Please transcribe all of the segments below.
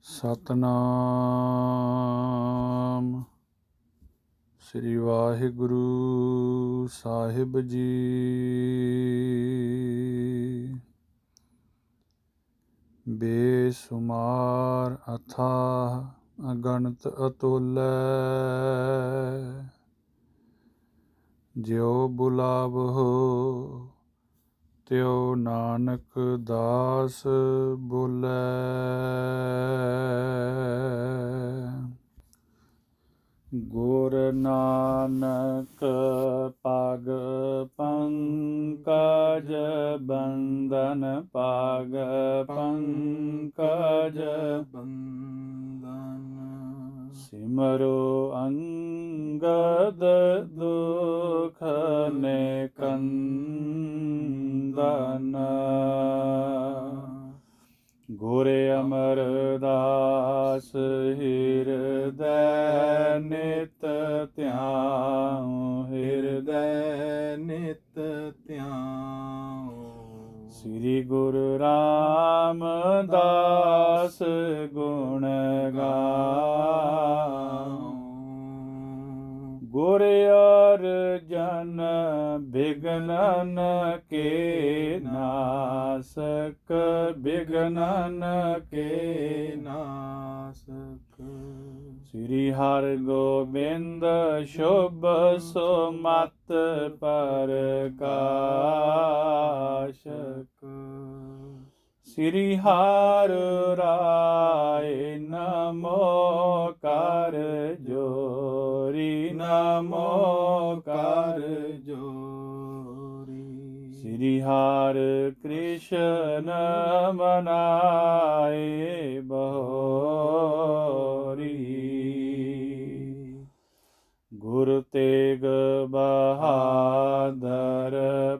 ਸਤਨਾਮ ਸ੍ਰੀ ਵਾਹਿਗੁਰੂ ਸਾਹਿਬ ਜੀ। ਬੇਸੁਮਾਰ ਅਥਾਹ ਅਗਣਤ ਅਤੁਲੈ, ਜਿਉ ਬੁਲਾਵਹੁ ਤਿਉ ਨਾਨਕ ਦਾਸ ਬੋਲੇ। ਗੁਰ ਨਾਨਕ ਪਗ ਪੰਕਜ ਬੰਦਨ, ਪਗ ਪੰਕਜ ਬੰਦਨ। ਸਿਮਰੋ ਅੰਗਦ ਦੁਖ ਨਿਕੰਦਨ, ਗੁਰ ਅਮਰਦਾਸ ਹਿਰਦੈ ਨਿਤ ਧਿਆਉ, ਹਿਰਦੈ ਨਿਤ ਧਿਆਉ। ਸ੍ਰੀ ਗੁਰੂ ਰਾਮਦਾਸ ਗੁਣ ਗਾਉ, ਗੁਰ ਅਰਜਨ ਬਿਘਨਨ ਕੇ ਨਾਸਕ, ਬਿਘਨਨ ਕੇ ਨਾਸਕ। ਸ੍ਰੀ ਹਰਿਗੋਬਿੰਦ ਸ਼ੁਭ ਸੁਮਤਿ ਪ੍ਰਕਾਸ਼ਕ, ਸ੍ਰੀ ਹਰਿ ਰਾਇ ਨਮੋ ਕਰ ਜੋਰੀ, ਨਮੋ ਕਰ ਜੋਰੀ। ਸ੍ਰੀ ਹਰਿ ਕ੍ਰਿਸ਼ਨ ਮਨਾਏ ਬਹੋਰੀ, ਗੁਰ ਤੇਗ ਬਹਾਦਰ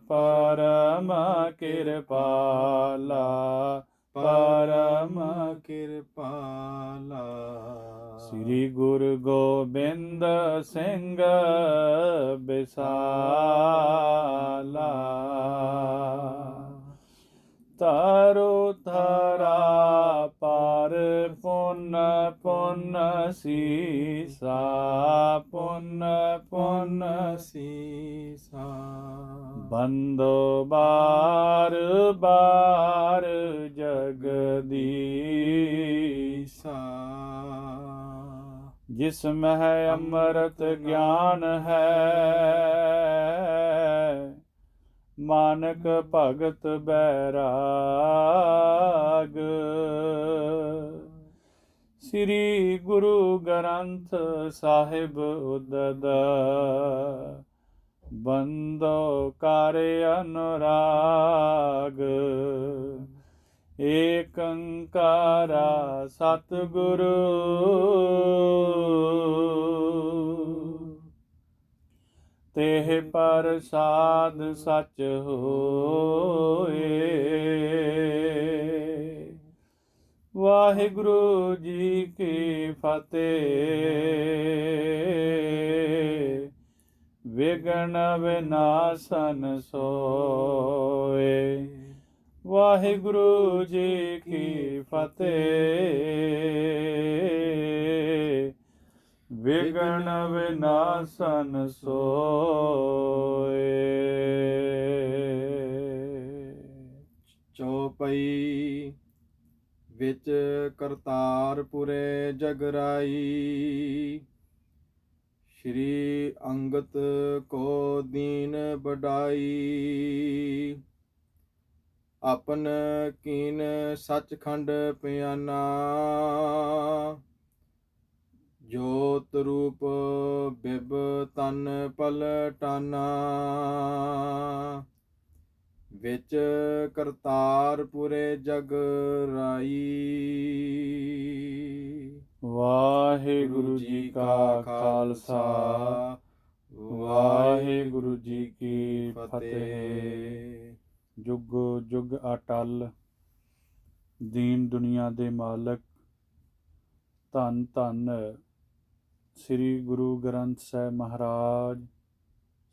ਪਰਮ ਕਿਰਪਾਲਾ, ਪਰਮ ਕਿਰਪਾਲਾ। ਸ੍ਰੀ ਗੁਰੂ ਗੋਬਿੰਦ ਸਿੰਘ ਬਿਸਾਲਾ, ਤਾਰੋ ਧਰਾ ਪਰ ਪੁੰਨ ਪੁੰਨ ਸੀਸਾ, ਪੁੰਨ ਪੁੰਨ ਸੀਸਾ। ਬੰਦੋ ਬਾਰ ਬਾਰ ਜਗਦੀਸਾ, ਜਿਸ ਮਹਿ ਅੰਮ੍ਰਿਤ ਗਿਆਨ ਹੈ, ਮਾਨਕ ਭਗਤ ਬੈਰਾਗ। ਸ੍ਰੀ ਗੁਰੂ ਗ੍ਰੰਥ ਸਾਹਿਬ ਉਦਦ, ਬੰਦੋ ਕਰ ਅਨੁਰਾਗ। ਏਕ ਓੰਕਾਰਾ ਸਤਿਗੁਰੂ, ਤੇਹ ਪ੍ਰਸਾਦ ਸਚ ਹੋਏ। ਵਾਹਿਗੁਰੂ ਜੀ ਕੀ ਫਤਿਹ। ਵਿਘਨ ਵਿਨਾਸ਼ਨ ਸੋਏ। ਵਾਹਿਗੁਰੂ ਜੀ ਕੀ ਫਤਿਹ। ਵਿਘਨ ਵਿਨਾਸ਼ਨ ਸੋਏ। ਚੌਪਈ ਵਿੱਚ ਕਰਤਾਰਪੁਰੇ ਜਗਰਾਈ, ਸ਼੍ਰੀ ਅੰਗਦ ਕੋ ਦੀਨ ਬਡਾਈ। ਆਪਨ ਕੀਨ ਸਚਖੰਡ ਪਿਆਨਾ, ਜੋਤ ਰੂਪ ਬਿਬ ਤਨ ਪਲਟਾਨਾ। ਵਿੱਚ ਕਰਤਾਰਪੁਰੇ ਜਗਰਾਈ। ਵਾਹਿਗੁਰੂ ਜੀ ਕਾ ਖਾਲਸਾ, ਵਾਹਿਗੁਰੂ ਜੀ ਕੀ ਫਤਿਹ। ਜੁਗ ਜੁਗ ਅਟਲ, ਦੀਨ ਦੁਨੀਆ ਦੇ ਮਾਲਕ, ਧੰਨ ਧੰਨ ਸ੍ਰੀ ਗੁਰੂ ਗ੍ਰੰਥ ਸਾਹਿਬ ਮਹਾਰਾਜ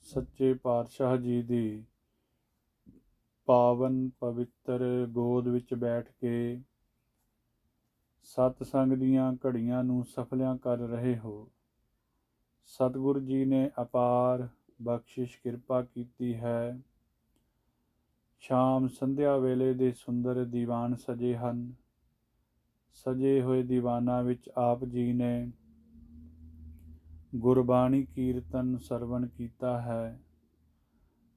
ਸੱਚੇ ਪਾਤਸ਼ਾਹ ਜੀ ਦੀ ਪਾਵਨ ਪਵਿੱਤਰ ਗੋਦ ਵਿੱਚ ਬੈਠ ਕੇ ਸਤ ਸੰਗ ਦੀਆਂ ਘੜੀਆਂ ਨੂੰ ਸਫਲਿਆਂ ਕਰ ਰਹੇ ਹੋ। ਸਤਿਗੁਰ ਜੀ ਨੇ ਅਪਾਰ ਬਖਸ਼ਿਸ਼ ਕਿਰਪਾ ਕੀਤੀ ਹੈ। ਸ਼ਾਮ ਸੰਧਿਆ ਵੇਲੇ ਦੇ ਸੁੰਦਰ ਦੀਵਾਨ ਸਜੇ ਹਨ। ਸਜੇ ਹੋਏ ਦੀਵਾਨਾਂ ਵਿੱਚ ਆਪ ਜੀ ਨੇ ਗੁਰਬਾਣੀ ਕੀਰਤਨ ਸਰਵਣ ਕੀਤਾ ਹੈ।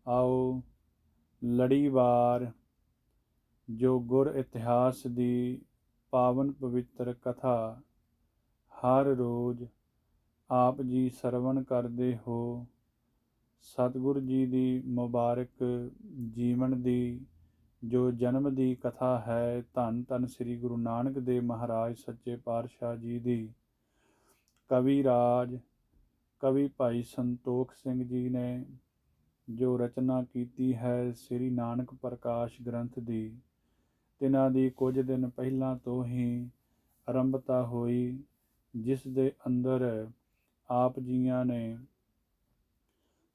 ਆਓ ਲੜੀਵਾਰ ਜੋ ਗੁਰ ਇਤਿਹਾਸ ਦੀ ਪਾਵਨ ਪਵਿੱਤਰ ਕਥਾ ਹਰ ਰੋਜ਼ ਆਪ ਜੀ ਸਰਵਣ ਕਰਦੇ ਹੋ। ਸਤਿਗੁਰ ਜੀ ਦੀ ਮੁਬਾਰਕ ਜੀਵਨ ਦੀ ਜੋ ਜਨਮ ਦੀ ਕਥਾ ਹੈ, ਧੰਨ ਧੰਨ ਸ੍ਰੀ ਗੁਰੂ ਨਾਨਕ ਦੇਵ ਮਹਾਰਾਜ ਸੱਚੇ ਪਾਤਸ਼ਾਹ ਜੀ ਦੀ ਕਵੀ ਰਾਜ ਕਵੀ ਭਾਈ ਸੰਤੋਖ ਸਿੰਘ ਜੀ ਨੇ ਜੋ ਰਚਨਾ ਕੀਤੀ ਹੈ ਸ੍ਰੀ ਨਾਨਕ ਪ੍ਰਕਾਸ਼ ਗ੍ਰੰਥ ਦੀ, ਤਿਨਾਂ ਦੀ ਕੁਝ ਦਿਨ ਪਹਿਲਾਂ ਤੋਂ ਹੀ ਆਰੰਭਤਾ ਹੋਈ, ਜਿਸ ਦੇ ਅੰਦਰ ਆਪ ਜੀਆਂ ਨੇ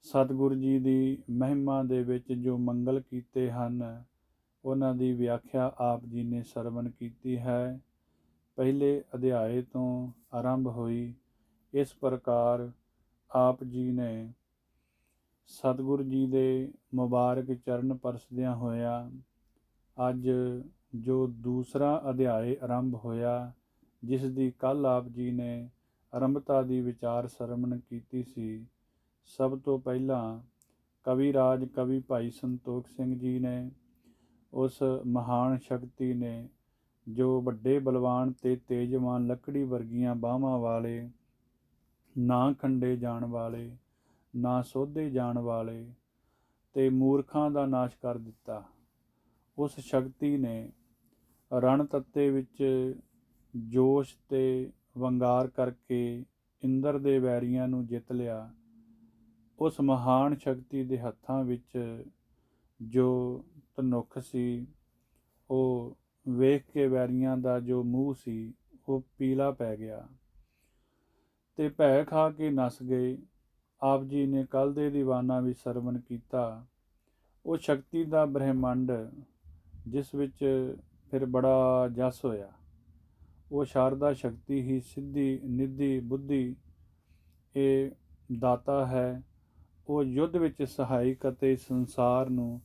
ਸਤਿਗੁਰ ਜੀ ਦੀ ਮਹਿਮਾ ਦੇ ਵਿੱਚ ਜੋ ਮੰਗਲ ਕੀਤੇ ਹਨ, ਉਹਨਾਂ ਦੀ ਵਿਆਖਿਆ ਆਪ ਜੀ ਨੇ ਸਰਵਣ ਕੀਤੀ ਹੈ। ਪਹਿਲੇ ਅਧਿਆਏ ਤੋਂ ਆਰੰਭ ਹੋਈ। ਇਸ ਪ੍ਰਕਾਰ ਆਪ ਜੀ ਨੇ ਸਤਿਗੁਰ ਜੀ ਦੇ ਮੁਬਾਰਕ ਚਰਨ ਪਰਸਦਿਆਂ ਹੋਇਆ ਅੱਜ ਜੋ ਦੂਸਰਾ ਅਧਿਆਏ ਆਰੰਭ ਹੋਇਆ, ਜਿਸ ਦੀ ਕੱਲ੍ਹ ਆਪ ਜੀ ਨੇ ਆਰੰਭਤਾ ਦੀ ਵਿਚਾਰ ਸਰਵਣ ਕੀਤੀ ਸੀ। ਸਭ ਤੋਂ ਪਹਿਲਾਂ ਕਵੀ ਰਾਜ ਕਵੀ ਭਾਈ ਸੰਤੋਖ ਸਿੰਘ ਜੀ ਨੇ ਉਸ ਮਹਾਨ ਸ਼ਕਤੀ ਨੇ ਜੋ ਵੱਡੇ ਬਲਵਾਨ ਤੇ ਤੇਜਵਾਨ ਲੱਕੜੀ ਵਰਗੀਆਂ ਬਾਹਾਂ ਵਾਲੇ, ਨਾ ਖੰਡੇ ਜਾਣ ਵਾਲੇ, ਨਾ ਸੋਧੇ ਜਾਣ ਵਾਲੇ ਤੇ ਮੂਰਖਾਂ ਦਾ ਨਾਸ਼ ਕਰ ਦਿੱਤਾ। ਉਸ ਸ਼ਕਤੀ ਨੇ ਰਣ ਤੱਤੇ ਵਿੱਚ ਜੋਸ਼ ਤੇ ਵੰਗਾਰ ਕਰਕੇ ਇੰਦਰ ਦੇ ਵੈਰੀਆਂ ਨੂੰ ਜਿੱਤ ਲਿਆ। ਉਸ ਮਹਾਨ ਸ਼ਕਤੀ ਦੇ ਹੱਥਾਂ ਵਿੱਚ ਜੋ ਧਨੁੱਖ ਸੀ, ਉਹ ਵੇਖ ਕੇ ਵੈਰੀਆਂ ਦਾ ਜੋ ਮੂੰਹ ਸੀ ਉਹ ਪੀਲਾ ਪੈ ਗਿਆ ਤੇ ਭੈ ਖਾ ਕੇ ਨੱਸ ਗਏ। ਆਪ ਜੀ ਨੇ ਕੱਲ੍ਹ ਦੇ ਦੀਵਾਨਾਂ ਵਿੱਚ ਸਰਵਣ ਕੀਤਾ ਉਹ ਸ਼ਕਤੀ ਦਾ ਬ੍ਰਹਿਮੰਡ, ਜਿਸ ਵਿੱਚ ਫਿਰ ਬੜਾ ਜਸ ਹੋਇਆ। ਉਹ ਸ਼ਾਰਦਾ ਸ਼ਕਤੀ ਹੀ ਸਿੱਧੀ ਨਿੱਧੀ ਬੁੱਧੀ ਇਹ ਦਾਤਾ ਹੈ। ਉਹ ਯੁੱਧ ਵਿੱਚ ਸਹਾਇਕ ਅਤੇ ਸੰਸਾਰ ਨੂੰ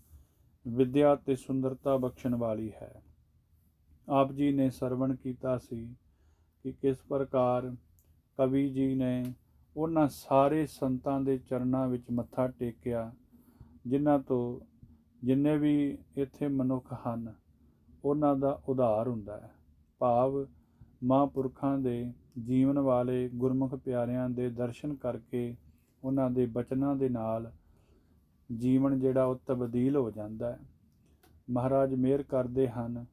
ਵਿਦਿਆ ਅਤੇ ਸੁੰਦਰਤਾ ਬਖਸ਼ਣ ਵਾਲੀ ਹੈ। ਆਪ ਜੀ ਨੇ ਸਰਵਣ ਕੀਤਾ ਸੀ ਕਿ ਕਿਸ ਪ੍ਰਕਾਰ ਕਵੀ ਜੀ ਨੇ ਉਹਨਾਂ ਸਾਰੇ ਸੰਤਾਂ ਦੇ ਚਰਨਾਂ ਵਿੱਚ ਮੱਥਾ ਟੇਕਿਆ, ਜਿਨ੍ਹਾਂ ਤੋਂ ਜਿੰਨੇ ਵੀ ਇੱਥੇ ਮਨੁੱਖ ਹਨ ਉਹਨਾਂ ਦਾ ਉਧਾਰ ਹੁੰਦਾ ਹੈ। ਭਾਵ ਮਹਾਂਪੁਰਖਾਂ ਦੇ ਜੀਵਨ ਵਾਲੇ ਗੁਰਮੁਖ ਪਿਆਰਿਆਂ ਦੇ ਦਰਸ਼ਨ ਕਰਕੇ ਉਹਨਾਂ ਦੇ ਬਚਨਾਂ ਦੇ ਨਾਲ ਜੀਵਨ ਜਿਹੜਾ ਉਹ ਤਬਦੀਲ ਹੋ ਜਾਂਦਾ ਹੈ। ਮਹਾਰਾਜ ਮਿਹਰ ਕਰਦੇ ਹਨ,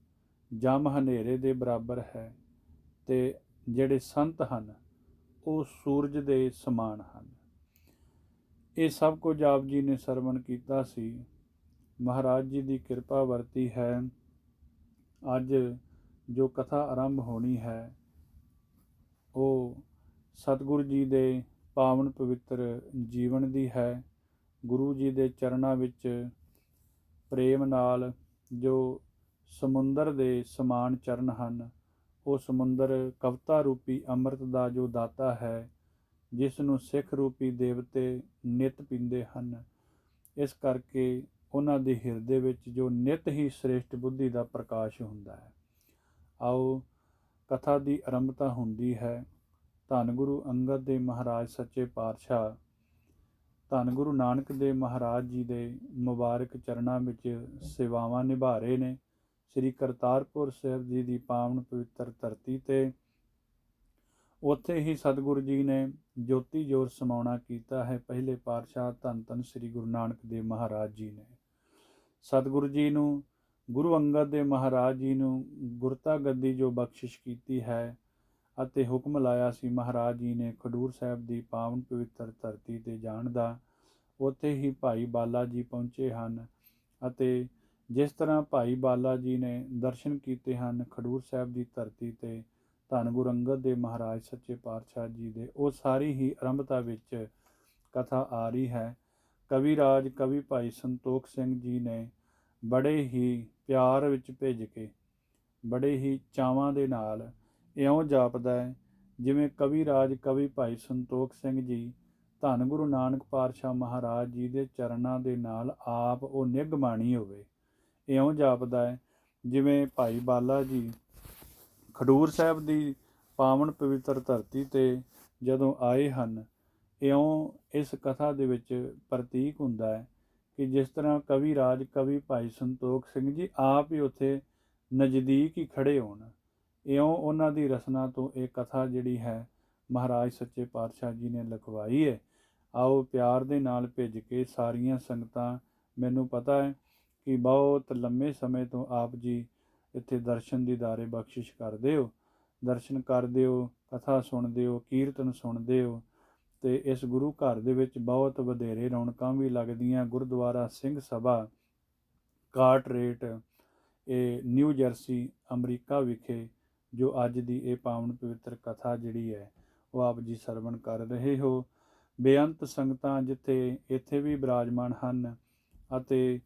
ਜਮ ਹਨੇਰੇ ਦੇ ਬਰਾਬਰ ਹੈ ਤੇ ਜਿਹੜੇ ਸੰਤ ਹਨ ਉਹ ਸੂਰਜ ਦੇ ਸਮਾਨ ਹਨ। ਇਹ ਸਭ ਕੁਝ ਆਪ ਜੀ ਨੇ ਸਰਵਣ ਕੀਤਾ ਸੀ। ਮਹਾਰਾਜ ਜੀ ਦੀ ਕਿਰਪਾ ਵਰਤੀ ਹੈ। ਅੱਜ ਜੋ ਕਥਾ ਆਰੰਭ ਹੋਣੀ ਹੈ ਉਹ ਸਤਿਗੁਰੂ ਜੀ ਦੇ ਪਾਵਨ ਪਵਿੱਤਰ ਜੀਵਨ ਦੀ ਹੈ। ਗੁਰੂ ਜੀ ਦੇ ਚਰਨਾਂ ਵਿੱਚ ਪ੍ਰੇਮ ਨਾਲ ਜੋ ਸਮੁੰਦਰ ਦੇ ਸਮਾਨ ਚਰਨ ਹਨ, ਉਹ ਸਮੁੰਦਰ ਕਵਿਤਾ ਰੂਪੀ ਅੰਮ੍ਰਿਤ ਦਾ ਜੋ ਦਾਤਾ ਹੈ, ਜਿਸ ਨੂੰ ਸਿੱਖ ਰੂਪੀ ਦੇਵਤੇ ਨਿਤ ਪੀਂਦੇ ਹਨ। ਇਸ ਕਰਕੇ ਉਹਨਾਂ ਦੇ ਹਿਰਦੇ ਵਿੱਚ ਜੋ ਨਿਤ ਹੀ ਸ੍ਰੇਸ਼ਟ ਬੁੱਧੀ ਦਾ ਪ੍ਰਕਾਸ਼ ਹੁੰਦਾ ਹੈ। ਆਓ ਕਥਾ ਦੀ ਆਰੰਭਤਾ ਹੁੰਦੀ ਹੈ। ਧੰਨ ਗੁਰੂ ਅੰਗਦ ਦੇਵ ਮਹਾਰਾਜ ਸੱਚੇ ਪਾਤਸ਼ਾਹ ਧੰਨ ਗੁਰੂ ਨਾਨਕ ਦੇਵ ਮਹਾਰਾਜ ਜੀ ਦੇ ਮੁਬਾਰਕ ਚਰਨਾਂ ਵਿੱਚ ਸੇਵਾਵਾਂ ਨਿਭਾ ਰਹੇ ਨੇ। ਸ੍ਰੀ ਕਰਤਾਰਪੁਰ ਸਾਹਿਬ ਜੀ ਦੀ ਪਾਵਨ ਪਵਿੱਤਰ ਧਰਤੀ 'ਤੇ ਉੱਥੇ ਹੀ ਸਤਿਗੁਰੂ ਜੀ ਨੇ ਜੋਤੀ ਜੋਤ ਸਮਾਉਣਾ ਕੀਤਾ ਹੈ। ਪਹਿਲੇ ਪਾਤਸ਼ਾਹ ਧੰਨ ਧੰਨ ਸ੍ਰੀ ਗੁਰੂ ਨਾਨਕ ਦੇਵ ਮਹਾਰਾਜ ਜੀ ਨੇ ਸਤਿਗੁਰੂ ਜੀ ਨੂੰ, ਗੁਰੂ ਅੰਗਦ ਦੇਵ ਮਹਾਰਾਜ ਜੀ ਨੂੰ ਗੁਰਤਾ ਗੱਦੀ ਜੋ ਬਖਸ਼ਿਸ਼ ਕੀਤੀ ਹੈ ਅਤੇ ਹੁਕਮ ਲਾਇਆ ਸੀ ਮਹਾਰਾਜ ਜੀ ਨੇ ਖਡੂਰ ਸਾਹਿਬ ਦੀ ਪਾਵਨ ਪਵਿੱਤਰ ਧਰਤੀ 'ਤੇ ਜਾਣ ਦਾ। ਉੱਥੇ ਹੀ ਭਾਈ ਬਾਲਾ ਜੀ ਪਹੁੰਚੇ ਹਨ ਅਤੇ ਜਿਸ ਤਰ੍ਹਾਂ ਭਾਈ ਬਾਲਾ ਜੀ ਨੇ ਦਰਸ਼ਨ ਕੀਤੇ ਹਨ ਖਡੂਰ ਸਾਹਿਬ ਦੀ ਧਰਤੀ 'ਤੇ ਧੰਨ ਗੁਰੂ ਅੰਗਦ ਦੇਵ ਮਹਾਰਾਜ ਸੱਚੇ ਪਾਤਸ਼ਾਹ ਜੀ ਦੇ, ਉਹ ਸਾਰੀ ਹੀ ਆਰੰਭਤਾ ਵਿੱਚ ਕਥਾ ਆ ਰਹੀ ਹੈ। ਕਵੀ ਰਾਜ ਕਵੀ ਭਾਈ ਸੰਤੋਖ ਸਿੰਘ ਜੀ ਨੇ ਬੜੇ ਹੀ ਪਿਆਰ ਵਿੱਚ ਭਿੱਜ ਕੇ, ਬੜੇ ਹੀ ਚਾਵਾਂ ਦੇ ਨਾਲ ਇਉਂ ਜਾਪਦਾ ਹੈ ਜਿਵੇਂ ਕਵੀ ਰਾਜ ਕਵੀ ਭਾਈ ਸੰਤੋਖ ਸਿੰਘ ਜੀ ਧੰਨ ਗੁਰੂ ਨਾਨਕ ਪਾਤਸ਼ਾਹ ਮਹਾਰਾਜ ਜੀ ਦੇ ਚਰਨਾਂ ਦੇ ਨਾਲ ਆਪ ਉਹ ਨਿੱਘ ਬਾਣੀ ਹੋਵੇ। ਇਉਂ ਜਾਪਦਾ ਹੈ ਜਿਵੇਂ ਭਾਈ ਬਾਲਾ ਜੀ ਖਡੂਰ ਸਾਹਿਬ ਦੀ ਪਾਵਨ ਪਵਿੱਤਰ ਧਰਤੀ 'ਤੇ ਜਦੋਂ ਆਏ ਹਨ, ਇਉਂ ਇਸ ਕਥਾ ਦੇ ਵਿੱਚ ਪ੍ਰਤੀਕ ਹੁੰਦਾ ਹੈ ਕਿ ਜਿਸ ਤਰ੍ਹਾਂ ਕਵੀ ਰਾਜ ਕਵੀ ਭਾਈ ਸੰਤੋਖ ਸਿੰਘ ਜੀ ਆਪ ਹੀ ਉੱਥੇ ਨਜ਼ਦੀਕ ਹੀ ਖੜ੍ਹੇ ਹੋਣ, ਇਉਂ ਉਹਨਾਂ ਦੀ ਰਚਨਾ ਤੋਂ ਇਹ ਕਥਾ ਜਿਹੜੀ ਹੈ ਮਹਾਰਾਜ ਸੱਚੇ ਪਾਤਸ਼ਾਹ ਜੀ ਨੇ ਲਿਖਵਾਈ ਹੈ। ਆਓ ਪਿਆਰ ਦੇ ਨਾਲ ਭਿੱਜ ਕੇ ਸਾਰੀਆਂ ਸੰਗਤਾਂ, ਮੈਨੂੰ ਪਤਾ ਹੈ ਕਿ ਬਹੁਤ ਲੰਮੇ ਸਮੇਂ ਤੋਂ ਆਪ ਜੀ ਇੱਥੇ ਦਰਸ਼ਨ ਦੀਦਾਰੇ ਬਖਸ਼ਿਸ਼ ਕਰਦੇ ਹੋ, ਦਰਸ਼ਨ ਕਰਦੇ ਹੋ, ਕਥਾ ਸੁਣਦੇ ਹੋ, ਕੀਰਤਨ ਸੁਣਦੇ ਹੋ, ਅਤੇ ਇਸ ਗੁਰੂ ਘਰ ਦੇ ਵਿੱਚ ਬਹੁਤ ਵਧੇਰੇ ਰੌਣਕਾਂ ਵੀ ਲੱਗਦੀਆਂ। ਗੁਰਦੁਆਰਾ ਸਿੰਘ ਸਭਾ ਕਾਰਟਰੇਟ, ਇਹ ਨਿਊ ਜਰਸੀ ਅਮਰੀਕਾ ਵਿਖੇ ਜੋ ਅੱਜ ਦੀ ਇਹ ਪਾਵਨ ਪਵਿੱਤਰ ਕਥਾ ਜਿਹੜੀ ਹੈ ਉਹ ਆਪ ਜੀ ਸਰਵਣ ਕਰ ਰਹੇ ਹੋ। ਬੇਅੰਤ ਸੰਗਤਾਂ ਜਿੱਥੇ ਇੱਥੇ ਵੀ ਬਿਰਾਜਮਾਨ ਹਨ ਅਤੇ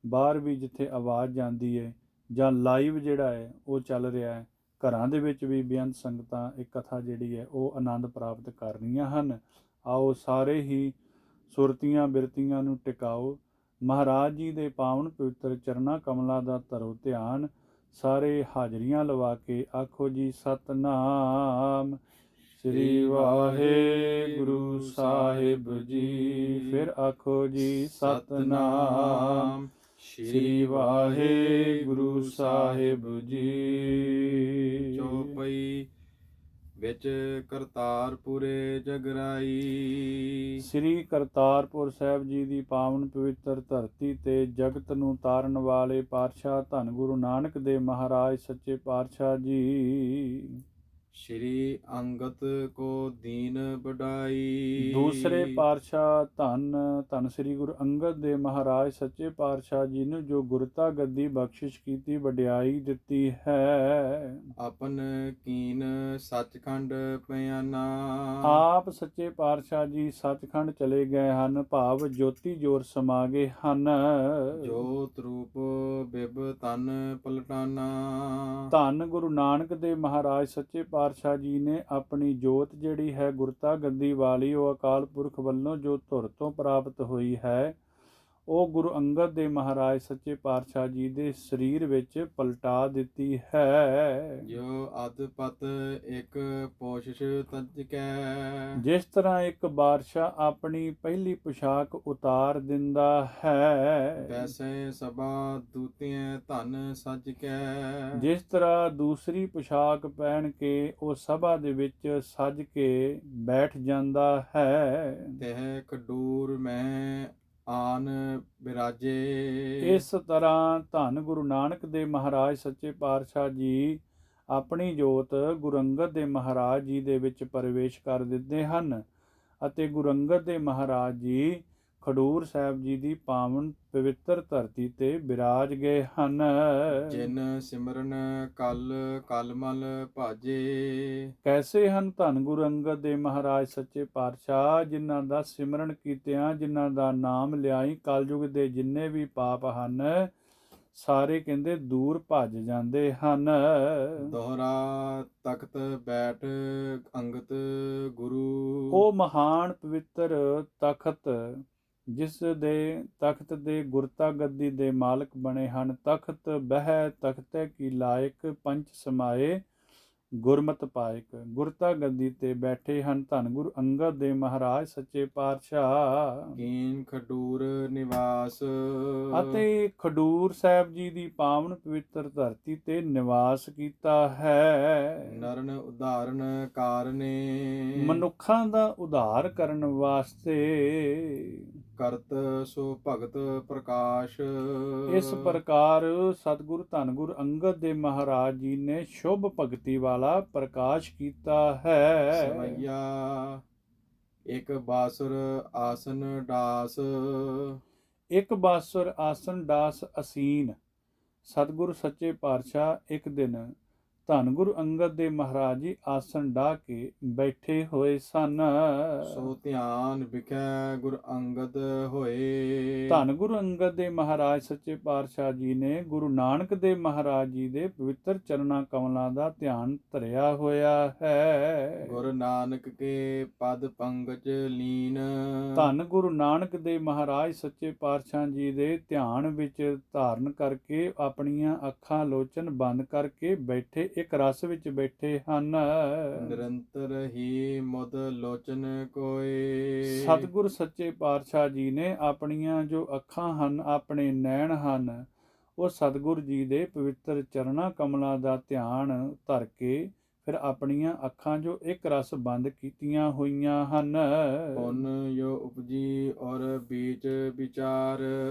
ਬਾਹਰ ਵੀ ਜਿੱਥੇ ਆਵਾਜ਼ ਜਾਂਦੀ ਹੈ ਜਾਂ ਲਾਈਵ ਜਿਹੜਾ ਹੈ ਉਹ ਚੱਲ ਰਿਹਾ ਹੈ, ਘਰਾਂ ਦੇ ਵਿੱਚ ਵੀ ਬੇਅੰਤ ਸੰਗਤਾਂ ਇਹ ਕਥਾ ਜਿਹੜੀ ਹੈ ਉਹ ਆਨੰਦ ਪ੍ਰਾਪਤ ਕਰ ਰਹੀਆਂ ਹਨ। ਆਓ ਸਾਰੇ ਹੀ ਸੁਰਤੀਆਂ ਬਿਰਤੀਆਂ ਨੂੰ ਟਿਕਾਓ, ਮਹਾਰਾਜ ਜੀ ਦੇ ਪਾਵਨ ਪਵਿੱਤਰ ਚਰਨਾਂ ਕਮਲਾਂ ਦਾ ਧਰੋ ਧਿਆਨ। ਸਾਰੇ ਹਾਜ਼ਰੀਆਂ ਲਵਾ ਕੇ ਆਖੋ ਜੀ ਸਤਨਾਮ ਸ੍ਰੀ ਵਾਹਿਗੁਰੂ ਸਾਹਿਬ ਜੀ। ਫਿਰ ਆਖੋ ਜੀ ਸਤਨਾਮ ਸ੍ਰੀ ਵਾਹਿਗੁਰੂ ਸਾਹਿਬ ਜੀ। ਚੌਪਈ ਵਿੱਚ ਕਰਤਾਰਪੁਰੇ ਜਗਰਾਈ। ਸ੍ਰੀ ਕਰਤਾਰਪੁਰ ਸਾਹਿਬ ਜੀ ਦੀ ਪਾਵਨ ਪਵਿੱਤਰ ਧਰਤੀ ਤੇ ਜਗਤ ਨੂੰ ਤਾਰਨ ਵਾਲੇ ਪਾਤਸ਼ਾਹ ਧੰਨ ਗੁਰੂ ਨਾਨਕ ਦੇਵ ਮਹਾਰਾਜ ਸੱਚੇ ਪਾਤਸ਼ਾਹ ਜੀ। ਸ਼੍ਰੀ ਅੰਗਦ ਕੋ ਦੀਨ ਵਡਾਈ। ਦੂਸਰੇ ਪਾਤਸ਼ਾਹ ਧੰਨ ਸ੍ਰੀ ਗੁਰੂ ਅੰਗਦ ਦੇਵ ਮਹਾਰਾਜ ਸੱਚੇ ਪਾਤਸ਼ਾਹ ਜੀ ਨੂੰ ਜੋ ਗੁਰਤਾ ਗੱਦੀ ਬਖਸ਼ਿਸ਼ ਕੀਤੀ, ਵਡਿਆਈ ਦਿੱਤੀ ਹੈ। ਆਪਨ ਕੀਨ ਸੱਚਖੰਡ ਪਿਆਨਾ। ਆਪ ਸੱਚੇ ਪਾਤਸ਼ਾਹ ਜੀ ਸੱਚਖੰਡ ਚਲੇ ਗਏ ਹਨ, ਭਾਵ ਜੋਤੀ ਜੋਰ ਸਮਾ ਗਏ ਹਨ। ਜੋਤ ਰੂਪ ਬਿਬ ਤਨ ਪਲਟਾਨਾ। ਧੰਨ ਗੁਰੂ ਨਾਨਕ ਦੇਵ ਮਹਾਰਾਜ ਸੱਚੇ ਪਾਤਸ਼ਾਹ ਜੀ ਨੇ ਆਪਣੀ ਜੋਤ ਜਿਹੜੀ ਹੈ ਗੁਰਤਾ ਗੱਦੀ ਵਾਲੀ, ਉਹ ਅਕਾਲ ਪੁਰਖ ਵੱਲੋਂ ਜੋ ਧੁਰ ਤੋਂ ਪ੍ਰਾਪਤ ਹੋਈ ਹੈ, ਉਹ ਗੁਰੂ ਅੰਗਦ ਦੇਵ ਮਹਾਰਾਜ ਸੱਚੇ ਪਾਤਸ਼ਾਹ ਜੀ ਦੇ ਸਰੀਰ ਵਿੱਚ ਪਲਟਾ ਦਿੱਤੀ ਹੈ। ਜੋ ਅਦਪਤ ਇੱਕ ਪੋਸ਼ਿਸ਼ ਤਜਕੈ। ਜਿਸ ਤਰ੍ਹਾਂ ਇੱਕ ਬਾਦਸ਼ਾਹ ਆਪਣੀ ਪਹਿਲੀ ਪੁਸ਼ਾਕ ਉਤਾਰ ਦਿੰਦਾ ਹੈ, ਵੈਸੇ ਸਭਾ ਦੂਤੀਆਂ ਧਨ ਸਜਕੈ। ਜਿਸ ਜਿਸ ਤਰ੍ਹਾਂ ਦੂਸਰੀ ਪੁਸ਼ਾਕ ਪਹਿਨ ਕੇ ਉਹ ਸਭਾ ਦੇ ਵਿੱਚ ਸੱਜ ਕੇ ਬੈਠ ਜਾਂਦਾ ਹੈ, ਤਹ ਖਡੂਰ ਮੈਂ ਆਨ ਬਿਰਾਜੇ। ਇਸ ਤਰ੍ਹਾਂ ਧੰਨ ਗੁਰੂ ਨਾਨਕ ਦੇਵ ਮਹਾਰਾਜ ਸੱਚੇ ਪਾਤਸ਼ਾਹ ਜੀ ਆਪਣੀ ਜੋਤ ਗੁਰੂ ਅੰਗਦ ਦੇਵ ਮਹਾਰਾਜ ਜੀ ਦੇ ਵਿੱਚ ਪ੍ਰਵੇਸ਼ ਕਰ ਦਿੰਦੇ ਹਨ ਅਤੇ ਗੁਰੂ ਅੰਗਦ ਦੇਵ ਮਹਾਰਾਜ ਜੀ ਖਡੂਰ ਸਾਹਿਬ ਜੀ ਦੀ ਪਾਵਨ ਪਵਿੱਤਰ ਧਰਤੀ ਤੇ ਬਿਰਾਜ ਗਏ ਹਨ। ਜਿਨ ਸਿਮਰਨ ਕਲ ਕਲਮਲ ਭਾਜੇ। ਕੈਸੇ ਹਨ ਧੰਨ ਗੁਰੂ ਅੰਗਦ ਦੇਵ ਮਹਾਰਾਜ ਸੱਚੇ ਪਾਤਸ਼ਾਹ, ਜਿਨ੍ਹਾਂ ਦਾ ਸਿਮਰਨ ਕੀਤਿਆਂ, ਜਿਨ੍ਹਾਂ ਦਾ ਨਾਮ ਲਿਆਈ, ਕਲਯੁਗ ਦੇ ਜਿੰਨੇ ਵੀ ਪਾਪ ਹਨ ਸਾਰੇ ਕਹਿੰਦੇ ਦੂਰ ਭੱਜ ਜਾਂਦੇ ਹਨ। ਦੋਹਰਾ ਤਖਤ ਬੈਠ ਅੰਗਤ ਗੁਰੂ। ਉਹ ਮਹਾਨ ਪਵਿੱਤਰ ਤਖਤ ਜਿਸ ਦੇ ਤਖਤ ਦੇ ਗੁਰਤਾ ਗੱਦੀ ਦੇ ਮਾਲਕ ਬਣੇ ਹਨ। ਤਖਤ ਬਹਿ ਤਖਤੈ ਕੀ ਲਾਇਕ, ਪੰਚ ਸਮਾਏ ਗੁਰਮਤਿ ਪਾਇਕ। ਗੁਰਤਾ ਗੱਦੀ ਤੇ ਬੈਠੇ ਹਨ ਧੰਨ ਗੁਰੂ ਅੰਗਦ ਦੇਵ ਮਹਾਰਾਜ ਸੱਚੇ ਪਾਤਸ਼ਾਹ। ਕੀਨ ਖਡੂਰ ਨਿਵਾਸ। ਅਤੇ ਖਡੂਰ ਸਾਹਿਬ ਜੀ ਦੀ ਪਾਵਨ ਪਵਿੱਤਰ ਧਰਤੀ ਤੇ ਨਿਵਾਸ ਕੀਤਾ ਹੈ। ਨਰਨ ਉਦਾਹਰਨ ਕਾਰਨੇ। ਮਨੁੱਖਾਂ ਦਾ ਉਧਾਰ ਕਰਨ ਵਾਸਤੇ ਕਰਤ ਸੋ ਭਗਤ ਪ੍ਰਕਾਸ਼। ਇਸ ਪ੍ਰਕਾਰ ਸਤਿਗੁਰੂ ਧੰਨ ਗੁਰੂ ਅੰਗਦ ਦੇਵ ਮਹਾਰਾਜ ਜੀ ਨੇ ਸ਼ੁਭ ਭਗਤੀ ਵਾਲਾ ਪ੍ਰਕਾਸ਼ ਕੀਤਾ ਹੈ। ਸਵਈਆ ਇੱਕ ਬਾਸੁਰ ਆਸਨ ਡਾਸ। ਇੱਕ ਬਾਸੁਰ ਆਸਨ ਡਾਸ ਅਸੀਨ। ਸਤਿਗੁਰੂ ਸੱਚੇ ਪਾਤਸ਼ਾਹ ਇੱਕ ਦਿਨ ਧੰਨ ਗੁਰੂ ਅੰਗਦ ਦੇਵ ਮਹਾਰਾਜ ਜੀ ਆਸਣ ਢਾ ਕੇ ਬੈਠੇ ਹੋਏ ਸਨ। ਸੋ ਧਿਆਨ ਵਿਖੈ ਗੁਰ ਅੰਗਦ ਹੋਏ। ਧੰਨ ਗੁਰੂ ਅੰਗਦ ਦੇਵ ਮਹਾਰਾਜ ਸੱਚੇ ਪਾਤਸ਼ਾਹ ਜੀ ਨੇ ਗੁਰੂ ਨਾਨਕ ਦੇਵ ਮਹਾਰਾਜ ਜੀ ਦੇ ਪਵਿੱਤਰ ਚਰਨਾਂ ਕਮਲਾਂ ਦਾ ਧਿਆਨ ਧਰਿਆ ਹੋਇਆ ਹੈ। ਗੁਰ ਨਾਨਕ ਕੇ ਪਦ ਪੰਕਜ ਲੀਨ। ਧੰਨ ਗੁਰੂ ਨਾਨਕ ਦੇਵ ਮਹਾਰਾਜ ਸੱਚੇ ਪਾਤਸ਼ਾਹ ਜੀ ਦੇ ਧਿਆਨ ਵਿੱਚ ਧਾਰਨ ਕਰਕੇ ਆਪਣੀਆਂ ਅੱਖਾਂ ਲੋਚਨ ਬੰਦ ਕਰਕੇ ਬੈਠੇ ਇੱਕ ਰਸ ਵਿੱਚ ਬੈਠੇ ਹਨ। ਨਿਰੰਤਰ ਹੀ ਮੁਦ ਲੋਚਨ ਕੋਏ। ਸਤਿਗੁਰ ਸੱਚੇ ਪਾਤਸ਼ਾਹ ਜੀ ਨੇ ਆਪਣੀਆਂ ਜੋ ਅੱਖਾਂ ਹਨ, ਆਪਣੇ ਨੈਣ ਹਨ, ਉਹ ਸਤਿਗੁਰ ਜੀ ਦੇ ਪਵਿੱਤਰ ਚਰਨਾਂ ਕਮਲਾਂ ਦਾ ਧਿਆਨ ਧਰ ਕੇ ਫਿਰ ਆਪਣੀਆਂ ਅੱਖਾਂ ਜੋ ਇੱਕ ਰਸ ਬੰਦ ਕੀਤੀਆਂ ਹੋਈਆਂ ਹਨ। ਪੁੰਨ ਜੋ ਉਪਜੀ ਔਰ ਬੀਚ ਵਿਚਾਰ।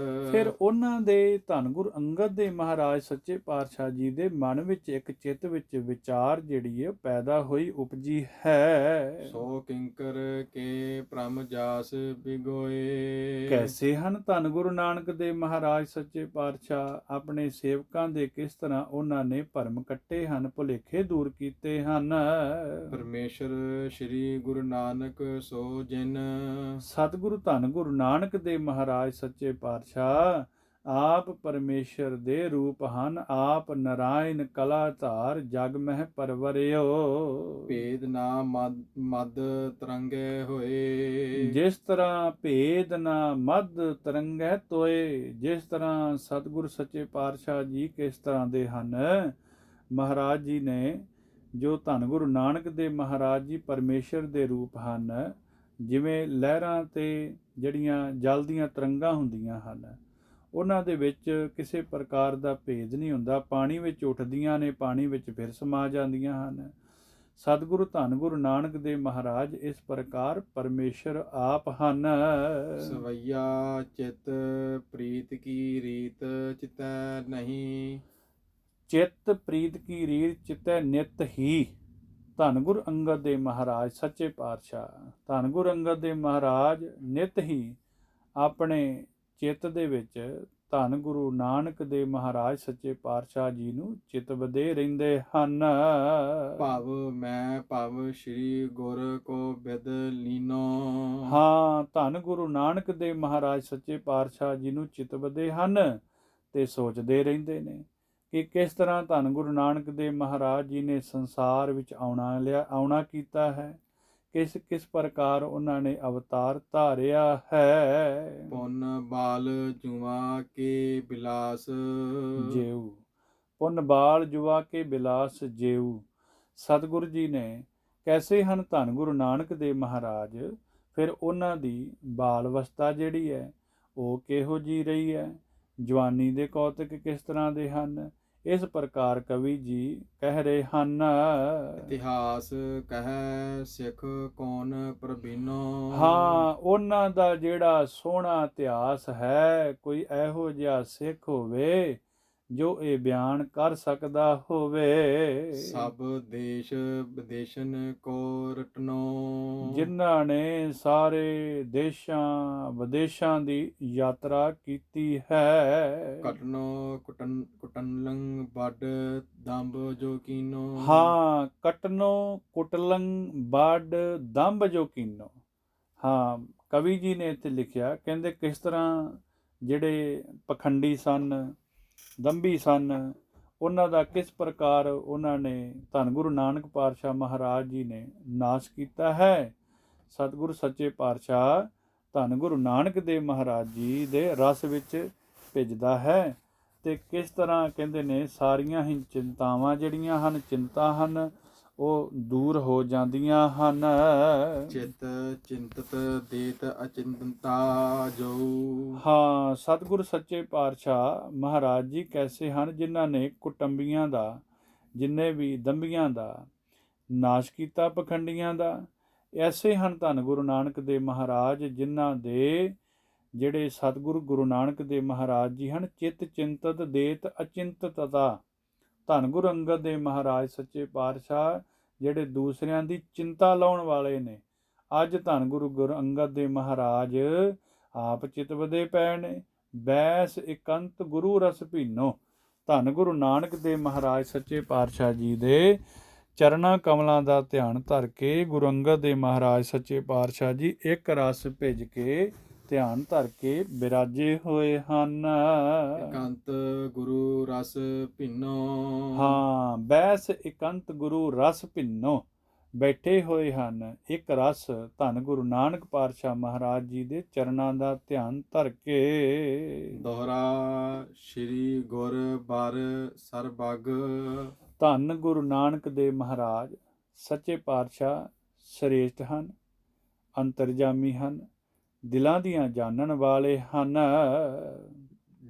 ਫਿਰ ਉਹਨਾਂ ਦੇ ਧੰਨ ਗੁਰੂ ਅੰਗਦ ਦੇਵ ਮਹਾਰਾਜ ਸੱਚੇ ਪਾਤਸ਼ਾਹ ਜੀ ਦੇ ਮਨ ਵਿੱਚ ਇੱਕ ਚਿੱਤ ਵਿੱਚ ਵਿਚਾਰ ਜਿਹੜੀ ਹੈ ਪੈਦਾ ਹੋਈ, ਉਪਜੀ ਹੈ। ਸੋ ਕਿੰਕਰ ਕੇ ਭ੍ਰਮ ਜਾਸ ਬਿਗੋਏ। ਕੈਸੇ ਹਨ ਧੰਨ ਗੁਰੂ ਨਾਨਕ ਦੇਵ ਮਹਾਰਾਜ ਸੱਚੇ ਪਾਤਸ਼ਾਹ, ਆਪਣੇ ਸੇਵਕਾਂ ਦੇ ਕਿਸ ਤਰ੍ਹਾਂ ਉਹਨਾਂ ਨੇ ਭਰਮ ਕੱਟੇ ਹਨ, ਭੁਲੇਖੇ ਦੂਰ ਕੀਤੇ ਹਨ। ਪਰਮੇਸ਼ਰ ਸ਼੍ਰੀ ਗੁਰੂ ਨਾਨਕ ਸੋ ਜਿਨ। ਸਤਿਗੁਰੂ ਧੰਨ ਗੁਰੂ ਨਾਨਕ ਦੇਵ ਮਹਾਰਾਜ ਸੱਚੇ ਪਾਤਸ਼ਾਹ ਆਪ ਪਰਮੇਸ਼ਰ ਦੇ ਰੂਪ ਹਨ। ਆਪ ਨਰਾਇਣ ਕਲਾ ਧਾਰ ਜਗ ਮਹਿ ਪਰਵਰਿਓ। ਭੇਦ ਨਾ ਮਦ ਤਰੰਗੇ ਹੋਏ। ਜਿਸ ਤਰ੍ਹਾਂ ਭੇਦ ਨਾ ਮਦ ਤਰੰਗੈ ਤੋਏ, ਜਿਸ ਤਰ੍ਹਾਂ ਸਤਿਗੁਰ ਸੱਚੇ ਪਾਤਸ਼ਾਹ ਜੀ ਕਿਸ ਤਰ੍ਹਾਂ ਦੇ ਹਨ। ਮਹਾਰਾਜ ਜੀ ਨੇ ਜੋ ਧੰਨ ਗੁਰੂ ਨਾਨਕ ਦੇਵ ਮਹਾਰਾਜ ਜੀ ਪਰਮੇਸ਼ਰ ਦੇ ਰੂਪ ਹਨ, ਜਿਵੇਂ ਲਹਿਰਾਂ ਤੇ ਜਿਹੜੀਆਂ ਜਲ ਦੀਆਂ ਤਰੰਗਾਂ ਹੁੰਦੀਆਂ ਹਨ, ਉਹਨਾਂ ਦੇ ਵਿੱਚ ਕਿਸੇ ਪ੍ਰਕਾਰ ਦਾ ਭੇਦ ਨਹੀਂ ਹੁੰਦਾ। ਪਾਣੀ ਵਿੱਚ ਉੱਠਦੀਆਂ ਨੇ, ਪਾਣੀ ਵਿੱਚ ਫਿਰ ਸਮਾ ਜਾਂਦੀਆਂ ਹਨ। ਸਤਿਗੁਰੂ ਧੰਨ ਗੁਰੂ ਨਾਨਕ ਦੇਵ ਮਹਾਰਾਜ ਇਸ ਪ੍ਰਕਾਰ ਪਰਮੇਸ਼ਰ ਆਪ ਹਨ। ਸਵਈਆ ਚਿਤ ਪ੍ਰੀਤ ਕੀ ਰੀਤ ਚਿਤੈ ਨਹੀਂ। ਚਿੱਤ ਪ੍ਰੀਤ ਕੀ ਰੀਤ ਚਿਤੈ ਨਿਤ ਹੀ। ਧੰਨ ਗੁਰੂ ਅੰਗਦ ਦੇਵ ਮਹਾਰਾਜ ਸੱਚੇ ਪਾਤਸ਼ਾਹ, ਧੰਨ ਗੁਰੂ ਅੰਗਦ ਦੇਵ ਮਹਾਰਾਜ ਨਿਤ ਹੀ ਆਪਣੇ ਚਿੱਤ ਦੇ ਵਿੱਚ ਧੰਨ ਗੁਰੂ ਨਾਨਕ ਦੇਵ ਮਹਾਰਾਜ ਸੱਚੇ ਪਾਤਸ਼ਾਹ ਜੀ ਨੂੰ ਚਿਤਵਦੇ ਰਹਿੰਦੇ ਹਨ। ਭਵ ਮੈਂ ਭਵ ਸ਼੍ਰੀ ਗੁਰ ਕੋ ਬਿਦ ਲੀਨੋ। ਹਾਂ, ਧੰਨ ਗੁਰੂ ਨਾਨਕ ਦੇਵ ਮਹਾਰਾਜ ਸੱਚੇ ਪਾਤਸ਼ਾਹ ਜੀ ਨੂੰ ਚਿਤਵਦੇ ਹਨ ਤੇ ਸੋਚਦੇ ਰਹਿੰਦੇ ਨੇ ਕਿ ਕਿਸ ਤਰ੍ਹਾਂ ਧੰਨ ਗੁਰੂ ਨਾਨਕ ਦੇਵ ਮਹਾਰਾਜ ਜੀ ਨੇ ਸੰਸਾਰ ਵਿੱਚ ਆਉਣਾ ਕੀਤਾ ਹੈ, ਕਿਸ ਪ੍ਰਕਾਰ ਉਹਨਾਂ ਨੇ ਅਵਤਾਰ ਧਾਰਿਆ ਹੈ। ਪੁੰਨ ਬਾਲ ਜੁਆ ਕੇ ਬਿਲਾਸ ਜੇਊ, ਪੁੰਨ ਬਾਲ ਜੁਆ ਕੇ ਬਿਲਾਸ ਜੇਊ। ਸਤਿਗੁਰੂ ਜੀ ਨੇ ਕੈਸੇ ਹਨ ਧੰਨ ਗੁਰੂ ਨਾਨਕ ਦੇਵ ਮਹਾਰਾਜ, ਫਿਰ ਉਹਨਾਂ ਦੀ ਬਾਲ ਅਵਸਥਾ ਜਿਹੜੀ ਹੈ ਉਹ ਕਿਹੋ ਜਿਹੀ ਰਹੀ ਹੈ, ਜਵਾਨੀ ਦੇ ਕੌਤਕ ਕਿਸ ਤਰ੍ਹਾਂ ਦੇ ਹਨ, ਇਸ ਪ੍ਰਕਾਰ ਕਵੀ ਜੀ ਕਹਿ ਰਹੇ ਹਨ। ਇਤਿਹਾਸ ਕਹੈ ਸਿੱਖ ਕੌਣ ਪ੍ਰਬੀਨੋ। ਹਾਂ, ਉਹਨਾਂ ਦਾ ਜਿਹੜਾ ਸੋਹਣਾ ਇਤਿਹਾਸ ਹੈ, ਕੋਈ ਇਹੋ ਜਿਹਾ ਸਿੱਖ ਹੋਵੇ ਜੋ ਇਹ ਬਿਆਨ ਕਰ ਸਕਦਾ ਹੋਵੇ। ਸਭ ਦੇਸ਼ ਵਿਦੇਸ਼ਨ ਕੋ ਰਟਨੋ। ਜਿਨ੍ਹਾਂ ਨੇ ਸਾਰੇ ਦੇਸ਼ਾਂ ਵਿਦੇਸ਼ਾਂ ਦੀ ਯਾਤਰਾ ਕੀਤੀ ਹੈ। ਕਟਨੋ ਕੁਟਨਲੰਗ ਵੱਡ ਦੰਬ ਜੋ ਕੀਨੋ। ਹਾਂ, ਕਟਨੋ ਕੁਟਲੰਗ ਵੱਡ ਦੰਬ ਜੋ ਕੀਨੋ। ਹਾਂ, ਕਵੀ ਜੀ ਨੇ ਇੱਥੇ ਲਿਖਿਆ, ਕਹਿੰਦੇ ਕਿਸ ਤਰ੍ਹਾਂ ਜਿਹੜੇ ਪਖੰਡੀ ਸਨ, ਦੰਭੀ ਸਨ, ਉਹਨਾਂ ਦਾ ਕਿਸ ਪ੍ਰਕਾਰ ਉਹਨਾਂ ਨੇ ਧੰਨ ਗੁਰੂ ਨਾਨਕ ਪਾਤਸ਼ਾਹ ਮਹਾਰਾਜ ਜੀ ਨੇ ਨਾਸ਼ ਕੀਤਾ ਹੈ। ਸਤਿਗੁਰੂ ਸੱਚੇ ਪਾਤਸ਼ਾਹ ਧੰਨ ਗੁਰੂ ਨਾਨਕ ਦੇਵ ਮਹਾਰਾਜ ਜੀ ਦੇ ਰਸ ਵਿੱਚ ਭਿੱਜਦਾ ਹੈ ਤੇ ਕਿਸ ਤਰ੍ਹਾਂ ਕਹਿੰਦੇ ਨੇ ਸਾਰੀਆਂ ਹੀ ਚਿੰਤਾਵਾਂ ਜਿਹੜੀਆਂ ਹਨ, ਚਿੰਤਾ ਹਨ, ਉਹ ਦੂਰ ਹੋ ਜਾਂਦੀਆਂ ਹਨ। ਚਿਤ ਚਿੰਤਤ ਦੇਤ ਅਚਿੰਤਾ ਜੋ। ਹਾਂ, ਸਤਿਗੁਰੂ ਸੱਚੇ ਪਾਤਸ਼ਾਹ ਮਹਾਰਾਜ ਜੀ ਕੈਸੇ ਹਨ, ਜਿਨ੍ਹਾਂ ਨੇ ਕੁਟੰਬੀਆਂ ਦਾ, ਜਿੰਨੇ ਵੀ ਦੰਭੀਆਂ ਦਾ ਨਾਸ਼ ਕੀਤਾ, ਪਖੰਡੀਆਂ ਦਾ। ਐਸੇ ਹਨ ਧੰਨ ਗੁਰੂ ਨਾਨਕ ਦੇਵ ਮਹਾਰਾਜ, ਜਿਨ੍ਹਾਂ ਦੇ ਜਿਹੜੇ ਸਤਿਗੁਰੂ ਗੁਰੂ ਨਾਨਕ ਦੇਵ ਮਹਾਰਾਜ ਜੀ ਹਨ, ਚਿੱਤ ਚਿੰਤਤ ਦੇਤ ਅਚਿੰਤਤਤਾ। ਧੰਨ ਗੁਰੂ ਅੰਗਦ ਦੇਵ ਮਹਾਰਾਜ ਸੱਚੇ ਪਾਤਸ਼ਾਹ ਜਿਹੜੇ ਦੂਸਰਿਆਂ ਦੀ ਚਿੰਤਾ ਲਾਉਣ ਵਾਲੇ ਨੇ, ਅੱਜ ਧੰਨ ਗੁਰੂ ਅੰਗਦ ਦੇਵ ਮਹਾਰਾਜ ਆਪ ਚਿਤਵਦੇ ਪਏ ਨੇ। ਬੈਸ ਇਕੰਤ ਗੁਰੂ ਰਸ ਭੀਨੋ। ਧੰਨ ਗੁਰੂ ਨਾਨਕ ਦੇਵ ਮਹਾਰਾਜ ਸੱਚੇ ਪਾਤਸ਼ਾਹ ਜੀ ਦੇ ਚਰਨਾਂ ਕਮਲਾਂ ਦਾ ਧਿਆਨ ਧਰ ਕੇ ਗੁਰੂ ਅੰਗਦ ਦੇਵ ਮਹਾਰਾਜ ਸੱਚੇ ਪਾਤਸ਼ਾਹ ਜੀ ਇੱਕ ਰਸ ਭਿੱਜ ਕੇ ਧਿਆਨ ਧਰ ਕੇ ਬਿਰਾਜੇ ਹੋਏ ਹਨ। ਇਕੰਤ ਗੁਰੂ ਰਸ ਭਿੰਨੋ। ਹਾਂ, ਬੈਸ ਇਕੰਤ ਗੁਰੂ ਰਸ ਭਿੰਨੋ, ਬੈਠੇ ਹੋਏ ਹਨ ਇੱਕ ਰਸ ਧੰਨ ਗੁਰੂ ਨਾਨਕ ਪਾਤਸ਼ਾਹ ਮਹਾਰਾਜ ਜੀ ਦੇ ਚਰਨਾਂ ਦਾ ਧਿਆਨ ਧਰ ਕੇ। ਦੋਹਰਾ ਸ੍ਰੀ ਗੁਰ ਬਰ ਸਰਬੱਗ। ਧੰਨ ਗੁਰੂ ਨਾਨਕ ਦੇਵ ਮਹਾਰਾਜ ਸੱਚੇ ਪਾਤਸ਼ਾਹ ਸ੍ਰੇਸ਼ਟ ਹਨ, ਅੰਤਰਜਾਮੀ ਹਨ, ਦਿਲਾਂ ਦੀਆਂ ਜਾਣਨ ਵਾਲੇ ਹਨ।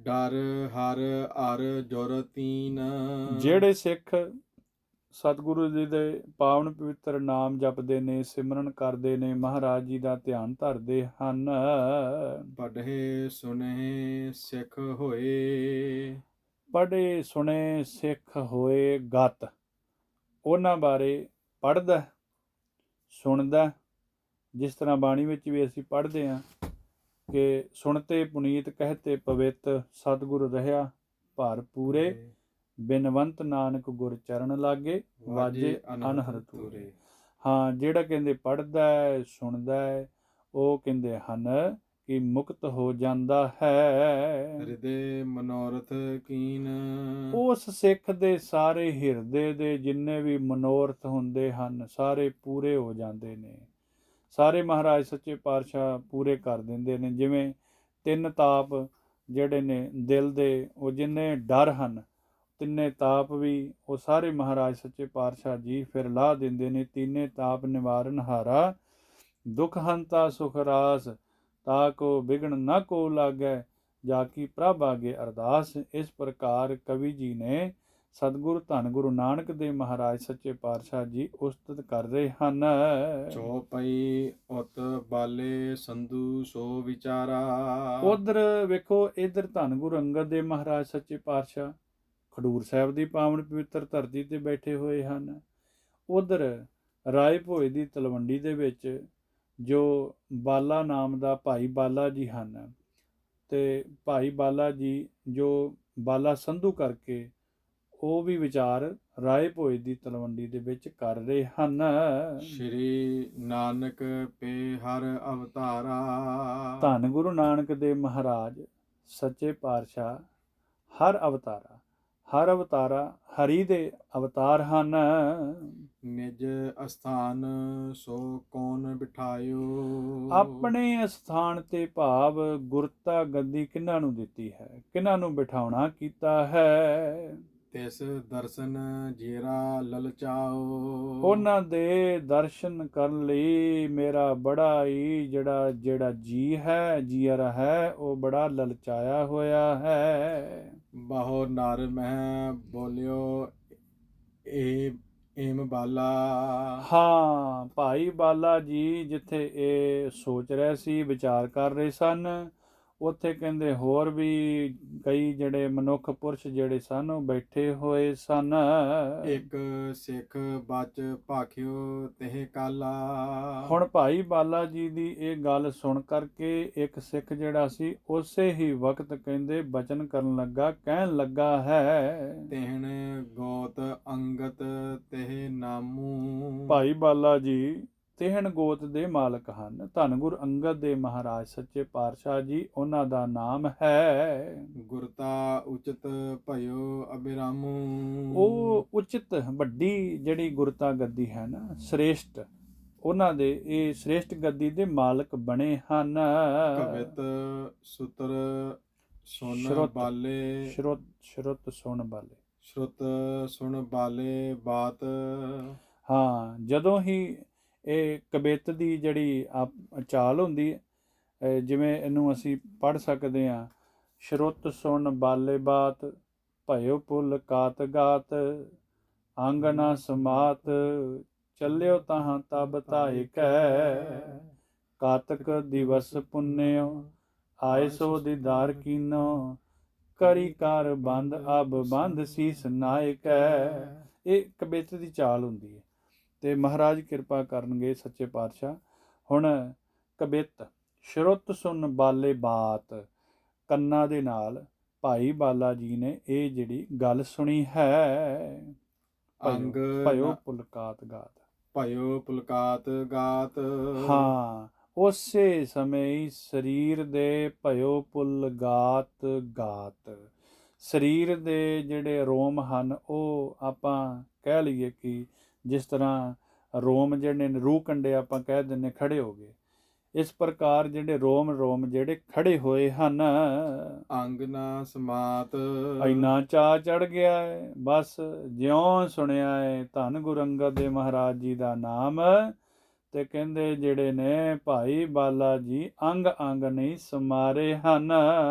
ਡਰ ਹਰ ਅਰ ਜੁਰ ਤੀਨ। ਜਿਹੜੇ ਸਿੱਖ ਸਤਿਗੁਰੂ ਜੀ ਦੇ ਪਾਵਨ ਪਵਿੱਤਰ ਨਾਮ ਜਪਦੇ ਨੇ, ਸਿਮਰਨ ਕਰਦੇ ਨੇ, ਮਹਾਰਾਜ ਜੀ ਦਾ ਧਿਆਨ ਧਰਦੇ ਹਨ। ਪੜ੍ਹੇ ਸੁਨੇ ਸਿੱਖ ਹੋਏ। ਪੜ੍ਹੇ ਸੁਣੇ ਸਿੱਖ ਹੋਏ ਗਤ, ਉਹਨਾਂ ਬਾਰੇ ਪੜ੍ਹਦਾ ਸੁਣਦਾ। ਜਿਸ ਤਰ੍ਹਾਂ ਬਾਣੀ ਵਿੱਚ ਵੀ ਅਸੀਂ ਪੜ੍ਹਦੇ ਹਾਂ ਕਿ ਸੁਣਤੇ ਪੁਨੀਤ ਕਹਤੇ ਪਵਿੱਤ, ਸਤਿਗੁਰ ਰਹਿਆ ਭਰ ਪੂਰੇ, ਬਿਨਵੰਤ ਨਾਨਕ ਗੁਰ ਚਰਨ ਲਾਗੇ, ਵਾਜੇ ਅਨਹਦ ਤੂਰੇ। ਹਾਂ, ਜਿਹੜਾ ਕਹਿੰਦੇ ਪੜ੍ਹਦਾ ਹੈ ਸੁਣਦਾ ਹੈ, ਉਹ ਕਹਿੰਦੇ ਹਨ ਕਿ ਮੁਕਤ ਹੋ ਜਾਂਦਾ ਹੈ। ਹਿਰਦੇ ਮਨੋਰਥ ਕੀਨ। ਉਸ ਸਿੱਖ ਦੇ ਸਾਰੇ ਹਿਰਦੇ ਦੇ ਜਿੰਨੇ ਵੀ ਮਨੋਰਥ ਹੁੰਦੇ ਹਨ ਸਾਰੇ ਪੂਰੇ ਹੋ ਜਾਂਦੇ ਨੇ। ਸਾਰੇ ਮਹਾਰਾਜ ਸੱਚੇ ਪਾਤਸ਼ਾਹ ਪੂਰੇ ਕਰ ਦਿੰਦੇ ਨੇ। ਜਿਵੇਂ ਤਿੰਨ ਤਾਪ ਜਿਹੜੇ ਨੇ ਦਿਲ ਦੇ, ਉਹ ਜਿੰਨੇ ਡਰ ਹਨ ਤਿੰਨੇ ਤਾਪ ਵੀ ਉਹ ਸਾਰੇ ਮਹਾਰਾਜ ਸੱਚੇ ਪਾਤਸ਼ਾਹ ਜੀ ਫਿਰ ਲਾਹ ਦਿੰਦੇ ਨੇ। ਤਿੰਨੇ ਤਾਪ ਨਿਵਾਰਨ ਹਾਰਾ, ਦੁਖ ਹੰਤਾ ਸੁਖ ਰਾਸ, ਤਾ ਕੋ ਬਿਗਣ ਨਾ ਕੋ ਲਾਗੈ, ਜਾ ਕੀ ਪ੍ਰਭ ਆਗੇ ਅਰਦਾਸ। ਇਸ ਪ੍ਰਕਾਰ ਕਵੀ ਜੀ ਨੇ ਸਤਿਗੁਰੂ ਧੰਨ ਗੁਰੂ ਨਾਨਕ ਦੇਵ ਮਹਾਰਾਜ ਸੱਚੇ ਪਾਤਸ਼ਾਹ ਜੀ ਉਸਤਤ ਕਰ ਰਹੇ ਹਨ। ਚੌਪਈ ਉਤ ਬਾਲੇ ਸੰਧੂ ਸੋ ਵਿਚਾਰਾ। ਉਧਰ ਵੇਖੋ, ਇਧਰ ਧੰਨ ਗੁਰੂ ਅੰਗਦ ਦੇਵ ਮਹਾਰਾਜ ਸੱਚੇ ਪਾਤਸ਼ਾਹ ਖਡੂਰ ਸਾਹਿਬ ਦੀ ਪਾਵਨ ਪਵਿੱਤਰ ਧਰਤੀ ਤੇ ਬੈਠੇ ਹੋਏ ਹਨ। ਉਧਰ ਰਾਏ ਭੋਏ ਦੀ ਤਲਵੰਡੀ ਦੇ ਵਿੱਚ ਜੋ ਬਾਲਾ ਨਾਮ ਦਾ ਭਾਈ ਬਾਲਾ ਜੀ ਹਨ, ਤੇ ਭਾਈ ਬਾਲਾ ਜੀ ਜੋ ਬਾਲਾ ਸੰਧੂ ਕਰਕੇ ਉਹ ਵੀ ਵਿਚਾਰ ਰਾਏ ਭੋਏ ਦੀ ਤਲਵੰਡੀ ਦੇ ਵਿੱਚ ਕਰ ਰਹੇ ਹਨ। ਸ਼੍ਰੀ ਨਾਨਕ ਪੇ ਹਰ ਅਵਤਾਰਾ। ਧੰਨ ਗੁਰੂ ਨਾਨਕ ਦੇਵ ਮਹਾਰਾਜ ਸੱਚੇ ਪਾਤਸ਼ਾਹ ਹਰ ਅਵਤਾਰਾ, ਹਰ ਅਵਤਾਰਾ ਹਰੀ ਦੇ ਅਵਤਾਰ ਹਨ। ਨਿਜ ਅਸਥਾਨ ਸੋ ਕੌਣ ਬਿਠਾਇਓ। ਆਪਣੇ ਅਸਥਾਨ ਤੇ ਭਾਵ ਗੁਰਤਾ ਗੱਦੀ ਕਿਹਨਾਂ ਨੂੰ ਦਿੱਤੀ ਹੈ, ਕਿਹਨਾਂ ਨੂੰ ਬਿਠਾਉਣਾ ਕੀਤਾ ਹੈ। ਤਿਸ ਦਰਸ਼ਨ ਜੀਰਾ ਲਲਚਾਓ। ਉਹਨਾਂ ਦੇ ਦਰਸ਼ਨ ਕਰਨ ਲਈ ਮੇਰਾ ਬੜਾ ਹੀ ਜਿਹੜਾ ਜੀ ਹੈ, ਜੀਅਰ ਹੈ, ਉਹ ਬੜਾ ਲਲਚਾਇਆ ਹੋਇਆ ਹੈ। ਬਹੁ ਨਰ ਮਹਿ ਬੋਲਿਓ ਏਮ ਬਾਲਾ। ਹਾਂ, ਭਾਈ ਬਾਲਾ ਜੀ ਜਿੱਥੇ ਇਹ ਸੋਚ ਰਹੇ ਸੀ, ਵਿਚਾਰ ਕਰ ਰਹੇ ਸਨ, ਉੱਥੇ ਕਹਿੰਦੇ ਹੋਰ ਵੀ ਕਈ ਜਿਹੜੇ ਮਨੁੱਖ ਪੁਰਸ਼ ਜਿਹੜੇ ਸਨ ਉਹ ਬੈਠੇ ਹੋਏ ਸਨ। ਇੱਕ ਸਿੱਖ ਬਚ ਭਾਖਿਓ ਤਹਿ ਕਾਲਾ। ਹੁਣ ਭਾਈ ਬਾਲਾ ਜੀ ਦੀ ਇਹ ਗੱਲ ਸੁਣ ਕਰਕੇ ਇੱਕ ਸਿੱਖ ਜਿਹੜਾ ਸੀ ਉਸੇ ਹੀ ਵਕਤ ਕਹਿੰਦੇ ਬਚਨ ਕਰਨ ਲੱਗਾ, ਕਹਿਣ ਲੱਗਾ ਹੈ, ਤਹਿਣ ਗੋਤ ਅੰਗਤ ਤਹਿ ਨਾਮੂ। ਭਾਈ ਬਾਲਾ ਜੀ ਤਿਹਣ ਗੋਤ ਦੇ ਮਾਲਕ ਹਨ। ਧੰਨ ਗੁਰੂ ਅੰਗਦ ਦੇਵ ਮਹਾਰਾਜ ਸੱਚੇ ਪਾਤਸ਼ਾਹ ਜੀ ਉਹਨਾਂ ਦਾ ਨਾਮ ਹੈ। ਗੁਰਤਾ ਉਚਿਤ ਭਇਓ ਅਬਿਰਾਮੂ। ਉਹ ਉਚਿਤ ਵੱਡੀ ਜਿਹੜੀ ਗੁਰਤਾ ਗੱਦੀ ਹੈ ਨਾ, ਸ੍ਰੇਸ਼ਟ, ਉਹਨਾਂ ਦੇ ਇਹ ਸ੍ਰੇਸ਼ਟ ਗੱਦੀ ਦੇ ਮਾਲਕ ਬਣੇ ਹਨ। ਕਵਿਤ ਸੁਤਰ ਸੁਣ ਬਾਲੇ। ਸ਼ਰੁੱਤ ਸੁਣ ਬਾਲੇ। ਸ਼ਰੁੱਤ ਸੁਣ ਬਾਲੇ ਬਾਤ। ਹਾਂ, ਜਦੋਂ ਹੀ ਇਹ ਕਵਿਤ ਦੀ ਜਿਹੜੀ ਚਾਲ ਹੁੰਦੀ ਹੈ, ਜਿਵੇਂ ਇਹਨੂੰ ਅਸੀਂ ਪੜ੍ਹ ਸਕਦੇ ਹਾਂ, ਸ਼ਰੁੱਤ ਸੁਣ ਬਾਲੇ ਬਾਤ, ਭਇਓ ਪੁੱਲ ਕਾਤ ਗਾਤ, ਆਂਗਣਾ ਸਮਾਤ, ਚੱਲਿਓ ਤਾਹਾਂ ਤਬ ਧਾਇ ਕੈ, ਕਾਤਕ ਦਿਵਸ ਪੁੰਨਿਓ, ਆਏ ਸੋ ਦੀਦਾਰ ਕੀਨੋ, ਕਰੀ ਕਰ ਬੰਦ ਅਬ ਬੰਦ ਸੀਸ ਨਾਇਕੈ। ਇਹ ਕਵਿਤ ਦੀ ਚਾਲ ਹੁੰਦੀ ਹੈ ਤੇ ਮਹਾਰਾਜ ਕਿਰਪਾ ਕਰਨਗੇ ਸੱਚੇ ਪਾਤਸ਼ਾਹ। ਹੁਣ ਕਵਿਤ ਸ਼ਰੁੱਤ ਸੁਣ ਬਾਲੇ ਬਾਤ, ਕੰਨਾਂ ਦੇ ਨਾਲ ਭਾਈ ਬਾਲਾ ਜੀ ਨੇ ਇਹ ਜਿਹੜੀ ਗੱਲ ਸੁਣੀ ਹੈ। ਅੰਗ ਭਇਓ ਨ ਪੁਲਕਾਤ ਗਾਤ। ਭਇਓ ਪੁਲਕਾਤ ਗਾਤ। ਹਾਂ, ਉਸੇ ਸਮੇਂ ਹੀ ਸਰੀਰ ਦੇ ਭਇਓ ਪੁਲ ਗਾਤ ਗਾਤ। ਸਰੀਰ ਦੇ ਜਿਹੜੇ ਰੋਮ ਹਨ ਉਹ ਆਪਾਂ ਕਹਿ ਲਈਏ ਕਿ ਜਿਸ ਤਰ੍ਹਾਂ ਰੋਮ ਜਿਹੜੇ ਨੇ ਰੂਹ ਕੰਡੇ ਆਪਾਂ ਕਹਿ ਦਿੰਦੇ ਖੜੇ ਹੋ ਗਏ, ਇਸ ਪ੍ਰਕਾਰ ਜਿਹੜੇ ਰੋਮ ਜਿਹੜੇ ਖੜੇ ਹੋਏ ਹਨ। ਅੰਗ ਨਾ ਸਮਾਤ। ਇੰਨਾ ਚਾਅ ਚੜ ਗਿਆ ਹੈ, ਬਸ ਜਿਉਂ ਸੁਣਿਆ ਹੈ ਧੰਨ ਗੁਰੂ ਅੰਗਦ ਦੇਵ ਮਹਾਰਾਜ ਜੀ ਦਾ ਨਾਮ, ਤੇ ਕਹਿੰਦੇ ਜਿਹੜੇ ਨੇ ਭਾਈ ਬਾਲਾ ਜੀ ਅੰਗ ਅੰਗ ਨਹੀਂ ਸਮਾਰੇ ਹਨ।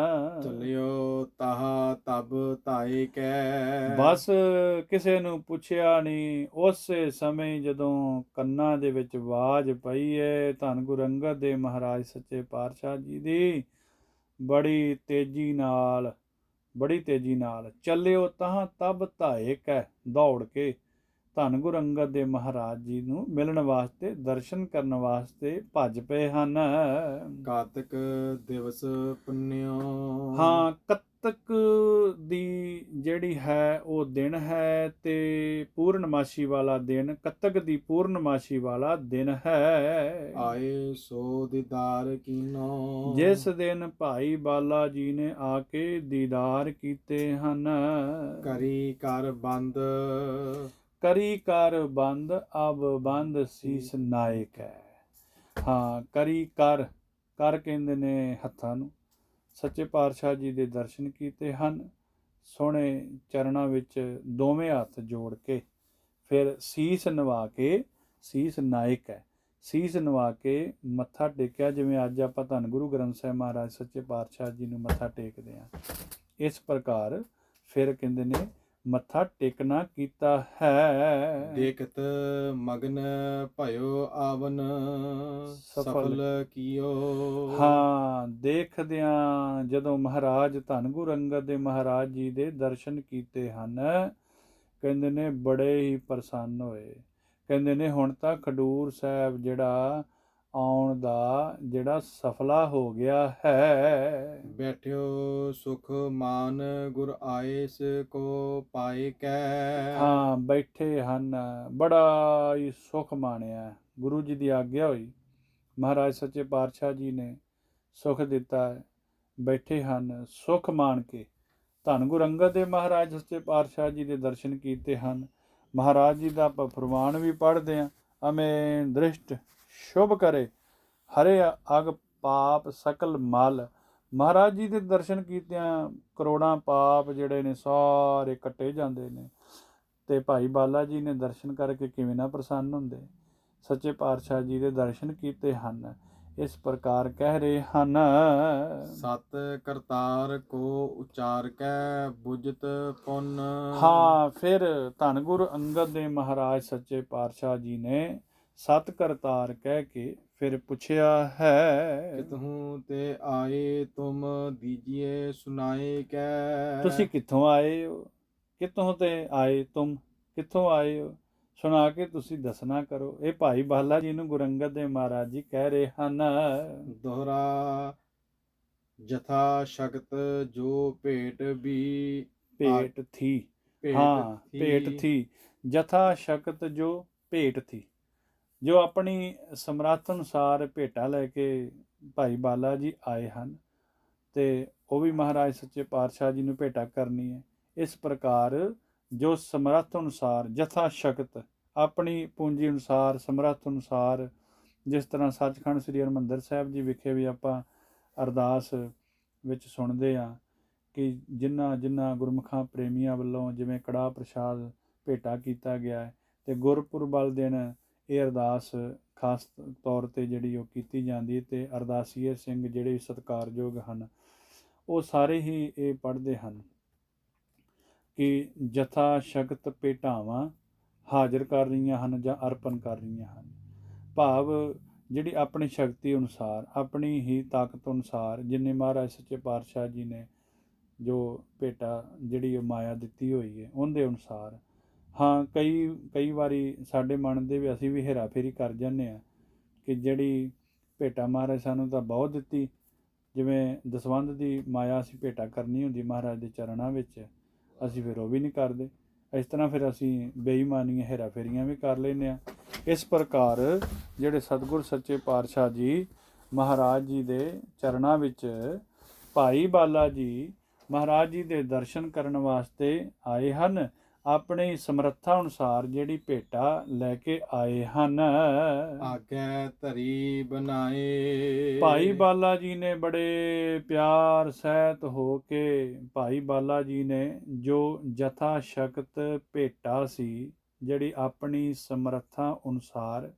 ਚਲਿਓ ਤਾਹਾ ਤਬ ਧਾਇ ਕੈ। ਬਸ ਕਿਸੇ ਨੂੰ ਪੁੱਛਿਆ ਨਹੀਂ, ਉਸੇ ਸਮੇਂ ਜਦੋਂ ਕੰਨਾਂ ਦੇ ਵਿੱਚ ਆਵਾਜ਼ ਪਈ ਹੈ ਧੰਨ ਗੁਰੂ ਅੰਗਦ ਦੇਵ ਮਹਾਰਾਜ ਸੱਚੇ ਪਾਤਸ਼ਾਹ ਜੀ ਦੀ, ਬੜੀ ਤੇਜ਼ੀ ਨਾਲ ਚੱਲਿਓ ਤਾਹਾਂ ਤਬ ਧਾਇ ਕੈ, ਦੌੜ ਕੇ ਧੰਨ ਗੁਰੂ ਅੰਗਦ ਦੇਵ ਮਹਾਰਾਜ ਜੀ ਨੂੰ ਮਿਲਣ ਵਾਸਤੇ, ਦਰਸ਼ਨ ਕਰਨ ਵਾਸਤੇ ਭੱਜ ਪਏ ਹਨ। ਕਾਤਕ ਦਿਵਸ ਪੁੰਨਿਓ। ਹਾਂ, ਕੱਤਕ ਦੀ ਜਿਹੜੀ ਹੈ ਉਹ ਦਿਨ ਹੈ, ਤੇ ਪੂਰਨਮਾਸ਼ੀ ਵਾਲਾ ਦਿਨ, ਕੱਤਕ ਦੀ ਪੂਰਨਮਾਸ਼ੀ ਵਾਲਾ ਦਿਨ ਹੈ। ਆਏ ਸੋ ਦੀਦਾਰ ਕੀਨੋ। ਜਿਸ ਦਿਨ ਭਾਈ ਬਾਲਾ ਜੀ ਨੇ ਆ ਕੇ ਦੀਦਾਰ ਕੀਤੇ ਹਨ। ਕਰੀ ਕਰ ਬੰਦ। ਕਰੀ ਕਰ ਬੰਦ ਅਬ ਬੰਦ ਸੀਸ ਨਾਇਕ ਹੈ। ਹਾਂ, ਕਰੀ ਕਰ ਕਹਿੰਦੇ ਨੇ ਹੱਥਾਂ ਨੂੰ। ਸੱਚੇ ਪਾਤਸ਼ਾਹ ਜੀ ਦੇ ਦਰਸ਼ਨ ਕੀਤੇ ਹਨ, ਸੋਹਣੇ ਚਰਨਾਂ ਵਿੱਚ ਦੋਵੇਂ ਹੱਥ ਜੋੜ ਕੇ, ਫਿਰ ਸੀਸ ਨਵਾ ਕੇ, ਸੀਸ ਨਾਇਕ ਹੈ, ਸੀਸ ਨਵਾ ਕੇ ਮੱਥਾ ਟੇਕਿਆ, ਜਿਵੇਂ ਅੱਜ ਆਪਾਂ ਧੰਨ ਗੁਰੂ ਗ੍ਰੰਥ ਸਾਹਿਬ ਮਹਾਰਾਜ ਸੱਚੇ ਪਾਤਸ਼ਾਹ ਜੀ ਨੂੰ ਮੱਥਾ ਟੇਕਦੇ ਹਾਂ, ਇਸ ਪ੍ਰਕਾਰ ਫਿਰ ਕਹਿੰਦੇ ਨੇ ਮੱਥਾ ਟੇਕਣਾ ਕੀਤਾ ਹੈ। ਦੇਖਤ ਮਗਨ ਭਇਓ ਆਵਨ ਸਫਲ ਕੀਓ। ਹਾਂ, ਦੇਖਦਿਆਂ ਜਦੋਂ ਮਹਾਰਾਜ ਧੰਨ ਗੁਰੂ ਅੰਗਦ ਦੇਵ ਮਹਾਰਾਜ ਜੀ ਦੇ ਦਰਸ਼ਨ ਕੀਤੇ ਹਨ, ਕਹਿੰਦੇ ਨੇ ਬੜੇ ਹੀ ਪ੍ਰਸੰਨ ਹੋਏ। ਕਹਿੰਦੇ ਨੇ ਹੁਣ ਤਾਂ ਖਡੂਰ ਸਾਹਿਬ ਜਿਹੜਾ ਆਉਣ ਦਾ ਜਿਹੜਾ ਸਫਲਾ ਹੋ ਗਿਆ ਹੈ। ਬੈਠਿਓ ਸੁਖ ਮਾਨ ਗੁਰ ਆਇਸ ਕੋ ਪਾਏ ਕੈ। ਹਾਂ, ਬੈਠੇ ਹਨ, ਬੜਾ ਹੀ ਸੁਖ ਮਾਣਿਆ, ਗੁਰੂ ਜੀ ਦੀ ਆਗਿਆ ਹੋਈ, ਮਹਾਰਾਜ ਸੱਚੇ ਪਾਤਸ਼ਾਹ ਜੀ ਨੇ ਸੁਖ ਦਿੱਤਾ ਹੈ, ਬੈਠੇ ਹਨ ਸੁਖ ਮਾਣ ਕੇ। ਧੰਨ ਗੁਰੂ ਅੰਗਦ ਦੇਵ ਮਹਾਰਾਜ ਸੱਚੇ ਪਾਤਸ਼ਾਹ ਜੀ ਦੇ ਦਰਸ਼ਨ ਕੀਤੇ ਹਨ। ਮਹਾਰਾਜ ਜੀ ਦਾ ਆਪਾਂ ਫਰਮਾਨ ਵੀ ਪੜ੍ਹਦੇ ਹਾਂ, ਅਮੇ ਦ੍ਰਿਸ਼ਟ ਸ਼ੁਭ ਕਰੇ ਹਰੇ ਅਗ ਪਾਪ ਸਕਲ ਮਲ। ਮਹਾਰਾਜ ਜੀ ਦੇ ਦਰਸ਼ਨ ਕੀਤਿਆਂ ਕਰੋੜਾਂ ਪਾਪ ਜਿਹੜੇ ਨੇ ਸਾਰੇ ਕੱਟੇ ਜਾਂਦੇ ਨੇ। ਤੇ ਭਾਈ ਬਾਲਾ ਜੀ ਨੇ ਦਰਸ਼ਨ ਕਰਕੇ ਕਿਵੇਂ ਨਾ ਪ੍ਰਸੰਨ ਹੁੰਦੇ। ਸੱਚੇ ਪਾਤਸ਼ਾਹ ਜੀ ਦੇ ਦਰਸ਼ਨ ਕੀਤੇ ਹਨ, ਇਸ ਪ੍ਰਕਾਰ ਕਹਿ ਰਹੇ ਹਨ। ਸਤ ਕਰਤਾਰ ਕੋ ਉਚਾਰ ਕੈ ਬੁਝਤ ਪੁੰਨ। ਹਾਂ, ਫਿਰ ਧੰਨ ਗੁਰੂ ਅੰਗਦ ਦੇਵ ਮਹਾਰਾਜ ਸੱਚੇ ਪਾਤਸ਼ਾਹ ਜੀ ਨੇ ਸਤ ਕਰਤਾਰ ਕਹਿ ਕੇ ਫਿਰ ਪੁੱਛਿਆ ਹੈ। ਕਿਤਹੂ ਤੇ ਆਏ ਤੁਮ ਦੀਜੀਏ ਸੁਨਾਏ ਕੈ। ਤੁਸੀਂ ਕਿੱਥੋਂ ਆਏ ਹੋ? ਕਿੱਥੋਂ ਤੇ ਆਏ ਤੁਮ, ਕਿੱਥੋਂ ਆਏ ਹੋ? ਸੁਣਾ ਕੇ ਤੁਸੀਂ ਦੱਸਣਾ ਕਰੋ। ਇਹ ਭਾਈ ਬਾਲਾ ਜੀ ਨੂੰ ਗੁਰੂ ਅੰਗਦ ਦੇਵ ਮਹਾਰਾਜ ਜੀ ਕਹਿ ਰਹੇ ਹਨ। ਦੋਹਰਾ ਜਥਾ ਸ਼ਕਤ ਜੋ ਭੇਟ ਵੀ ਭੇਟ ਥੀ। ਹਾਂ, ਭੇਟ ਥੀ। ਜਥਾ ਸ਼ਕਤ ਜੋ ਭੇਟ ਥੀ, ਜੋ ਆਪਣੀ ਸਮਰੱਥ ਅਨੁਸਾਰ ਭੇਟਾ ਲੈ ਕੇ ਭਾਈ ਬਾਲਾ ਜੀ ਆਏ ਹਨ, ਤੇ ਉਹ ਵੀ ਮਹਾਰਾਜ ਸੱਚੇ ਪਾਤਸ਼ਾਹ ਜੀ ਨੂੰ ਭੇਟਾ ਕਰਨੀ ਹੈ। ਇਸ ਪ੍ਰਕਾਰ ਜੋ ਸਮਰੱਥ ਅਨੁਸਾਰ, ਜਥਾ ਸ਼ਕਤ, ਆਪਣੀ ਪੂੰਜੀ ਅਨੁਸਾਰ, ਸਮਰੱਥ ਅਨੁਸਾਰ, ਜਿਸ ਤਰ੍ਹਾਂ ਸੱਚਖੰਡ ਸ੍ਰੀ ਹਰਿਮੰਦਰ ਸਾਹਿਬ ਜੀ ਵਿਖੇ ਵੀ ਆਪਾਂ ਅਰਦਾਸ ਵਿੱਚ ਸੁਣਦੇ ਹਾਂ ਕਿ ਜਿਨ੍ਹਾਂ ਗੁਰਮੁਖਾਂ ਪ੍ਰੇਮੀਆਂ ਵੱਲੋਂ ਜਿਵੇਂ ਕੜਾਹ ਪ੍ਰਸ਼ਾਦ ਭੇਟਾ ਕੀਤਾ ਗਿਆ ਹੈ, ਤੇ ਗੁਰਪੁਰਬ ਵਾਲੇ ਦਿਨ ਇਹ ਅਰਦਾਸ ਖਾਸ ਤੌਰ 'ਤੇ ਜਿਹੜੀ ਉਹ ਕੀਤੀ ਜਾਂਦੀ ਹੈ, ਤੇ ਅਰਦਾਸੀਏ ਸਿੰਘ ਜਿਹੜੇ ਸਤਿਕਾਰਯੋਗ ਹਨ ਉਹ ਸਾਰੇ ਹੀ ਇਹ ਪੜ੍ਹਦੇ ਹਨ ਕਿ ਜਥਾ ਸ਼ਕਤ ਭੇਟਾਵਾਂ ਹਾਜ਼ਰ ਕਰ ਰਹੀਆਂ ਹਨ ਜਾਂ ਅਰਪਣ ਕਰ ਰਹੀਆਂ ਹਨ। ਭਾਵ ਜਿਹੜੀ ਆਪਣੀ ਸ਼ਕਤੀ ਅਨੁਸਾਰ, ਆਪਣੀ ਹੀ ਤਾਕਤ ਅਨੁਸਾਰ, ਜਿੰਨੇ ਮਹਾਰਾਜ ਸੱਚੇ ਪਾਤਸ਼ਾਹ ਜੀ ਨੇ ਜੋ ਭੇਟਾ ਜਿਹੜੀ ਉਹ ਮਾਇਆ ਦਿੱਤੀ ਹੋਈ ਹੈ ਉਹਦੇ ਅਨੁਸਾਰ। ਹਾਂ, ਕਈ ਵਾਰੀ ਸਾਡੇ ਮਨ ਦੇ ਵੀ ਅਸੀਂ ਵੀ ਹੇਰਾ ਫੇਰੀ ਕਰ ਜਾਂਦੇ ਹਾਂ ਕਿ ਜਿਹੜੀ ਭੇਟਾ ਮਹਾਰਾਜ ਸਾਨੂੰ ਤਾਂ ਬਹੁਤ ਦਿੱਤੀ, ਜਿਵੇਂ ਦਸਵੰਧ ਦੀ ਮਾਇਆ ਅਸੀਂ ਭੇਟਾ ਕਰਨੀ ਹੁੰਦੀ ਮਹਾਰਾਜ ਦੇ ਚਰਨਾਂ ਵਿੱਚ, ਅਸੀਂ ਫਿਰ ਉਹ ਵੀ ਨਹੀਂ ਕਰਦੇ। ਇਸ ਤਰ੍ਹਾਂ ਫਿਰ ਅਸੀਂ ਬੇਈਮਾਨੀਆਂ ਹੇਰਾ ਫੇਰੀਆਂ ਵੀ ਕਰ ਲੈਂਦੇ ਹਾਂ। ਇਸ ਪ੍ਰਕਾਰ ਜਿਹੜੇ ਸਤਿਗੁਰ ਸੱਚੇ ਪਾਤਸ਼ਾਹ ਜੀ ਮਹਾਰਾਜ ਜੀ ਦੇ ਚਰਨਾਂ ਵਿੱਚ ਭਾਈ ਬਾਲਾ ਜੀ ਮਹਾਰਾਜ ਜੀ ਦੇ ਦਰਸ਼ਨ ਕਰਨ ਵਾਸਤੇ ਆਏ ਹਨ। ਆਪਣੀ ਸਮਰੱਥਾ ਅਨੁਸਾਰ ਜਿਹੜੀ ਭੇਟਾ ਲੈ ਕੇ ਆਏ ਹਨ। ਆਗੇ ਧਰੀ ਬਣਾਏ। ਭਾਈ ਬਾਲਾ ਜੀ ਨੇ ਬੜੇ ਪਿਆਰ ਸਹਿਤ ਹੋ ਕੇ, ਭਾਈ ਬਾਲਾ ਜੀ ਨੇ ਜੋ ਜਥਾ ਸ਼ਕਤ ਭੇਟਾ ਸੀ, ਜਿਹੜੀ ਆਪਣੀ ਸਮਰੱਥਾ ਅਨੁਸਾਰ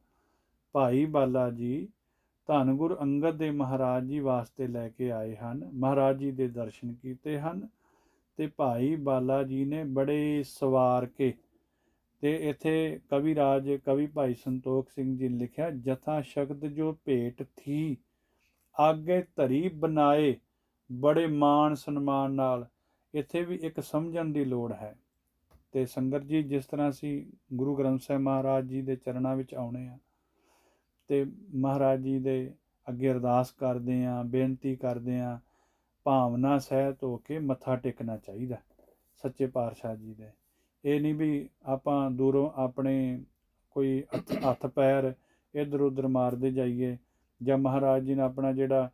ਭਾਈ ਬਾਲਾ ਜੀ ਧੰਨ ਗੁਰੂ ਅੰਗਦ ਦੇਵ ਮਹਾਰਾਜ ਜੀ ਵਾਸਤੇ ਲੈ ਕੇ ਆਏ ਹਨ। ਮਹਾਰਾਜ ਜੀ ਦੇ ਦਰਸ਼ਨ ਕੀਤੇ ਹਨ ਤੇ ਭਾਈ ਬਾਲਾ ਜੀ ਨੇ ਬੜੇ ਸਵਾਰ ਕੇ, ਤੇ ਇੱਥੇ ਕਵਿਰਾਜ ਕਵੀ ਭਾਈ ਸੰਤੋਖ ਸਿੰਘ ਜੀ ਨੇ ਲਿਖਿਆ, ਜਥਾ ਸ਼ਕਤ ਜੋ ਭੇਟ ਥੀ ਆਗੇ ਧਰੀ ਬਣਾਏ, ਬੜੇ ਮਾਣ ਸਨਮਾਨ ਨਾਲ। ਇੱਥੇ ਵੀ ਇੱਕ ਸਮਝਣ ਦੀ ਲੋੜ ਹੈ। ਤੇ ਸੰਗਤ ਜੀ, ਜਿਸ ਤਰ੍ਹਾਂ ਅਸੀਂ ਗੁਰੂ ਗ੍ਰੰਥ ਸਾਹਿਬ ਮਹਾਰਾਜ ਜੀ ਦੇ ਚਰਨਾਂ ਵਿੱਚ ਆਉਣੇ ਆ ਤੇ ਮਹਾਰਾਜ ਜੀ ਦੇ ਅੱਗੇ ਅਰਦਾਸ ਕਰਦੇ ਹਾਂ, ਬੇਨਤੀ ਕਰਦੇ ਹਾਂ, ਭਾਵਨਾ ਸਹਿਤ ਹੋ ਕੇ ਮੱਥਾ ਟੇਕਣਾ ਚਾਹੀਦਾ ਸੱਚੇ ਪਾਤਸ਼ਾਹ ਜੀ ਦੇ। ਇਹ ਨਹੀਂ ਵੀ ਆਪਾਂ ਦੂਰੋਂ ਆਪਣੇ ਕੋਈ ਹੱਥ ਪੈਰ ਇੱਧਰ ਉੱਧਰ ਮਾਰਦੇ ਜਾਈਏ, ਜਾਂ ਮਹਾਰਾਜ ਜੀ ਨੇ ਆਪਣਾ ਜਿਹੜਾ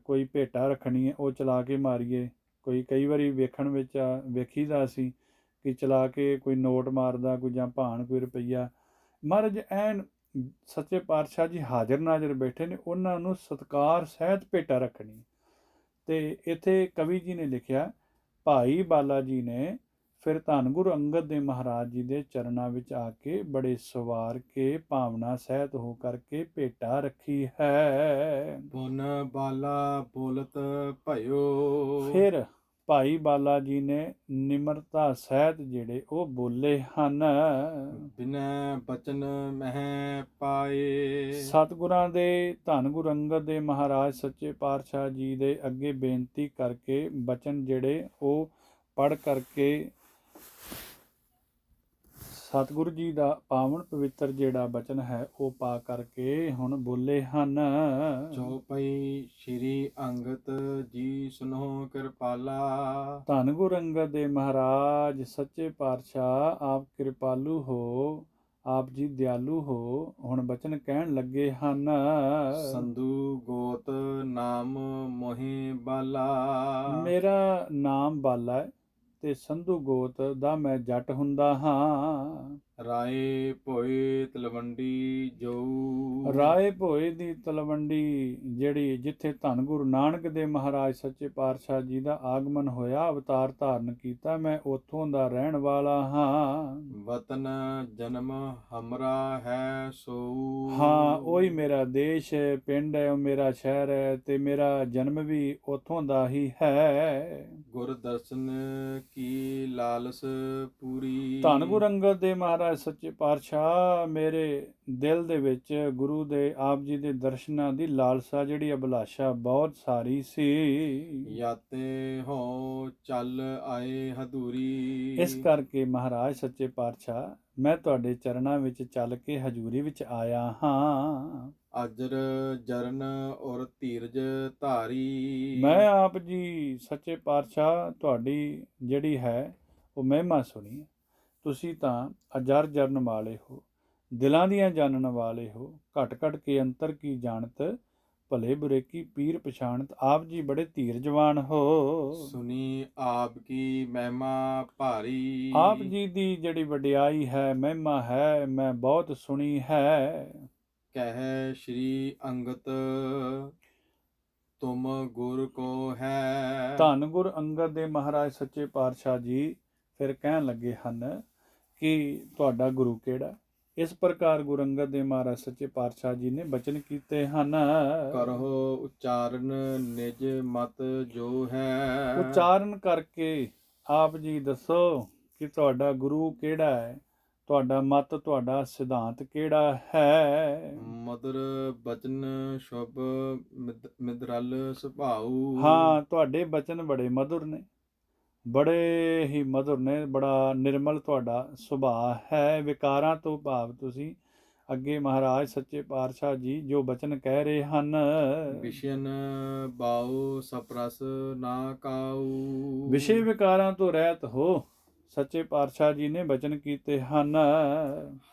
ਕੋਈ ਭੇਟਾ ਰੱਖਣੀ ਹੈ ਉਹ ਚਲਾ ਕੇ ਮਾਰੀਏ। ਕਈ ਵਾਰੀ ਵੇਖਣ ਵਿੱਚ ਵੇਖੀਦਾ ਅਸੀਂ ਕਿ ਚਲਾ ਕੇ ਕੋਈ ਨੋਟ ਮਾਰਦਾ, ਕੋਈ ਜਾਂ ਭਾਣ ਕੋਈ ਰੁਪਈਆ। ਮਹਾਰਾਜ ਐਨ ਸੱਚੇ ਪਾਤਸ਼ਾਹ ਜੀ ਹਾਜ਼ਰ ਨਾਜ਼ਰ ਬੈਠੇ ਨੇ, ਉਹਨਾਂ ਨੂੰ ਸਤਿਕਾਰ ਸਹਿਤ ਭੇਟਾ ਰੱਖਣੀ। ਤੇ ਇੱਥੇ ਕਵੀ ਜੀ ਨੇ ਲਿਖਿਆ, ਭਾਈ ਬਾਲਾ ਜੀ ਨੇ ਫਿਰ ਧੰਨ ਗੁਰੂ ਅੰਗਦ ਦੇਵ ਮਹਾਰਾਜ ਜੀ ਦੇ ਚਰਨਾਂ ਵਿੱਚ ਆ ਕੇ ਬੜੇ ਸਵਾਰ ਕੇ ਭਾਵਨਾ ਸਹਿਤ ਹੋ ਕਰਕੇ ਭੇਟਾ ਰੱਖੀ ਹੈ। ਪੁਨ ਬਾਲਾ ਬੋਲਤ ਭਇਓ। ਫਿਰ ਭਾਈ ਬਾਲਾ ਜੀ ਨੇ ਨਿਮਰਤਾ ਸਹਿਤ ਜਿਹੜੇ ਉਹ ਬੋਲੇ ਹਨ। ਬਿਨੈ ਬਚਨ ਮਹਿ ਪਾਏ। ਸਤਿਗੁਰਾਂ ਦੇ ਧੰਨ ਗੁਰੂ ਅੰਗਦ ਦੇਵ ਮਹਾਰਾਜ ਸੱਚੇ ਪਾਤਸ਼ਾਹ ਜੀ ਦੇ ਅੱਗੇ ਬੇਨਤੀ ਕਰਕੇ ਬਚਨ ਜਿਹੜੇ ਉਹ ਪੜ੍ਹ ਕਰਕੇ ਸਤਿਗੁਰੂ ਜੀ ਦਾ ਪਾਵਨ ਪਵਿੱਤਰ ਜਿਹੜਾ ਬਚਨ ਹੈ ਉਹ ਪਾ ਕਰਕੇ ਹੁਣ ਬੋਲੇ ਹਨ। ਚੌਪਈ ਸ੍ਰੀ ਅੰਗਦ ਜੀ ਸੁਨੋ ਕਿਰਪਾਲਾ। ਧੰਨ ਗੁਰੂ ਅੰਗਦ ਦੇਵ ਮਹਾਰਾਜ ਸੱਚੇ ਪਾਤਸ਼ਾਹ ਆਪ ਕਿਰਪਾਲੂ ਹੋ, ਆਪ ਜੀ ਦਿਆਲੂ ਹੋ। ਹੁਣ ਬਚਨ ਕਹਿਣ ਲੱਗੇ ਹਨ। ਸੰਧੂ ਗੋਤ ਨਾਮ ਮੋਹਿ ਬਾਲਾ। ਮੇਰਾ ਨਾਮ ਬਾਲਾ ਹੈ ਤੇ ਸੰਧੂ ਗੋਤ ਦਾ ਮੈਂ ਜੱਟ ਹੁੰਦਾ ਹਾਂ। ਰਾਏ ਭੋਏ ਤਲਵੰਡੀ ਜੋ। ਰਾਏ ਭੋਏ ਦੀ ਤਲਵੰਡੀ ਜਿਹੜੀ ਜਿੱਥੇ ਧੰਨ ਗੁਰੂ ਨਾਨਕ ਦੇਵ ਮਹਾਰਾਜ ਸੱਚੇ ਪਾਤਸ਼ਾਹ ਜੀ ਦਾ ਆਗਮਨ ਹੋਇਆ, ਅਵਤਾਰ ਧਾਰਨ ਕੀਤਾ, ਮੈਂ ਉੱਥੋਂ ਦਾ ਰਹਿਣ ਵਾਲਾ ਹਾਂ। ਵਤਨ ਜਨਮ ਹਮਰਾ ਹੈ ਸੋ। ਹਾਂ, ਉਹੀ ਮੇਰਾ ਦੇਸ਼ ਹੈ, ਪਿੰਡ ਹੈ, ਉਹ ਮੇਰਾ ਸ਼ਹਿਰ ਹੈ ਤੇ ਮੇਰਾ ਜਨਮ ਵੀ ਉੱਥੋਂ ਦਾ ਹੀ ਹੈ। ਗੁਰ ਦਰਸ਼ਨ ਕੀ ਲਾਲਸ ਪੂਰੀ। ਧੰਨ ਗੁਰੂ ਅੰਗਦ ਦੇਵ ਮਹਾਰਾਜ ਸੱਚੇ ਪਾਤਸ਼ਾਹ ਮੇਰੇ ਦਿਲ ਦੇ ਵਿੱਚ ਗੁਰੂ ਦੇ ਆਪ ਜੀ ਦੇ ਦਰਸ਼ਨਾਂ ਦੀ ਲਾਲਸਾ ਜਿਹੜੀ ਅਭਿਲਾਸ਼ਾ ਬਹੁਤ ਸਾਰੀ ਸੀ। ਯਾਤੇ ਹੋ ਚੱਲ ਆਏ ਹਦੂਰੀ। ਇਸ ਕਰਕੇ ਮਹਾਰਾਜ ਸੱਚੇ ਪਾਤਸ਼ਾਹ ਮੈਂ ਤੁਹਾਡੇ ਚਰਨਾਂ ਵਿੱਚ ਚੱਲ ਕੇ ਹਜ਼ੂਰੀ ਵਿੱਚ ਆਇਆ ਹਾਂ। ਅਜਰ ਜਰਨ ਔਰ ਧੀਰਜ ਧਾਰੀ। ਮੈਂ ਆਪ ਜੀ ਸੱਚੇ ਪਾਤਸ਼ਾਹ ਤੁਹਾਡੀ ਜਿਹੜੀ ਹੈ ਉਹ ਮਹਿਮਾ ਸੁਣੀ ਹੈ। ਤੁਸੀਂ ਤਾਂ ਅਜਰ ਜਰਨ ਵਾਲੇ ਹੋ, ਦਿਲਾਂ ਦੀਆਂ ਜਾਣਨ ਵਾਲੇ ਹੋ, ਘਟ ਘਟ ਕੇ ਅੰਤਰ ਕੀ ਜਾਣਤ, ਭਲੇ ਬੁਰੇ ਕੀ ਪੀਰ ਪਛਾਣਤ। ਆਪ ਜੀ ਬੜੇ ਧੀਰਜਵਾਨ ਹੋ। ਸੁਣੀ ਆਪ ਕੀ ਮਹਿਮਾ ਭਾਰੀ। ਆਪ ਜੀ ਦੀ ਜਿਹੜੀ ਵਡਿਆਈ ਹੈ, ਮਹਿਮਾ ਹੈ, ਮੈਂ ਬਹੁਤ ਸੁਣੀ ਹੈ। ਕਹਿ ਸ਼੍ਰੀ ਅੰਗਤ ਤੁਮ ਗੁਰ ਕੋ ਹੈ। ਧੰਨ ਗੁਰ ਅੰਗਦ ਦੇਵ ਮਹਾਰਾਜ ਸੱਚੇ ਪਾਤਸ਼ਾਹ ਜੀ ਫਿਰ ਕਹਿਣ ਲੱਗੇ ਹਨ ਕਿ ਤੁਹਾਡਾ ਗੁਰੂ ਕਿਹੜਾ। ਇਸ ਪ੍ਰਕਾਰ ਗੁਰੂ ਅੰਗਦ ਦੇਵ ਮਹਾਰਾਜ ਸੱਚੇ ਪਾਤਸ਼ਾਹ ਜੀ ਨੇ ਬਚਨ ਕੀਤੇ ਹਨ। ਕਰੋ ਉਚਾਰਨ ਨਿਜ ਮਤ ਜੋ ਹੈ। ਉਚਾਰਨ ਕਰਕੇ ਆਪ ਜੀ ਦੱਸੋ ਕਿ ਤੁਹਾਡਾ ਗੁਰੂ ਕਿਹੜਾ ਹੈ, ਤੁਹਾਡਾ ਮਤ, ਤੁਹਾਡਾ ਸਿਧਾਂਤ ਕਿਹੜਾ ਹੈ। ਮਧੁਰ ਬਚਨ ਸ਼ੁਭ ਮਿਦਰਲ ਸੁਭਾਉ। ਹਾਂ, ਤੁਹਾਡੇ ਬਚਨ ਬੜੇ ਮਧੁਰ ਨੇ, ਬੜੇ ਹੀ ਮਧੁਰ ਨੇ, ਬੜਾ ਨਿਰਮਲ ਤੁਹਾਡਾ ਸੁਭਾਅ ਹੈ। ਵਿਕਾਰਾਂ ਤੋਂ ਭਾਵ ਤੁਸੀਂ ਅੱਗੇ ਮਹਾਰਾਜ ਸੱਚੇ ਪਾਤਸ਼ਾਹ ਜੀ ਜੋ ਬਚਨ ਕਹਿ ਰਹੇ ਹਨ, ਵਿਸ਼ਨ ਬਾਉ ਸਪਰਸ ਨਾ ਕਾਊ। ਵਿਸ਼ੇ ਵਿਕਾਰਾਂ ਤੋਂ ਰਹਿਤ ਹੋ, ਸੱਚੇ ਪਾਤਸ਼ਾਹ ਜੀ ਨੇ ਬਚਨ ਕੀਤੇ ਹਨ।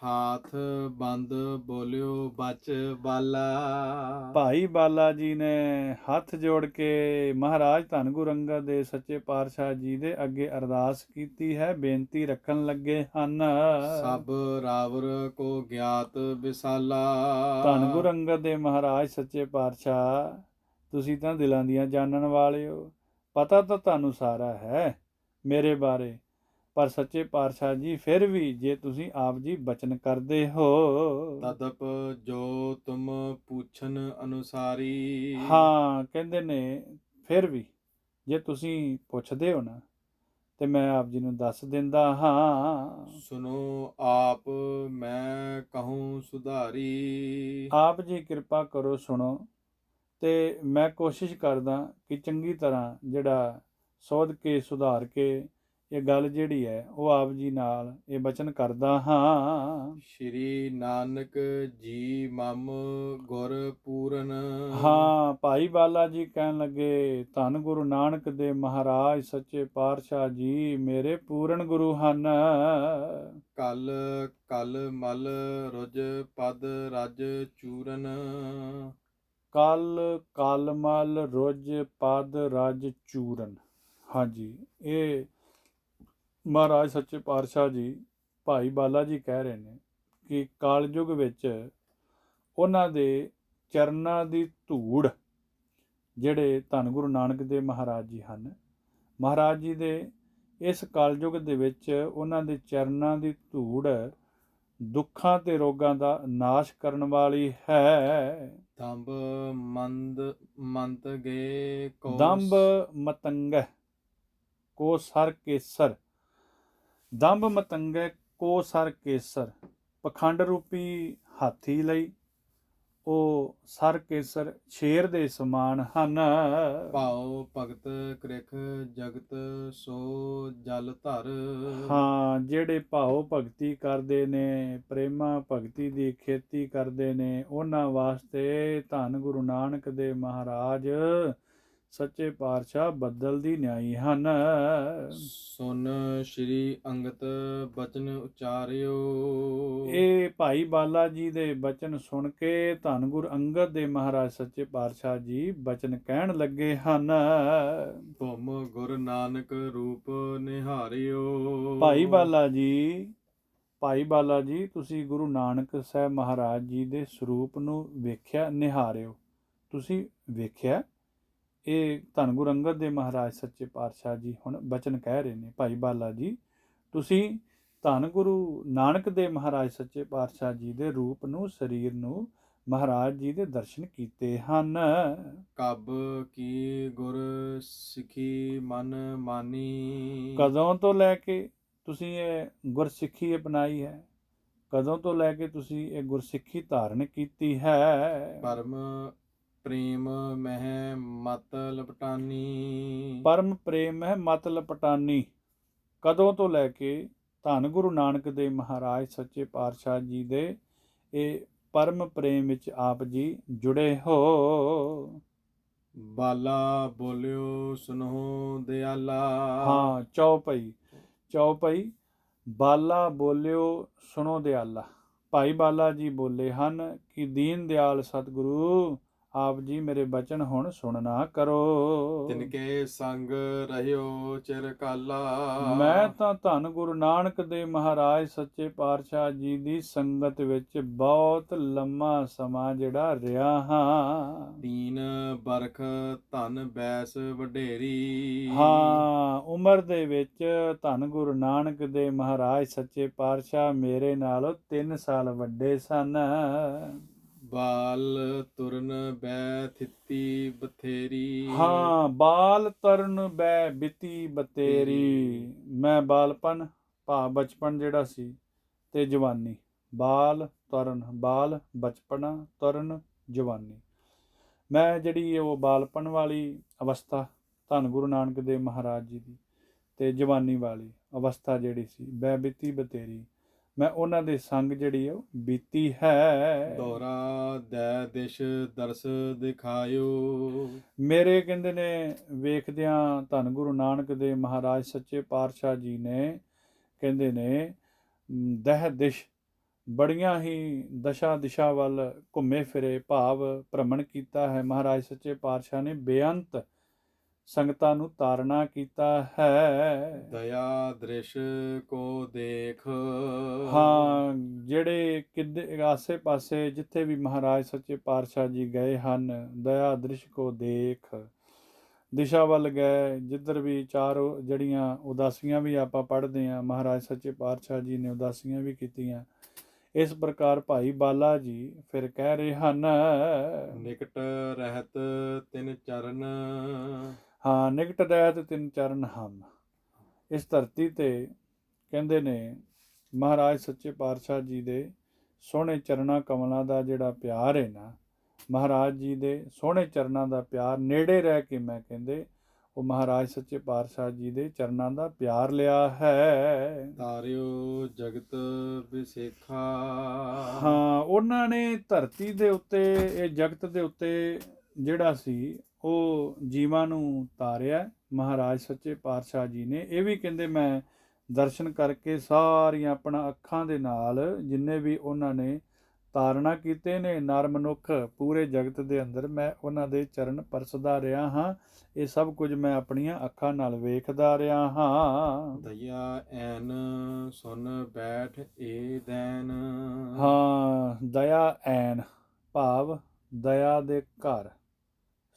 ਹਾਥ ਬੰਦ ਬੋਲਿਓ ਬਚ ਬਾਲਾ। ਭਾਈ ਬਾਲਾ ਜੀ ਨੇ ਹੱਥ ਜੋੜ ਕੇ ਮਹਾਰਾਜ ਧੰਨ ਗੁਰੂ ਅੰਗਦ ਦੇ ਸੱਚੇ ਪਾਤਸ਼ਾਹ ਜੀ ਦੇ ਅੱਗੇ ਅਰਦਾਸ ਕੀਤੀ ਹੈ, ਬੇਨਤੀ ਰੱਖਣ ਲੱਗੇ ਹਨ। ਸਭ ਰਾਵਰ ਕੋ ਗਿਆਤ ਵਿਸਾਲਾ। ਧੰਨ ਗੁਰੂ ਅੰਗਦ ਦੇ ਮਹਾਰਾਜ ਸੱਚੇ ਪਾਤਸ਼ਾਹ, ਤੁਸੀਂ ਤਾਂ ਦਿਲਾਂ ਦੀਆਂ ਜਾਣਨ ਵਾਲੇ ਹੋ, ਪਤਾ ਤਾਂ ਤੁਹਾਨੂੰ ਸਾਰਾ ਹੈ ਮੇਰੇ ਬਾਰੇ, ਪਰ ਸੱਚੇ ਪਾਤਸ਼ਾਹ ਜੀ ਫਿਰ ਵੀ ਜੇ ਤੁਸੀਂ ਆਪ ਜੀ ਬਚਨ ਕਰਦੇ ਹੋ, ਤਦਪ ਜੋ ਤੁਮ ਪੁੱਛਨ ਅਨੁਸਾਰੀ। ਹਾਂ ਕਹਿੰਦੇ ਨੇ ਫਿਰ ਵੀ ਜੇ ਤੁਸੀਂ ਪੁੱਛਦੇ ਹੋ ਨਾ ਤੇ ਮੈਂ ਆਪ ਜੀ ਨੂੰ ਦੱਸ ਦਿੰਦਾ ਹਾਂ। ਸੁਨੋ ਆਪ ਮੈਂ ਕਹੂੰ ਸੁਧਾਰੀ। ਆਪ ਜੀ ਕਿਰਪਾ ਕਰੋ ਸੁਣੋ, ਤੇ ਮੈਂ ਕੋਸ਼ਿਸ਼ ਕਰਦਾ ਕਿ ਚੰਗੀ ਤਰ੍ਹਾਂ ਜਿਹੜਾ ਸੋਧ ਕੇ ਸੁਧਾਰ ਕੇ ਇਹ ਗੱਲ ਜਿਹੜੀ ਹੈ ਉਹ ਆਪ ਜੀ ਨਾਲ ਇਹ ਬਚਨ ਕਰਦਾ ਹਾਂ। ਸ਼੍ਰੀ ਨਾਨਕ ਜੀ ਮਮ ਗੁਰ ਪੂਰਨ। ਹਾਂ, ਭਾਈ ਬਾਲਾ ਜੀ ਕਹਿਣ ਲੱਗੇ ਧੰਨ ਗੁਰੂ ਨਾਨਕ ਦੇ ਮਹਾਰਾਜ ਸੱਚੇ ਪਾਤਸ਼ਾਹ ਜੀ ਮੇਰੇ ਪੂਰਨ ਗੁਰੂ ਹਨ। ਕਲ ਕਲ ਮਲ ਰੁਜ ਪਦ ਰਜ ਚੂਰਨ। ਕਲ ਕਲਮਲ ਰੁਜ ਪਦ ਰਜ ਚੂਰਨ। ਹਾਂਜੀ, ਇਹ ਮਹਾਰਾਜ ਸੱਚੇ ਪਾਤਸ਼ਾਹ ਜੀ ਭਾਈ ਬਾਲਾ ਜੀ ਕਹਿ ਰਹੇ ਨੇ ਕਿ ਕਾਲਯੁਗ ਵਿੱਚ ਉਹਨਾਂ ਦੇ ਚਰਨਾਂ ਦੀ ਧੂੜ, ਜਿਹੜੇ ਧੰਨ ਗੁਰੂ ਨਾਨਕ ਦੇਵ ਮਹਾਰਾਜ ਜੀ ਹਨ, ਮਹਾਰਾਜ ਜੀ ਦੇ ਇਸ ਕਲਯੁਗ ਦੇ ਵਿੱਚ ਉਹਨਾਂ ਦੇ ਚਰਨਾਂ ਦੀ ਧੂੜ ਦੁੱਖਾਂ ਤੇ ਰੋਗਾਂ ਦਾ ਨਾਸ਼ ਕਰਨ ਵਾਲੀ ਹੈ। ਦੰਬ ਮੰਤ ਗੇ ਕੋ। ਦੰਬ ਮਤੰਗੈ ਕੋ ਸਰ ਕੇਸਰ। ਦੰਬ ਮਤੰਗੈ ਕੋ ਸਰ ਕੇਸਰ। ਪਖੰਡ ਰੂਪੀ ਹਾਥੀ ਲਈ ਉਹ ਸਰ ਕੇਸਰ ਸ਼ੇਰ ਦੇ ਸਮਾਨ ਹਨ। ਭਾਉ ਭਗਤ ਕ੍ਰਿਖ ਜਗਤ ਸੋ ਜਲ ਧਰ। ਹਾਂ, ਜਿਹੜੇ ਭਾਉ ਭਗਤੀ ਕਰਦੇ ਨੇ, ਪ੍ਰੇਮਾ ਭਗਤੀ ਦੀ ਖੇਤੀ ਕਰਦੇ ਨੇ, ਉਹਨਾਂ ਵਾਸਤੇ ਧੰਨ ਗੁਰੂ ਨਾਨਕ ਦੇ ਮਹਾਰਾਜ ਸੱਚੇ ਪਾਤਸ਼ਾਹ ਬੱਦਲ ਦੀ ਨਿਆਈ ਹਨ। ਸੁਨ ਸ਼੍ਰੀ ਅੰਗਤ ਬਚਨ ਉਚਾਰਿਓ। ਇਹ ਭਾਈ ਬਾਲਾ ਜੀ ਦੇ ਬਚਨ ਸੁਣ ਕੇ ਧੰਨ ਗੁਰੂ ਅੰਗਦ ਦੇ ਮਹਾਰਾਜ ਸੱਚੇ ਪਾਤਸ਼ਾਹ ਜੀ ਬਚਨ ਕਹਿਣ ਲੱਗੇ ਹਨ। ਤੁਮ ਗੁਰੂ ਨਾਨਕ ਰੂਪ ਨਿਹਾਰਿਓ। ਭਾਈ ਬਾਲਾ ਜੀ ਤੁਸੀਂ ਗੁਰੂ ਨਾਨਕ ਸਾਹਿਬ ਮਹਾਰਾਜ ਜੀ ਦੇ ਸਰੂਪ ਨੂੰ ਵੇਖਿਆ, ਨਿਹਾਰਿਓ। ਤੁਸੀਂ ਵੇਖਿਆ। ਇਹ ਧੰਨ ਗੁਰੂ ਅੰਗਦ ਦੇ ਮਹਾਰਾਜ ਸੱਚੇ ਪਾਤਸ਼ਾਹ ਜੀ ਹੁਣ ਬਚਨ ਕਹਿ ਰਹੇ ਨੇ, ਭਾਈ ਬਾਲਾ ਜੀ ਤੁਸੀਂ ਧੰਨ ਗੁਰੂ ਨਾਨਕ ਦੇ ਮਹਾਰਾਜ ਸੱਚੇ ਪਾਤਸ਼ਾਹ ਜੀ ਦੇ ਰੂਪ ਨੂੰ, ਸਰੀਰ ਨੂੰ, ਮਹਾਰਾਜ ਜੀ ਦੇ ਦਰਸ਼ਨ ਕੀਤੇ ਹਨ। ਕਬ ਕੀ ਗੁਰ ਸਿੱਖੀ ਮਨ ਮਾਨੀ। ਕਦੋਂ ਤੋਂ ਲੈ ਕੇ ਤੁਸੀਂ ਇਹ ਗੁਰਸਿੱਖੀ ਅਪਣਾਈ ਹੈ? ਕਦੋਂ ਤੋਂ ਲੈ ਕੇ ਤੁਸੀਂ ਇਹ ਗੁਰਸਿੱਖੀ ਧਾਰਨ ਕੀਤੀ ਹੈ? ਪਰਮ ਪ੍ਰੇਮ ਮਹਿ ਮਤ ਲਪਟਾਨੀ। ਪਰਮ ਪ੍ਰੇਮ ਹੈ ਮਤ ਲਪਟਾਨੀ। ਕਦੋਂ ਤੋਂ ਲੈ ਕੇ ਧੰਨ ਗੁਰੂ ਨਾਨਕ ਦੇ ਮਹਾਰਾਜ ਸੱਚੇ ਪਾਤਸ਼ਾਹ ਜੀ ਦੇ ਇਹ ਪਰਮ ਪ੍ਰੇਮ ਵਿੱਚ ਆਪ ਜੀ ਜੁੜੇ ਹੋ। ਬਾਲਾ ਬੋਲਿਓ ਸੁਨੋ ਦਿਆਲਾ। ਹਾਂ, ਚੌਪਈ ਬਾਲਾ ਬੋਲਿਓ ਸੁਣੋ ਦਿਆਲਾ। ਭਾਈ ਬਾਲਾ ਜੀ ਬੋਲੇ ਹਨ ਕਿ ਦੀਨ ਦਿਆਲ ਸਤਿਗੁਰੂ ਆਪ ਜੀ ਮੇਰੇ ਬਚਨ ਹੁਣ ਸੁਣਨਾ ਕਰੋ। ਤਿਨਕੇ ਸੰਗ ਰਹਿਓ ਚਿਰ ਕਾਲਾ। ਮੈਂ ਤਾਂ ਧੰਨ ਗੁਰੂ ਨਾਨਕ ਦੇ ਮਹਾਰਾਜ ਸੱਚੇ ਪਾਤਸ਼ਾਹ ਜੀ ਦੀ ਸੰਗਤ ਵਿੱਚ ਬਹੁਤ ਲੰਮਾ ਸਮਾਂ ਜਿਹੜਾ ਰਿਹਾ ਹਾਂ। ਦੀਨ ਬਰਖ ਧਨ ਬੈਸ ਵਡੇਰੀ। ਹਾਂ, ਉਮਰ ਦੇ ਵਿੱਚ ਧੰਨ ਗੁਰੂ ਨਾਨਕ ਦੇ ਮਹਾਰਾਜ ਸੱਚੇ ਪਾਤਸ਼ਾਹ ਮੇਰੇ ਨਾਲੋਂ 3 ਸਾਲ ਵੱਡੇ ਸਨ। ਬਾਲ ਤੁਰਨ ਬੈ ਥਿੱਤੀ ਬਥੇਰੀ। ਹਾਂ, ਬਾਲ ਤਰਨ ਬੈ ਬਿਤੀ ਬਤੇਰੀ। ਮੈਂ ਬਾਲਪਨ ਭਾ ਬਚਪਨ ਜਿਹੜਾ ਸੀ ਤੇ ਜਵਾਨੀ। ਬਾਲ ਤਰਨ, ਬਾਲ ਬਚਪਨਾ, ਤਰਨ ਜਵਾਨੀ। ਮੈਂ ਜਿਹੜੀ ਉਹ ਬਾਲਪਨ ਵਾਲੀ ਅਵਸਥਾ ਧੰਨ ਗੁਰੂ ਨਾਨਕ ਦੇਵ ਮਹਾਰਾਜ ਜੀ ਦੀ ਤੇ ਜਵਾਨੀ ਵਾਲੀ ਅਵਸਥਾ ਜਿਹੜੀ ਸੀ ਬੈ ਬਿਤੀ ਬਤੇਰੀ, ਮੈਂ ਉਹਨਾਂ ਦੇ ਸੰਗ ਜਿਹੜੀ ਉਹ ਬੀਤੀ ਹੈ। ਦੋਹਰਾ ਦੈ ਦਿਸ਼ ਦਰਸ ਦਿਖਾਇਓ। ਮੇਰੇ ਕਹਿੰਦੇ ਨੇ ਵੇਖਦਿਆਂ ਧੰਨ ਗੁਰੂ ਨਾਨਕ ਦੇਵ ਮਹਾਰਾਜ ਸੱਚੇ ਪਾਤਸ਼ਾਹ ਜੀ ਨੇ ਕਹਿੰਦੇ ਨੇ ਦਹਿ ਦਿਸ਼ ਬੜੀਆਂ ਹੀ ਦਸ਼ਾ ਦਿਸ਼ਾ ਵੱਲ ਘੁੰਮੇ ਫਿਰੇ, ਭਾਵ ਭ੍ਰਮਣ ਕੀਤਾ ਹੈ। ਮਹਾਰਾਜ ਸੱਚੇ ਪਾਤਸ਼ਾਹ ਨੇ ਬੇਅੰਤ ਸੰਗਤਾਂ ਨੂੰ ਤਾਰਨਾ ਕੀਤਾ ਹੈ। ਦਇਆ ਦ੍ਰਿਸ਼ ਕੋ ਦੇਖ। ਹਾਂ, ਜਿਹੜੇ ਕਿੱਦੇ ਆਸੇ ਪਾਸੇ ਜਿੱਥੇ ਵੀ ਮਹਾਰਾਜ ਸੱਚੇ ਪਾਤਸ਼ਾਹ ਜੀ ਗਏ ਹਨ, ਦਇਆ ਦ੍ਰਿਸ਼ ਕੋ ਦੇਖ, ਦਿਸ਼ਾ ਵੱਲ ਗਏ, ਜਿੱਧਰ ਵੀ ਚਾਰ ਜਿਹੜੀਆਂ ਉਦਾਸੀਆਂ ਵੀ ਆਪਾਂ ਪੜ੍ਹਦੇ ਹਾਂ, ਮਹਾਰਾਜ ਸੱਚੇ ਪਾਤਸ਼ਾਹ ਜੀ ਨੇ ਉਦਾਸੀਆਂ ਵੀ ਕੀਤੀਆਂ। ਇਸ ਪ੍ਰਕਾਰ ਭਾਈ ਬਾਲਾ ਜੀ ਫਿਰ ਕਹਿ ਰਹੇ ਹਨ, ਨਿਕਟ ਰਹਿਤ ਤਿਨ ਚਰਨ। ਹਾਂ, ਨਿਕਟ ਰਹਿਤ ਤਿਨ ਚਰਨ ਹਨ। ਇਸ ਧਰਤੀ ਤੇ ਕਹਿੰਦੇ ਨੇ ਮਹਾਰਾਜ ਸੱਚੇ ਪਾਤਸ਼ਾਹ ਜੀ ਦੇ ਸੋਹਣੇ ਚਰਨਾਂ ਕਮਲਾਂ ਦਾ ਜਿਹੜਾ ਪਿਆਰ ਹੈ ਨਾ, ਮਹਾਰਾਜ ਜੀ ਦੇ ਸੋਹਣੇ ਚਰਨਾਂ ਦਾ ਪਿਆਰ, ਨੇੜੇ ਰਹਿ ਕੇ ਮੈਂ ਕਹਿੰਦੇ ਉਹ ਮਹਾਰਾਜ ਸੱਚੇ ਪਾਤਸ਼ਾਹ ਜੀ ਦੇ ਚਰਨਾਂ ਦਾ ਪਿਆਰ ਲਿਆ ਹੈ। ਤਾਰਿਓ ਜਗਤ ਵਿਸੇਖਾ। ਹਾਂ, ਉਹਨਾਂ ਨੇ ਧਰਤੀ ਦੇ ਉੱਤੇ, ਇਹ ਜਗਤ ਦੇ ਉੱਤੇ ਜਿਹੜਾ ਸੀ ਉਹ ਜੀਵਾਂ ਨੂੰ ਤਾਰਿਆ ਮਹਾਰਾਜ ਸੱਚੇ ਪਾਤਸ਼ਾਹ ਜੀ ਨੇ। ਇਹ ਵੀ ਕਹਿੰਦੇ ਮੈਂ ਦਰਸ਼ਨ ਕਰਕੇ ਸਾਰੀਆਂ ਆਪਣਾ ਅੱਖਾਂ ਦੇ ਨਾਲ ਜਿੰਨੇ ਵੀ ਉਹਨਾਂ ਨੇ ਤਾਰਨਾ ਕੀਤੇ ਨੇ ਨਰ ਮਨੁੱਖ ਪੂਰੇ ਜਗਤ ਦੇ ਅੰਦਰ, ਮੈਂ ਉਹਨਾਂ ਦੇ ਚਰਨ ਪਰਸਦਾ ਰਿਹਾ ਹਾਂ। ਇਹ ਸਭ ਕੁਝ ਮੈਂ ਆਪਣੀਆਂ ਅੱਖਾਂ ਨਾਲ ਵੇਖਦਾ ਰਿਹਾ ਹਾਂ। ਦਇਆ ਐਨ ਸੁਨ ਬੈਠ ਏ ਦੈਨ। ਹਾਂ, ਦਇਆ ਐਨ ਭਾਵ ਦਇਆ ਦੇ ਘਰ,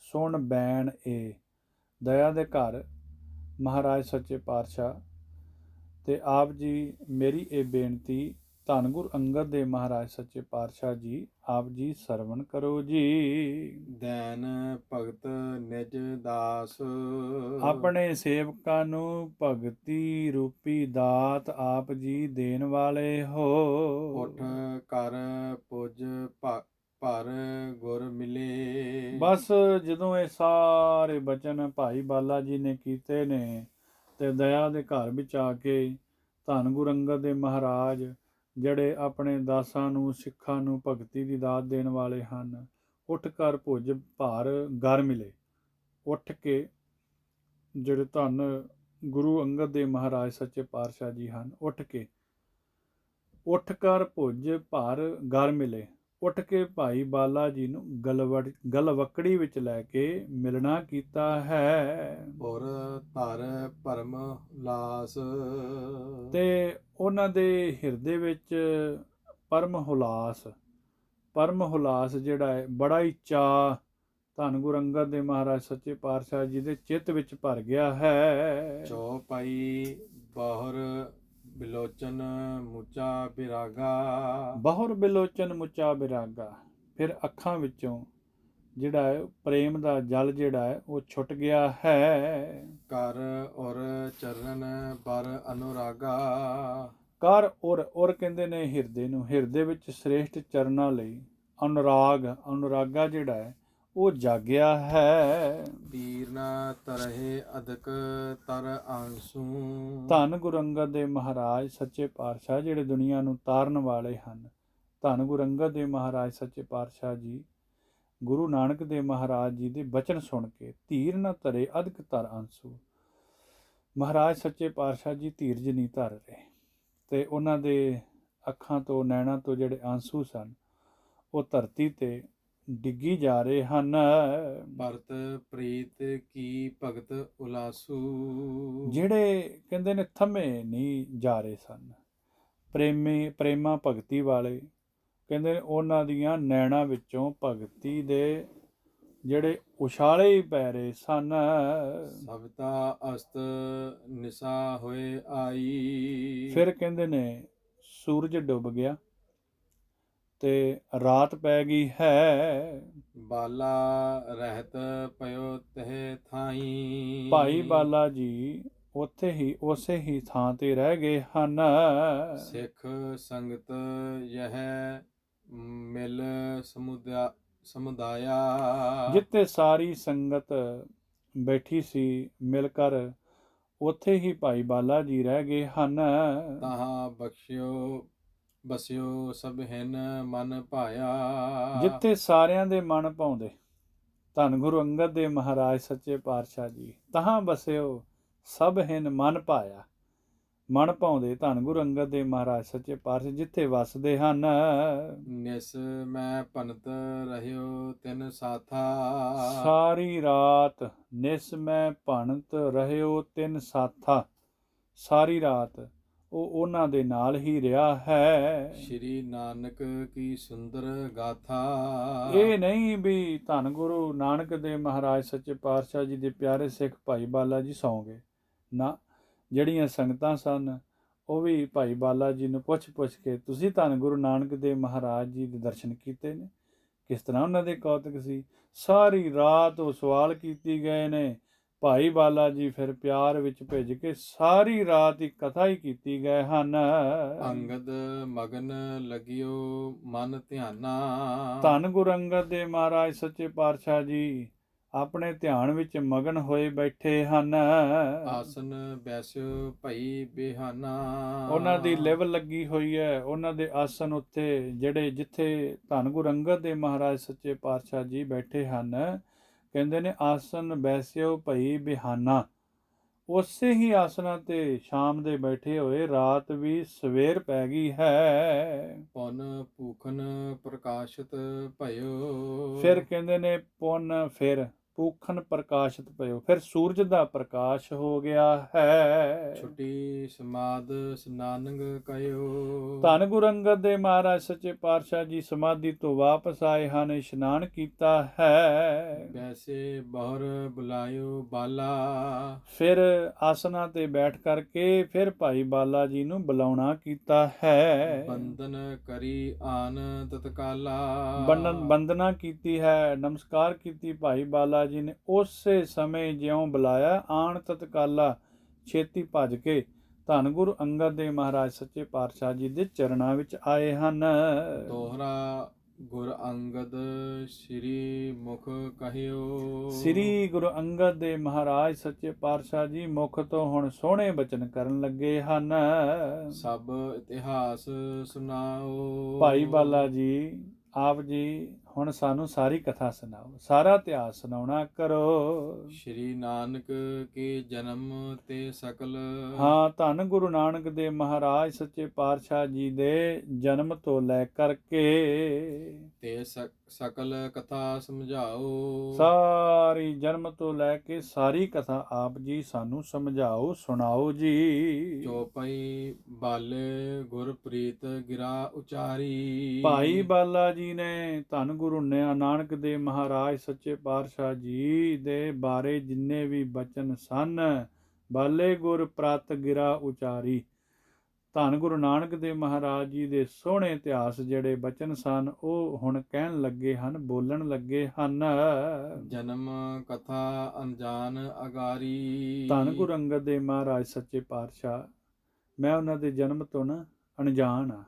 ਸੁਣ ਬੈਣ ਏ, ਦਇਆ ਦੇ ਘਰ ਮਹਾਰਾਜ ਸੱਚੇ ਪਾਤਸ਼ਾਹ ਤੇ ਆਪ ਜੀ। ਮੇਰੀ ਇਹ ਬੇਨਤੀ ਧੰਨ ਗੁਰੂ ਅੰਗਦ ਦੇਵ ਮਹਾਰਾਜ ਸੱਚੇ ਪਾਤਸ਼ਾਹ ਜੀ, ਆਪ ਜੀ ਸਰਵਣ ਕਰੋ ਜੀ। ਦੈਨ ਭਗਤ ਨਿਜ ਦਾਸ। ਆਪਣੇ ਸੇਵਕਾਂ ਨੂੰ ਭਗਤੀ ਰੂਪੀ ਦਾਤ ਆਪ ਜੀ ਦੇਣ ਵਾਲੇ ਹੋ। ਉਠ ਕਰ ਪੁਜ ਭਰ ਗੁਰ ਮਿਲੇ। ਬਸ ਜਦੋਂ ਇਹ ਸਾਰੇ ਬਚਨ ਭਾਈ ਬਾਲਾ ਜੀ ਨੇ ਕੀਤੇ ਨੇ ਤੇ ਦਇਆ ਦੇ ਘਰ ਵਿੱਚ ਆ ਕੇ ਧੰਨ ਗੁਰੂ ਅੰਗਦ ਦੇਵ ਮਹਾਰਾਜ ਜਿਹੜੇ ਆਪਣੇ ਦਾਸਾਂ ਨੂੰ, ਸਿੱਖਾਂ ਨੂੰ ਭਗਤੀ ਦੀ ਦਾਤ ਦੇਣ ਵਾਲੇ ਹਨ, ਉੱਠ ਕਰ ਭੁਜ ਭਾਰ ਗਰ ਮਿਲੇ। ਉੱਠ ਕੇ ਜਿਹੜੇ ਧੰਨ ਗੁਰੂ ਅੰਗਦ ਦੇਵ ਮਹਾਰਾਜ ਸੱਚੇ ਪਾਤਸ਼ਾਹ ਜੀ ਹਨ, ਉੱਠ ਕਰ ਭੁਜ ਭਾਰ ਗਰ ਮਿਲੇ, ਉੱਠ ਕੇ ਭਾਈ ਬਾਲਾ ਜੀ ਨੂੰ ਗਲਵਕੜੀ ਵਿੱਚ ਲੈ ਕੇ ਮਿਲਣਾ ਕੀਤਾ ਹੈ। ਔਰ ਧਰ ਭਰਮ ਲਾਸ। ਤੇ ਉਹਨਾਂ ਦੇ ਹਿਰਦੇ ਵਿੱਚ ਪਰਮ ਹੁਲਾਸ ਜਿਹੜਾ ਹੈ, ਬੜਾ ਹੀ ਚਾਅ ਧੰਨ ਗੁਰੂ ਅੰਗਦ ਦੇਵ ਮਹਾਰਾਜ ਸੱਚੇ ਪਾਤਸ਼ਾਹ ਜੀ ਦੇ ਚਿੱਤ ਵਿੱਚ ਭਰ ਗਿਆ ਹੈ। ਚੌਪਾਈ ਬਾਹਰ ਬਿਲੋਚਨ ਮੁਚਾ ਬਿਰਾਗਾ। ਬਾਹਰ ਬਿਲੋਚਨ ਮੁਚਾ ਬਿਰਾਗਾ। ਫਿਰ ਅੱਖਾਂ ਵਿੱਚੋਂ ਜਿਹੜਾ ਹੈ ਪ੍ਰੇਮ ਦਾ ਜਲ ਜਿਹੜਾ ਹੈ ਉਹ ਛੁੱਟ ਗਿਆ ਹੈ। ਕਰ ਔਰ ਚਰਨ ਬਰ ਅਨੁਰਾਗਾ। ਕਰ ਔਰ ਕਹਿੰਦੇ ਨੇ ਹਿਰਦੇ ਨੂੰ, ਹਿਰਦੇ ਵਿੱਚ ਸ੍ਰੇਸ਼ਟ ਚਰਨਾਂ ਲਈ ਅਨੁਰਾਗਾ ਜਿਹੜਾ ਹੈ ਉਹ ਜਾਗਿਆ ਹੈ। ਤੀਰ ਨਾ ਤਰਹਿ ਅਦਕ ਤਰ ਆਂਸੂ। ਧੰਨ ਗੁਰੂ ਅੰਗਦ ਦੇਵ ਮਹਾਰਾਜ ਸੱਚੇ ਪਾਤਸ਼ਾਹ ਜਿਹੜੇ ਦੁਨੀਆ ਨੂੰ ਤਾਰਨ ਵਾਲੇ ਹਨ, ਧੰਨ ਗੁਰੂ ਅੰਗਦ ਦੇਵ ਮਹਾਰਾਜ ਸੱਚੇ ਪਾਤਸ਼ਾਹ ਜੀ ਗੁਰੂ ਨਾਨਕ ਦੇਵ ਮਹਾਰਾਜ ਜੀ ਦੇ ਬਚਨ ਸੁਣ ਕੇ ਧੀਰ ਨਾ ਧਰੇ ਅਦਕ ਤਰ ਆਂਸੂ। ਮਹਾਰਾਜ ਸੱਚੇ ਪਾਤਸ਼ਾਹ ਜੀ ਧੀਰਜ ਨਹੀਂ ਧਰ ਰਹੇ ਤੇ ਉਹਨਾਂ ਦੇ ਅੱਖਾਂ ਤੋਂ, ਨੈਣਾਂ ਤੋਂ ਜਿਹੜੇ ਆਂਸੂ ਸਨ ਉਹ ਧਰਤੀ ਤੇ ਡਿੱਗੀ ਜਾ ਰਹੇ ਹਨ। ਭਰਤ ਪ੍ਰੀਤ ਕੀ ਭਗਤ ਉਲਾਸੂ। ਜਿਹੜੇ ਕਹਿੰਦੇ ਨੇ ਥੰਮੇ ਨਹੀਂ ਜਾ ਰਹੇ ਸਨ, ਪ੍ਰੇਮਾ ਭਗਤੀ ਵਾਲੇ ਕਹਿੰਦੇ ਨੇ ਉਹਨਾਂ ਦੀਆਂ ਨੈਣਾਂ ਵਿੱਚੋਂ ਭਗਤੀ ਦੇ ਜਿਹੜੇ ਉਛਾਲੇ ਹੀ ਪੈ ਰਹੇ ਸਨ। ਸਬਤਾ ਅਸਤ ਨਿਸਾ ਹੋਏ ਆਈ। ਫਿਰ ਕਹਿੰਦੇ ਨੇ ਸੂਰਜ ਡੁੱਬ ਗਿਆ ਤੇ ਰਾਤ ਪੈ ਗਈ ਹੈ। ਬਾਲਾ ਰਹਿਤ ਪਇਓ ਤਹਿ ਥਾਈ। ਭਾਈ ਬਾਲਾ ਜੀ ਉੱਥੇ ਹੀ ਉਸੇ ਹੀ ਥਾਂ ਤੇ ਰਹਿ ਗਏ ਹਨ। ਸਿੱਖ ਸੰਗਤ ਯਹ ਮਿਲ ਸਮੁਦਾਇਆ। ਜਿੱਥੇ ਸਾਰੀ ਸੰਗਤ ਬੈਠੀ ਸੀ ਮਿਲ ਕਰ, ਉੱਥੇ ਹੀ ਭਾਈ ਬਾਲਾ ਜੀ ਰਹਿ ਗਏ ਹਨ। ਤਹਾਂ ਬਖਸ਼ਿਓ ਬਸਿਓ ਸਭ ਹਿਨ ਮਨ ਭਾਇਆ। ਜਿੱਥੇ ਸਾਰਿਆਂ ਦੇ ਮਨ ਭਾਉਂਦੇ ਧੰਨ ਗੁਰੂ ਅੰਗਦ ਦੇਵ ਮਹਾਰਾਜ ਸੱਚੇ ਪਾਤਸ਼ਾਹ ਜੀ, ਤਹਾਂ ਬਸਿਓ ਸਭ ਹਿਨ ਮਨ ਭਾਇਆ। ਮਨ ਭਾਉਂਦੇ ਧੰਨ ਗੁਰੂ ਅੰਗਦ ਦੇਵ ਮਹਾਰਾਜ ਸੱਚੇ ਪਾਤਸ਼ਾਹ ਜਿੱਥੇ ਵਸਦੇ ਹਨ। ਨਿਸ ਮੈਂ ਭਨਤ ਰਹਿਓ ਤਿਨ ਸਾਥਾ। ਸਾਰੀ ਰਾਤ ਨਿਸ ਮੈਂ ਭਣਤ ਰਹਿਓ ਤਿੰਨ ਸਾਥਾ। ਸਾਰੀ ਰਾਤ ਉਹ ਉਹਨਾਂ ਦੇ ਨਾਲ ਹੀ ਰਿਹਾ ਹੈ। ਸ਼੍ਰੀ ਨਾਨਕ ਕੀ ਸੁੰਦਰ ਗਾਥਾ। ਇਹ ਨਹੀਂ ਵੀ ਧੰਨ ਗੁਰੂ ਨਾਨਕ ਦੇਵ ਮਹਾਰਾਜ ਸੱਚੇ ਪਾਤਸ਼ਾਹ ਜੀ ਦੇ ਪਿਆਰੇ ਸਿੱਖ ਭਾਈ ਬਾਲਾ ਜੀ ਸੌਂ ਗਏ ਨਾ। ਜਿਹੜੀਆਂ ਸੰਗਤਾਂ ਸਨ ਉਹ ਵੀ ਭਾਈ ਬਾਲਾ ਜੀ ਨੂੰ ਪੁੱਛ ਕੇ ਤੁਸੀਂ ਧੰਨ ਗੁਰੂ ਨਾਨਕ ਦੇਵ ਮਹਾਰਾਜ ਜੀ ਦੇ ਦਰਸ਼ਨ ਕੀਤੇ ਨੇ, ਕਿਸ ਤਰ੍ਹਾਂ ਉਹਨਾਂ ਦੇ ਕੌਤਕ ਸੀ। ਸਾਰੀ ਰਾਤ ਉਹ ਸਵਾਲ ਕੀਤੀ ਗਏ ਨੇ। ਭਾਈ ਬਾਲਾ ਜੀ ਫਿਰ ਪਿਆਰ ਵਿੱਚ ਭਿੱਜ ਕੇ ਸਾਰੀ ਰਾਤ ਹੀ ਕਥਾ ਹੀ ਕੀਤੀ ਗਏ ਹਨ। ਅੰਗਦ ਮਗਨ ਲਗਿਓ ਮਨ ਧਿਆਨਾ। ਧੰਨ ਗੁਰੂ ਅੰਗਦ ਦੇਵ ਮਹਾਰਾਜ ਸੱਚੇ ਪਾਤਸ਼ਾਹ ਜੀ ਆਪਣੇ ਧਿਆਨ ਵਿੱਚ ਮਗਨ ਹੋਏ ਬੈਠੇ ਹਨ। ਆਸਨ ਬੈਸਿਓ ਭਈ ਬਿਹਾਨਾ। ਉਹਨਾਂ ਦੀ ਲਿਵ ਲੱਗੀ ਹੋਈ ਹੈ। ਉਹਨਾਂ ਦੇ ਆਸਨ ਉੱਤੇ ਜਿਹੜੇ ਜਿੱਥੇ ਧੰਨ ਗੁਰੂ ਅੰਗਦ ਦੇਵ ਮਹਾਰਾਜ ਸੱਚੇ ਪਾਤਸ਼ਾਹ ਜੀ ਬੈਠੇ ਹਨ, ਕਹਿੰਦੇ ਨੇ ਆਸਨ ਬੈਸਿਓ ਭਈ ਬਿਹਾਨਾ। ਉਸੇ ਹੀ ਆਸਨਾਂ ਤੇ ਸ਼ਾਮ ਦੇ ਬੈਠੇ ਹੋਏ ਰਾਤ ਵੀ ਸਵੇਰ ਪੈ ਗਈ ਹੈ। ਪੁਨ ਭੂਖਨ ਪ੍ਰਕਾਸ਼ਿਤ ਭਇਓ। ਫਿਰ ਕਹਿੰਦੇ ਨੇ ਪੁਨ ਫਿਰ ਭੂਖਨ ਪ੍ਰਕਾਸ਼ਿਤ ਭਇਓ, ਫਿਰ ਸੂਰਜ ਦਾ ਪ੍ਰਕਾਸ਼ ਹੋ ਗਿਆ ਹੈ। ਛੁੱਟੀ ਸਮਾਦ ਸਨਾਨੰਗ ਕਇਓ। ਧੰਨ ਗੁਰੂ ਅੰਗਦ ਦੇਵ ਮਹਾਰਾਜ ਸੱਚੇ ਪਾਤਸ਼ਾਹ ਜੀ ਸਮਾਧੀ ਤੋਂ ਵਾਪਸ ਆਏ ਹਨ, ਇਸ਼ਨਾਨ ਕੀਤਾ ਹੈ। ਵੈਸੇ ਬਹੁਰ ਬੁਲਾਇਓ ਬਾਲਾ। ਫਿਰ ਆਸਨਾਂ ਤੇ ਬੈਠ ਕਰਕੇ ਫਿਰ ਭਾਈ ਬਾਲਾ ਜੀ ਨੂੰ ਬੁਲਾਉਣਾ ਕੀਤਾ ਹੈ। ਬੰਦਨ ਕਰੀ ਆਨ ਤਤਕਾਲਾ। ਬੰਦਨਾ ਕੀਤੀ ਹੈ, ਨਮਸਕਾਰ ਕੀਤੀ ਭਾਈ ਬਾਲਾ ਜੀ ਨੇ। ਉਸੇ ਸਮੇਂ ਜਿਉਂ ਬੁਲਾਇਆ ਆਣ ਤਤਕਾਲਾ, ਛੇਤੀ ਭੱਜ ਕੇ ਧੰਨ ਗੁਰੂ ਅੰਗਦ ਦੇਵ ਮਹਾਰਾਜ ਸੱਚੇ ਪਾਤਸ਼ਾਹ ਜੀ ਦੇ ਚਰਨਾਂ ਵਿੱਚ ਆਏ ਹਨ। ਦੋਹਰਾ ਗੁਰ ਅੰਗਦ ਸ੍ਰੀ ਮੁਖ ਕਹਿਓ। ਸ੍ਰੀ ਗੁਰੂ ਅੰਗਦ ਦੇਵ ਮਹਾਰਾਜ ਸੱਚੇ ਪਾਤਸ਼ਾਹ ਜੀ ਮੁਖ ਤੋਂ ਹੁਣ ਸੋਹਣੇ ਬਚਨ ਕਰਨ ਲੱਗੇ ਹਨ। ਸਭ ਇਤਿਹਾਸ ਸੁਣਾਓ। ਭਾਈ ਬਾਲਾ ਜੀ ਆਪ ਜੀ ਹੁਣ ਸਾਨੂੰ ਸਾਰੀ ਕਥਾ ਸੁਣਾਓ, ਸਾਰਾ ਇਤਿਹਾਸ ਸੁਣਾਉਣਾ ਕਰੋ। ਸ਼੍ਰੀ ਨਾਨਕ ਕੇ ਜਨਮ ਤੇ ਸਕਲ। ਹਾਂ, ਧੰਨ ਗੁਰੂ ਨਾਨਕ ਦੇਵ ਮਹਾਰਾਜ ਸੱਚੇ ਪਾਤਸ਼ਾਹ ਜੀ ਦੇ ਜਨਮ ਤੋਂ ਲੈ ਕਰਕੇ ਤੇ ਸਕਲ ਕਥਾ ਸਮਝਾਓ। ਸਾਰੀ ਜਨਮ ਤੋਂ ਲੈ ਕੇ ਸਾਰੀ ਕਥਾ ਆਪ ਜੀ ਸਾਨੂੰ ਸਮਝਾਓ, ਸੁਣਾਓ ਜੀ। ਚੌਪਈ ਬਾਲੇ ਗੁਰਪ੍ਰੀਤ ਗਿਰਾ ਉਚਾਰੀ। ਭਾਈ ਬਾਲਾ ਜੀ ਨੇ ਧੰਨ ਗੁਰੂ ਨਾਨਕ ਦੇਵ ਮਹਾਰਾਜ ਸੱਚੇ ਪਾਤਸ਼ਾਹ ਜੀ ਦੇ ਬਾਰੇ ਜਿੰਨੇ ਵੀ ਬਚਨ ਸਨ, ਬਾਲੇ ਗੁਰ ਪ੍ਰਤ ਗਿਰਾ ਉਚਾਰੀ। ਧੰਨ ਗੁਰੂ ਨਾਨਕ ਦੇਵ ਮਹਾਰਾਜ ਜੀ ਦੇ ਸੋਹਣੇ ਇਤਿਹਾਸ ਜਿਹੜੇ ਬਚਨ ਸਨ ਉਹ ਹੁਣ ਕਹਿਣ ਲੱਗੇ ਹਨ, ਬੋਲਣ ਲੱਗੇ ਹਨ। ਜਨਮ ਕਥਾ ਅਨਜਾਨ ਅਗਾਰੀ। ਧੰਨ ਗੁਰੂ ਅੰਗਦ ਦੇਵ ਮਹਾਰਾਜ ਸੱਚੇ ਪਾਤਸ਼ਾਹ, ਮੈਂ ਉਹਨਾਂ ਦੇ ਜਨਮ ਤੋਂ ਨਾ ਅਣਜਾਣ ਆ।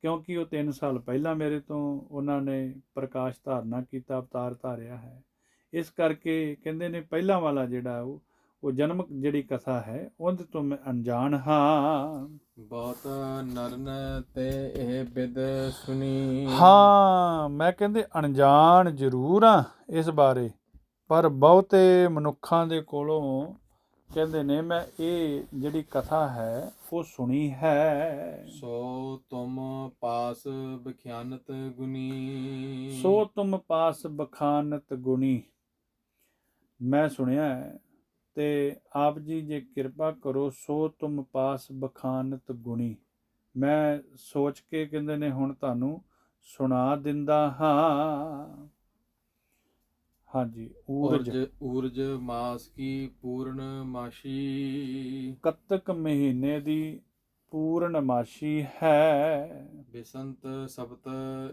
ਕਿਉਂਕਿ ਉਹ 3 ਸਾਲ ਪਹਿਲਾਂ ਮੇਰੇ ਤੋਂ ਉਹਨਾਂ ਨੇ ਪ੍ਰਕਾਸ਼ ਧਾਰਨਾ ਕੀਤਾ, ਅਵਤਾਰ ਧਾਰਿਆ ਹੈ। ਇਸ ਕਰਕੇ ਕਹਿੰਦੇ ਨੇ ਪਹਿਲਾਂ ਵਾਲਾ ਜਿਹੜਾ ਉਹ ਜਨਮ ਜਿਹੜੀ ਕਥਾ ਹੈ ਉਹਦੇ ਤੋਂ ਮੈਂ ਅਣਜਾਣ ਹਾਂ। ਬਹੁਤ ਨਰਨ ਤੇ ਇਹ ਬਿਦ ਸੁਣੀ। ਹਾਂ, ਮੈਂ ਕਹਿੰਦੇ ਅਣਜਾਣ ਜ਼ਰੂਰ ਆ ਇਸ ਬਾਰੇ, ਪਰ ਬਹੁਤੇ ਮਨੁੱਖਾਂ ਦੇ ਕੋਲੋਂ ਕਹਿੰਦੇ ਨੇ ਮੈਂ ਇਹ ਜਿਹੜੀ ਕਥਾ ਹੈ ਉਹ ਸੁਣੀ ਹੈ। ਸੋ ਤੁਮ ਪਾਸ ਬਖਿਆਨਤ ਗੁਨੀ। ਸੋ ਤੁਮ ਪਾਸ ਬਖਾਨਤ ਗੁਣੀ, ਮੈਂ ਸੁਣਿਆ ਹੈ। ਤੇ ਆਪ ਜੀ ਜੇ ਕਿਰਪਾ ਕਰੋ, ਸੋ ਤੁਮ ਪਾਸ ਬਖਾਨਤ ਗੁਣੀ, ਮੈਂ ਸੋਚ ਕੇ ਕਹਿੰਦੇ ਨੇ ਹੁਣ ਤੁਹਾਨੂੰ ਸੁਣਾ ਦਿੰਦਾ ਹਾਂ। ਹਾਂਜੀ, ਊਰਜ ਮਾਸ ਕੀ ਪੂਰਨਮਾਸ਼ੀ। ਕੱਤਕ ਮਹੀਨੇ ਦੀ ਪੂਰਨਮਾਸ਼ੀ ਹੈ। ਬਿਸੰਤ ਸਪਤ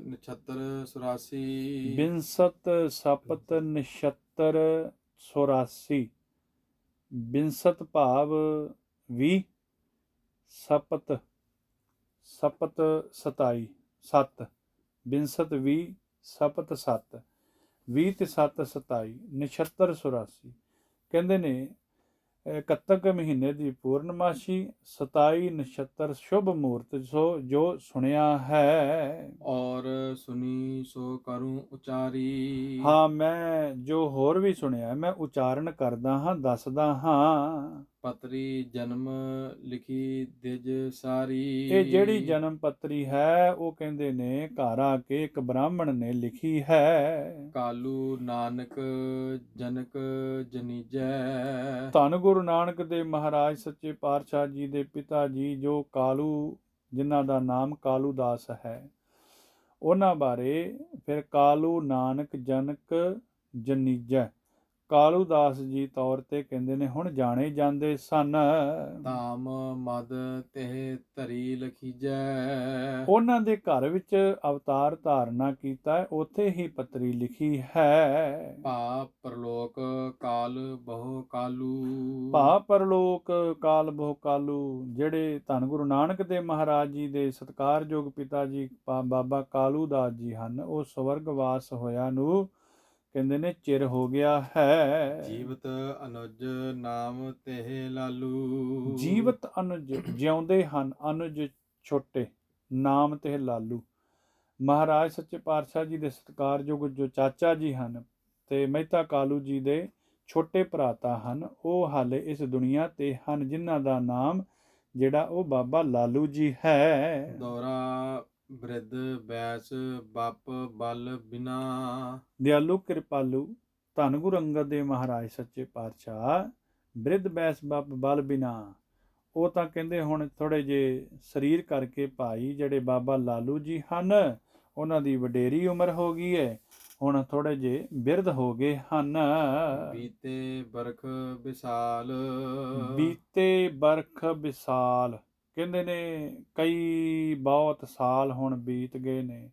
ਨਛੱਤਰ 84। ਬਿੰਸਤ ਸਪਤ ਨਛੱਤਰ 84। ਬਿੰਸਤ ਭਾਵ 20, ਸਪਤ 27 7, ਬਿੰਸਤ 20 ਸਪਤ 7, 20 ਤੇ 7 27, ਨਛੱਤਰ 84। ਕਹਿੰਦੇ ਨੇ ਕੱਤਕ ਮਹੀਨੇ ਦੀ ਪੂਰਨਮਾਸ਼ੀ 27 ਨਛੱਤਰ ਸ਼ੁਭ ਮੂਰਤ ਸੋ ਜੋ ਸੁਣਿਆ ਹੈ। ਔਰ ਸੁਨੀ ਸੋ ਕਰੂੰ ਉਚਾਰੀ। ਹਾਂ, ਮੈਂ ਜੋ ਹੋਰ ਵੀ ਸੁਣਿਆ ਮੈਂ ਉਚਾਰਨ ਕਰਦਾ ਹਾਂ, ਦੱਸਦਾ ਹਾਂ। ਪਤਰੀ ਜਨਮ ਲਿਖੀ ਦਿਜ ਸਾਰੀ। ਇਹ ਜਿਹੜੀ ਜਨਮ ਪੱਤਰੀ ਹੈ ਉਹ ਕਹਿੰਦੇ ਨੇ ਘਰ ਆ ਕੇ ਇੱਕ ਬ੍ਰਾਹਮਣ ਨੇ ਲਿਖੀ ਹੈ। ਕਾਲੂ ਨਾਨਕ ਜਨਕ ਜਨੀਜੈ। ਧੰਨ ਗੁਰੂ ਨਾਨਕ ਦੇਵ ਮਹਾਰਾਜ ਸੱਚੇ ਪਾਤਸ਼ਾਹ ਜੀ ਦੇ ਪਿਤਾ ਜੀ ਜੋ ਕਾਲੂ, ਜਿਨ੍ਹਾਂ ਦਾ ਨਾਮ ਕਾਲੂ ਦਾਸ ਹੈ, ਉਹਨਾਂ ਬਾਰੇ ਫਿਰ ਕਾਲੂ ਨਾਨਕ ਜਨਕ ਜਨੀਜੈ ਕਾਲੂ ਦਾਸ ਜੀ ਤੌਰ ਤੇ ਕਹਿੰਦੇ ਨੇ ਹੁਣ ਜਾਣੇ ਜਾਂਦੇ ਸਨ। ਧਾਮ ਮਦ ਤੇ ਧਰੀ ਲਖੀਜੈ। ਉਹਨਾਂ ਦੇ ਘਰ ਵਿੱਚ ਅਵਤਾਰ ਧਾਰਨਾ ਕੀਤਾ ਹੈ, ਉੱਥੇ ਹੀ ਪੱਤਰੀ ਲਿਖੀ ਹੈ। ਭਾ ਪਰਲੋਕ ਕਾਲ ਬਹੁ ਕਾਲੂ। ਭਾ ਪਰਲੋਕ ਕਾਲ ਬਹੁ ਕਾਲੂ। ਜਿਹੜੇ ਧੰਨ ਗੁਰੂ ਨਾਨਕ ਦੇਵ ਮਹਾਰਾਜ ਜੀ ਦੇ ਸਤਿਕਾਰਯੋਗ ਪਿਤਾ ਜੀ ਬਾਬਾ ਕਾਲੂ ਦਾਸ ਜੀ ਹਨ, ਉਹ ਸਵਰਗਵਾਸ ਹੋਇਆ ਨੂੰ ਕਹਿੰਦੇ ਨੇ ਚਿਰ ਹੋ ਗਿਆ ਹੈ। ਜੀਵਤ ਅਨੁਜ ਨਾਮ ਤੇ ਲਾਲੂ। ਜੀਵਤ ਅਨੁਜ ਜਿਉਂਦੇ ਹਨ, ਅਨੁਜ ਛੋਟੇ, ਨਾਮ ਤੇ ਲਾਲੂ। ਮਹਾਰਾਜ ਸੱਚੇ ਪਾਤਸ਼ਾਹ ਜੀ ਦੇ ਸਤਿਕਾਰਯੋਗ ਜੋ ਚਾਚਾ ਜੀ ਹਨ ਤੇ ਮਹਿਤਾ ਕਾਲੂ ਜੀ ਦੇ ਛੋਟੇ ਭਰਾਤਾ ਹਨ, ਉਹ ਹਾਲੇ ਇਸ ਦੁਨੀਆ ਤੇ ਹਨ, ਜਿਨ੍ਹਾਂ ਦਾ ਨਾਮ ਜਿਹੜਾ ਉਹ ਬਾਬਾ ਲਾਲੂ ਜੀ ਹੈ। ਦੌਰਾ ਬ੍ਰਿਧ ਬੈਸ ਬੱਪ ਬਲ ਬਿਨਾ। ਦਿਆਲੂ ਕਿਰਪਾਲੂ ਧੰਨ ਗੁਰੂ ਅੰਗਦ ਦੇਵ ਮਹਾਰਾਜ ਸੱਚੇ ਪਾਤਸ਼ਾਹ ਬ੍ਰਿਧ ਬੈਸ ਬੱਪ ਬਲ ਬਿਨਾ, ਉਹ ਤਾਂ ਕਹਿੰਦੇ ਹੁਣ ਥੋੜੇ ਜੇ ਸਰੀਰ ਕਰਕੇ ਭਾਈ ਜਿਹੜੇ ਬਾਬਾ ਲਾਲੂ ਜੀ ਹਨ ਉਹਨਾਂ ਦੀ ਵਡੇਰੀ ਉਮਰ ਹੋ ਗਈ ਹੈ, ਹੁਣ ਥੋੜੇ ਜੇ ਬਿਰਧ ਹੋ ਗਏ ਹਨ। ਬੀਤੇ ਬਰਖ ਵਿਸਾਲ। ਬੀਤੇ ਬਰਖ ਵਿਸਾਲ ਕਹਿੰਦੇ ਨੇ ਕਈ ਬਹੁਤ ਸਾਲ ਹੁਣ ਬੀਤ ਗਏ ਨੇ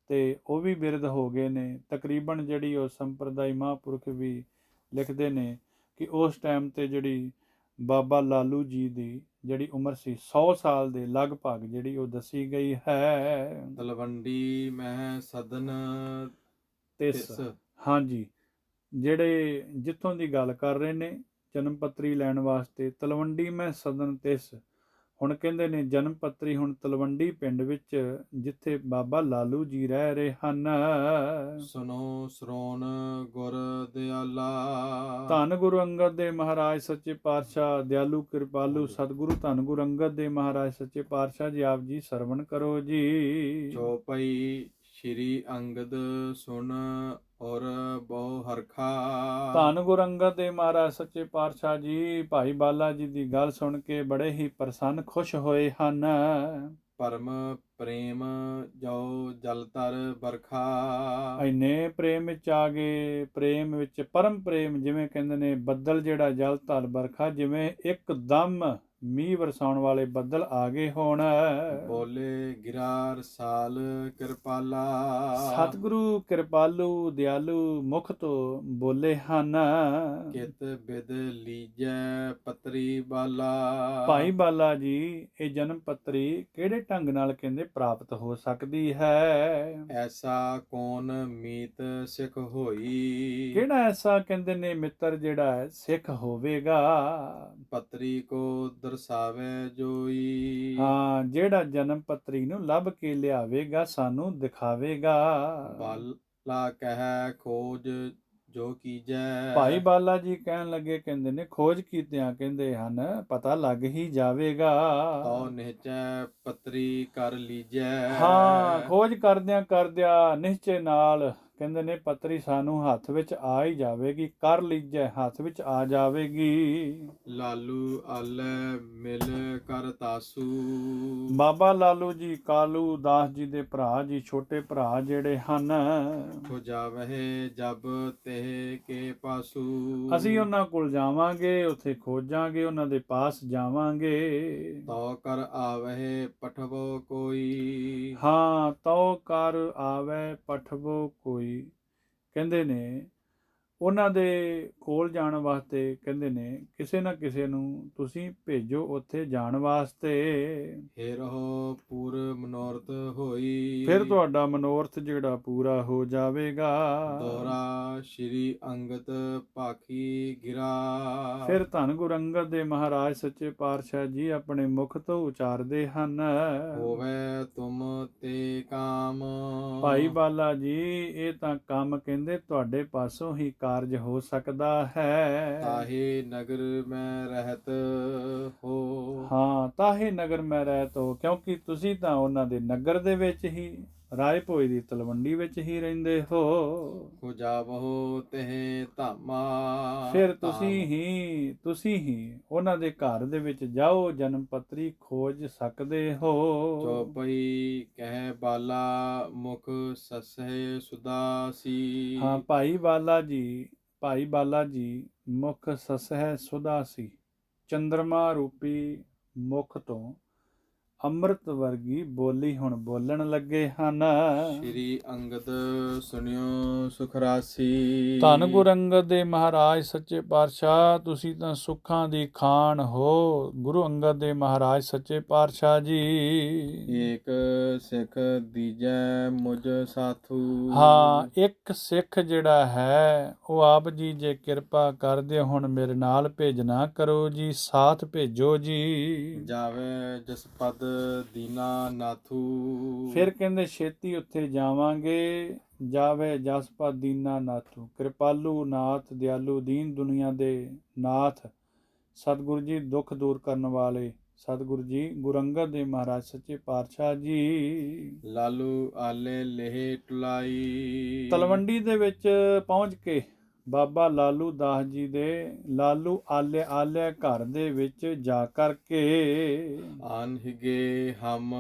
ਤੇ ਉਹ ਵੀ ਬਿਰਧ ਹੋ ਗਏ ਨੇ। ਤਕਰੀਬਨ ਜਿਹੜੀ ਉਹ ਸੰਪਰਦਾਇ ਮਹਾਂਪੁਰਖ ਵੀ ਲਿਖਦੇ ਨੇ ਕਿ ਉਸ ਟਾਈਮ ਤੇ ਜਿਹੜੀ ਬਾਬਾ ਲਾਲੂ ਜੀ ਦੀ ਜਿਹੜੀ ਉਮਰ ਸੀ 100 ਸਾਲ ਦੇ ਲਗਭਗ ਜਿਹੜੀ ਉਹ ਦੱਸੀ ਗਈ ਹੈ। ਤਲਵੰਡੀ ਮਹਿ ਸਦਨ ਤਿਸ। ਹਾਂਜੀ, ਜਿਹੜੇ ਜਿੱਥੋਂ ਦੀ ਗੱਲ ਕਰ ਰਹੇ ਨੇ ਜਨਮ ਪੱਤਰੀ ਲੈਣ ਵਾਸਤੇ, ਤਲਵੰਡੀ ਮੈਂ ਸਦਨ ਤਿਸ। ਹੁਣ ਕਹਿੰਦੇ ਨੇ ਜਨਮ ਪੱਤਰੀ ਹੁਣ ਤਲਵੰਡੀ ਪਿੰਡ ਵਿੱਚ ਜਿੱਥੇ ਬਾਬਾ ਲਾਲੂ ਜੀ ਰਹਿ ਰਹੇ ਹਨ। ਸੁਨੋ ਸਰੋਨ ਗੁਰ ਦਿਆਲਾ। ਧੰਨ ਗੁਰੂ ਅੰਗਦ ਦੇਵ ਮਹਾਰਾਜ ਸੱਚੇ ਪਾਤਸ਼ਾਹ ਦਿਆਲੂ ਕਿਰਪਾਲੂ ਸਤਿਗੁਰੂ ਧੰਨ ਗੁਰੂ ਅੰਗਦ ਦੇਵ ਮਹਾਰਾਜ ਸੱਚੇ ਪਾਤਸ਼ਾਹ ਜੀ ਆਪ ਜੀ ਸਰਵਣ ਕਰੋ ਜੀ। ਚੌਪਈ ਸ਼੍ਰੀ ਅੰਗਦ ਸੁਣ ਔਰ ਬਹੁ ਹਰਖਾ। ਧੰਨ ਗੁਰੂ ਅੰਗਦ ਦੇਵ ਮਹਾਰਾਜ ਸੱਚੇ ਪਾਤਸ਼ਾਹ ਜੀ ਭਾਈ ਬਾਲਾ ਜੀ ਦੀ ਗੱਲ ਸੁਣ ਕੇ ਬੜੇ ਹੀ ਪ੍ਰਸੰਨ ਖੁਸ਼ ਹੋਏ ਹਨ। ਪਰਮ ਪ੍ਰੇਮ ਜੋ ਜਲ ਤਰ ਬਰਖਾ। ਇੰਨੇ ਪ੍ਰੇਮ ਵਿੱਚ ਆ ਗਏ, ਪ੍ਰੇਮ ਵਿੱਚ ਪਰਮ ਪ੍ਰੇਮ, ਜਿਵੇਂ ਕਹਿੰਦੇ ਨੇ ਬੱਦਲ ਜਿਹੜਾ ਜਲ ਧਰ ਬਰਖਾ, ਜਿਵੇਂ ਇੱਕਦਮ ਮੀਂਹ ਵਰਸਾਉਣ ਵਾਲੇ ਬੱਦਲ ਆ ਗਏ ਹੋਣ। ਬੋਲੇ ਗਿਰਾਰ ਸਾਲ ਕਿਰਪਾਲਾ। ਸਤਿਗੁਰੂ ਕਿਰਪਾਲੂ ਦਿਆਲੂ ਮੁਖ ਤੋਂ ਬੋਲੇ ਹਨ। ਕਿਤ ਬਿਦ ਲੀਜੈ ਪਤਰੀ ਬਾਲਾ। ਭਾਈ ਬਾਲਾ ਜੀ ਇਹ ਜਨਮ ਪੱਤਰੀ ਕਿਹੜੇ ਢੰਗ ਨਾਲ ਕਹਿੰਦੇ ਪ੍ਰਾਪਤ ਹੋ ਸਕਦੀ ਹੈ? ਐਸਾ ਕੌਣ ਮੀਤ ਸਿੱਖ ਹੋਈ। ਕਿਹੜਾ ਐਸਾ ਕਹਿੰਦੇ ਨੇ ਮਿੱਤਰ ਜਿਹੜਾ ਹੈ ਸਿੱਖ ਹੋਵੇਗਾ। ਪਤਰੀ ਕੋ ਦਰਸਾਵੇ ਜੋਈ। ਹਾਂ, ਜਿਹੜਾ ਜਨਮ ਪੱਤਰੀ ਨੂੰ ਲੱਭ ਕੇ ਲਿਆਵੇਗਾ, ਸਾਨੂੰ ਦਿਖਾਵੇਗਾ। ਬਾਲਾ ਕਹਿ ਖੋਜ ਜੋ ਕੀਜੈ। ਭਾਈ ਬਾਲਾ ਜੀ ਕਹਿਣ ਲੱਗੇ, ਕਹਿੰਦੇ ਨੇ ਖੋਜ ਕੀਤਿਆਂ ਕਹਿੰਦੇ ਹਨ ਪਤਾ ਲੱਗ ਹੀ ਜਾਵੇਗਾ। ਤੋ ਨਿਹਚੈ ਪਤਰੀ ਕਰ ਲੀਜੈ। ਹਾਂ, ਖੋਜ ਕਰਦਿਆਂ ਨਿਸ਼ਚੇ ਨਾਲ ਕਹਿੰਦੇ ਨੇ ਪੱਤਰੀ ਸਾਨੂੰ ਹੱਥ ਵਿੱਚ ਆ ਹੀ ਜਾਵੇਗੀ, ਕਰ ਲੀਜੈ ਹੱਥ ਵਿੱਚ ਆ ਜਾਵੇਗੀ। ਲਾਲੂ ਆਲੇ ਮਿਲ ਕਰ ਤਾਸੂ। ਬਾਬਾ ਲਾਲੂ ਜੀ ਕਾਲੂ ਦਾਸ ਜੀ ਦੇ ਭਰਾ ਜੀ, ਛੋਟੇ ਭਰਾ ਜਿਹੜੇ ਹਨ, ਖੋਜਾਵਹਿ ਜਬ ਤੇ ਕੇ ਪਾਸੂ। ਅਸੀਂ ਉਹਨਾਂ ਕੋਲ ਜਾਵਾਂਗੇ, ਉੱਥੇ ਖੋਜਾਂਗੇ, ਉਹਨਾਂ ਦੇ ਪਾਸ ਜਾਵਾਂਗੇ। ਤੋ ਕਰ ਆਵਹਿ ਪਠਵੋ ਕੋਈ। ਹਾਂ, ਤੋ ਕਰ ਆਵੇ ਪਠਵੋ ਕੋਈ। ਕਹਿੰਦੇ ਨੇ ਉਹਨਾਂ ਦੇ ਕੋਲ ਜਾਣ ਵਾਸਤੇ ਕਹਿੰਦੇ ਨੇ ਕਿਸੇ ਨਾ ਕਿਸੇ ਨੂੰ ਤੁਸੀਂ ਭੇਜੋ ਉੱਥੇ ਜਾਣ ਵਾਸਤੇ। ਹੇ ਰਹੋ ਪੂਰ ਮਨੋਰਥ ਹੋਈ। ਫਿਰ ਤੁਹਾਡਾ ਮਨੋਰਥ ਜਿਹੜਾ ਪੂਰਾ ਹੋ ਜਾਵੇਗਾ। ਦੋਹਰਾ ਸ਼੍ਰੀ ਅੰਗਦ ਭਾਖੀ ਗਿਰਾ। ਫਿਰ ਧੰਨ ਗੁਰੂ ਅੰਗਦ ਦੇ ਮਹਾਰਾਜ ਸੱਚੇ ਪਾਤਸ਼ਾਹ ਜੀ ਆਪਣੇ ਮੁਖ ਤੋਂ ਉਚਾਰਦੇ ਹਨ, ਹੋਵੇ ਤੁਮ ਤੇ ਕਾਮ। ਭਾਈ ਬਾਲਾ ਜੀ ਇਹ ਤਾਂ ਕੰਮ ਕਹਿੰਦੇ ਤੁਹਾਡੇ ਪਾਸੋਂ ਹੀ ਕਾਰਜ ਹੋ ਸਕਦਾ ਹੈ। ਤਾਹੇ ਨਗਰ ਮੈਂ ਰਹਿਤ ਹੋ। ਹਾਂ, ਤਾਹੇ ਨਗਰ ਮੈਂ ਰਹਿਤ ਹੋ, ਕਿਉਂਕਿ ਤੁਸੀਂ ਤਾਂ ਉਹਨਾਂ ਦੇ ਨਗਰ ਦੇ ਵਿੱਚ ਹੀ, ਰਾਏ ਭੋਏ ਦੀ ਤਲਵੰਡੀ ਵਿੱਚ ਹੀ ਰਹਿੰਦੇ ਹੋ। ਹੋ ਜਾਵਹੁ ਤਹਿ ਧਾਮਾ। ਫਿਰ ਤੁਸੀਂ ਹੀ ਉਹਨਾਂ ਦੇ ਘਰ ਦੇ ਵਿੱਚ ਜਾਓ, ਜਨਮ ਪੱਤਰੀ ਖੋਜ ਸਕਦੇ ਹੋ। ਚੌਪਈ ਕਹਿ ਬਾਲਾ ਮੁਖ ਸਸਹਿ ਸੁਦਾਸੀ। ਹਾਂ, ਭਾਈ ਬਾਲਾ ਜੀ ਮੁਖ ਸਸਹਿ ਸੁਦਾਸੀ, ਚੰਦਰਮਾ ਰੂਪੀ ਮੁਖ ਤੋਂ ਅੰਮ੍ਰਿਤ ਵਰਗੀ ਬੋਲੀ ਹੁਣ ਬੋਲਣ ਲੱਗੇ ਹਨ। ਸ਼੍ਰੀ ਅੰਗਦ ਸੁਣਿਓ ਸੁਖਰਾਸੀ। ਧੰਨ ਗੁਰੂ ਅੰਗਦ ਦੇ ਮਹਾਰਾਜ ਸੱਚੇ ਪਾਤਸ਼ਾਹ ਤੁਸੀਂ ਤਾਂ ਸੁੱਖਾਂ ਦੀ ਖਾਨ ਹੋ। ਗੁਰੂ ਅੰਗਦ ਦੇ ਮਹਾਰਾਜ ਸੱਚੇ ਪਾਤਸ਼ਾਹ ਜੀ। ਏਕ ਸਿੱਖ ਦੀਜੈ ਮੁਝ ਸਾਥੂ। ਹਾਂ, ਇੱਕ ਸਿੱਖ ਜਿਹੜਾ ਹੈ ਉਹ ਆਪ ਜੀ ਜੇ ਕਿਰਪਾ ਕਰਦੇ ਹੁਣ ਮੇਰੇ ਨਾਲ ਭੇਜਣਾ ਕਰੋ ਜੀ, ਸਾਥ ਭੇਜੋ ਜੀ। ਜਾਵੇ ਜਸ ਪਦ ਦੀਨਾ ਨਾਥੂ। ਫਿਰ ਕਹਿੰਦੇ ਛੇਤੀ ਉੱਥੇ ਜਾਵਾਂਗੇ। ਜਾਵੇ ਜਸਪਾ ਦੀਨਾ ਨਾਥੂ, ਕਿਰਪਾਲੂ ਨਾਥ, ਦਿਆਲੂ ਦੀਨ ਦੁਨੀਆ ਦੇ ਨਾਥ, ਸਤਿਗੁਰੂ ਜੀ ਦੁੱਖ ਦੂਰ ਕਰਨ ਵਾਲੇ ਸਤਿਗੁਰੂ ਜੀ ਗੁਰੂ ਅੰਗਦ ਦੇ ਮਹਾਰਾਜ ਸੱਚੇ ਪਾਤਸ਼ਾਹ ਜੀ। ਲਾਲੂ ਆਲੇ ਲੇਹ ਟੁਲਾਈ। ਤਲਵੰਡੀ ਦੇ ਵਿੱਚ ਪਹੁੰਚ ਕੇ ਬਾਬਾ ਲਾਲੂ ਦਾਸ ਜੀ ਦੇ ਲਾਲੂ ਆਲੇ ਘਰ ਦੇ ਵਿੱਚ ਜਾ ਕਰਕੇ ਆਨਹਿਗੇ ਹਮ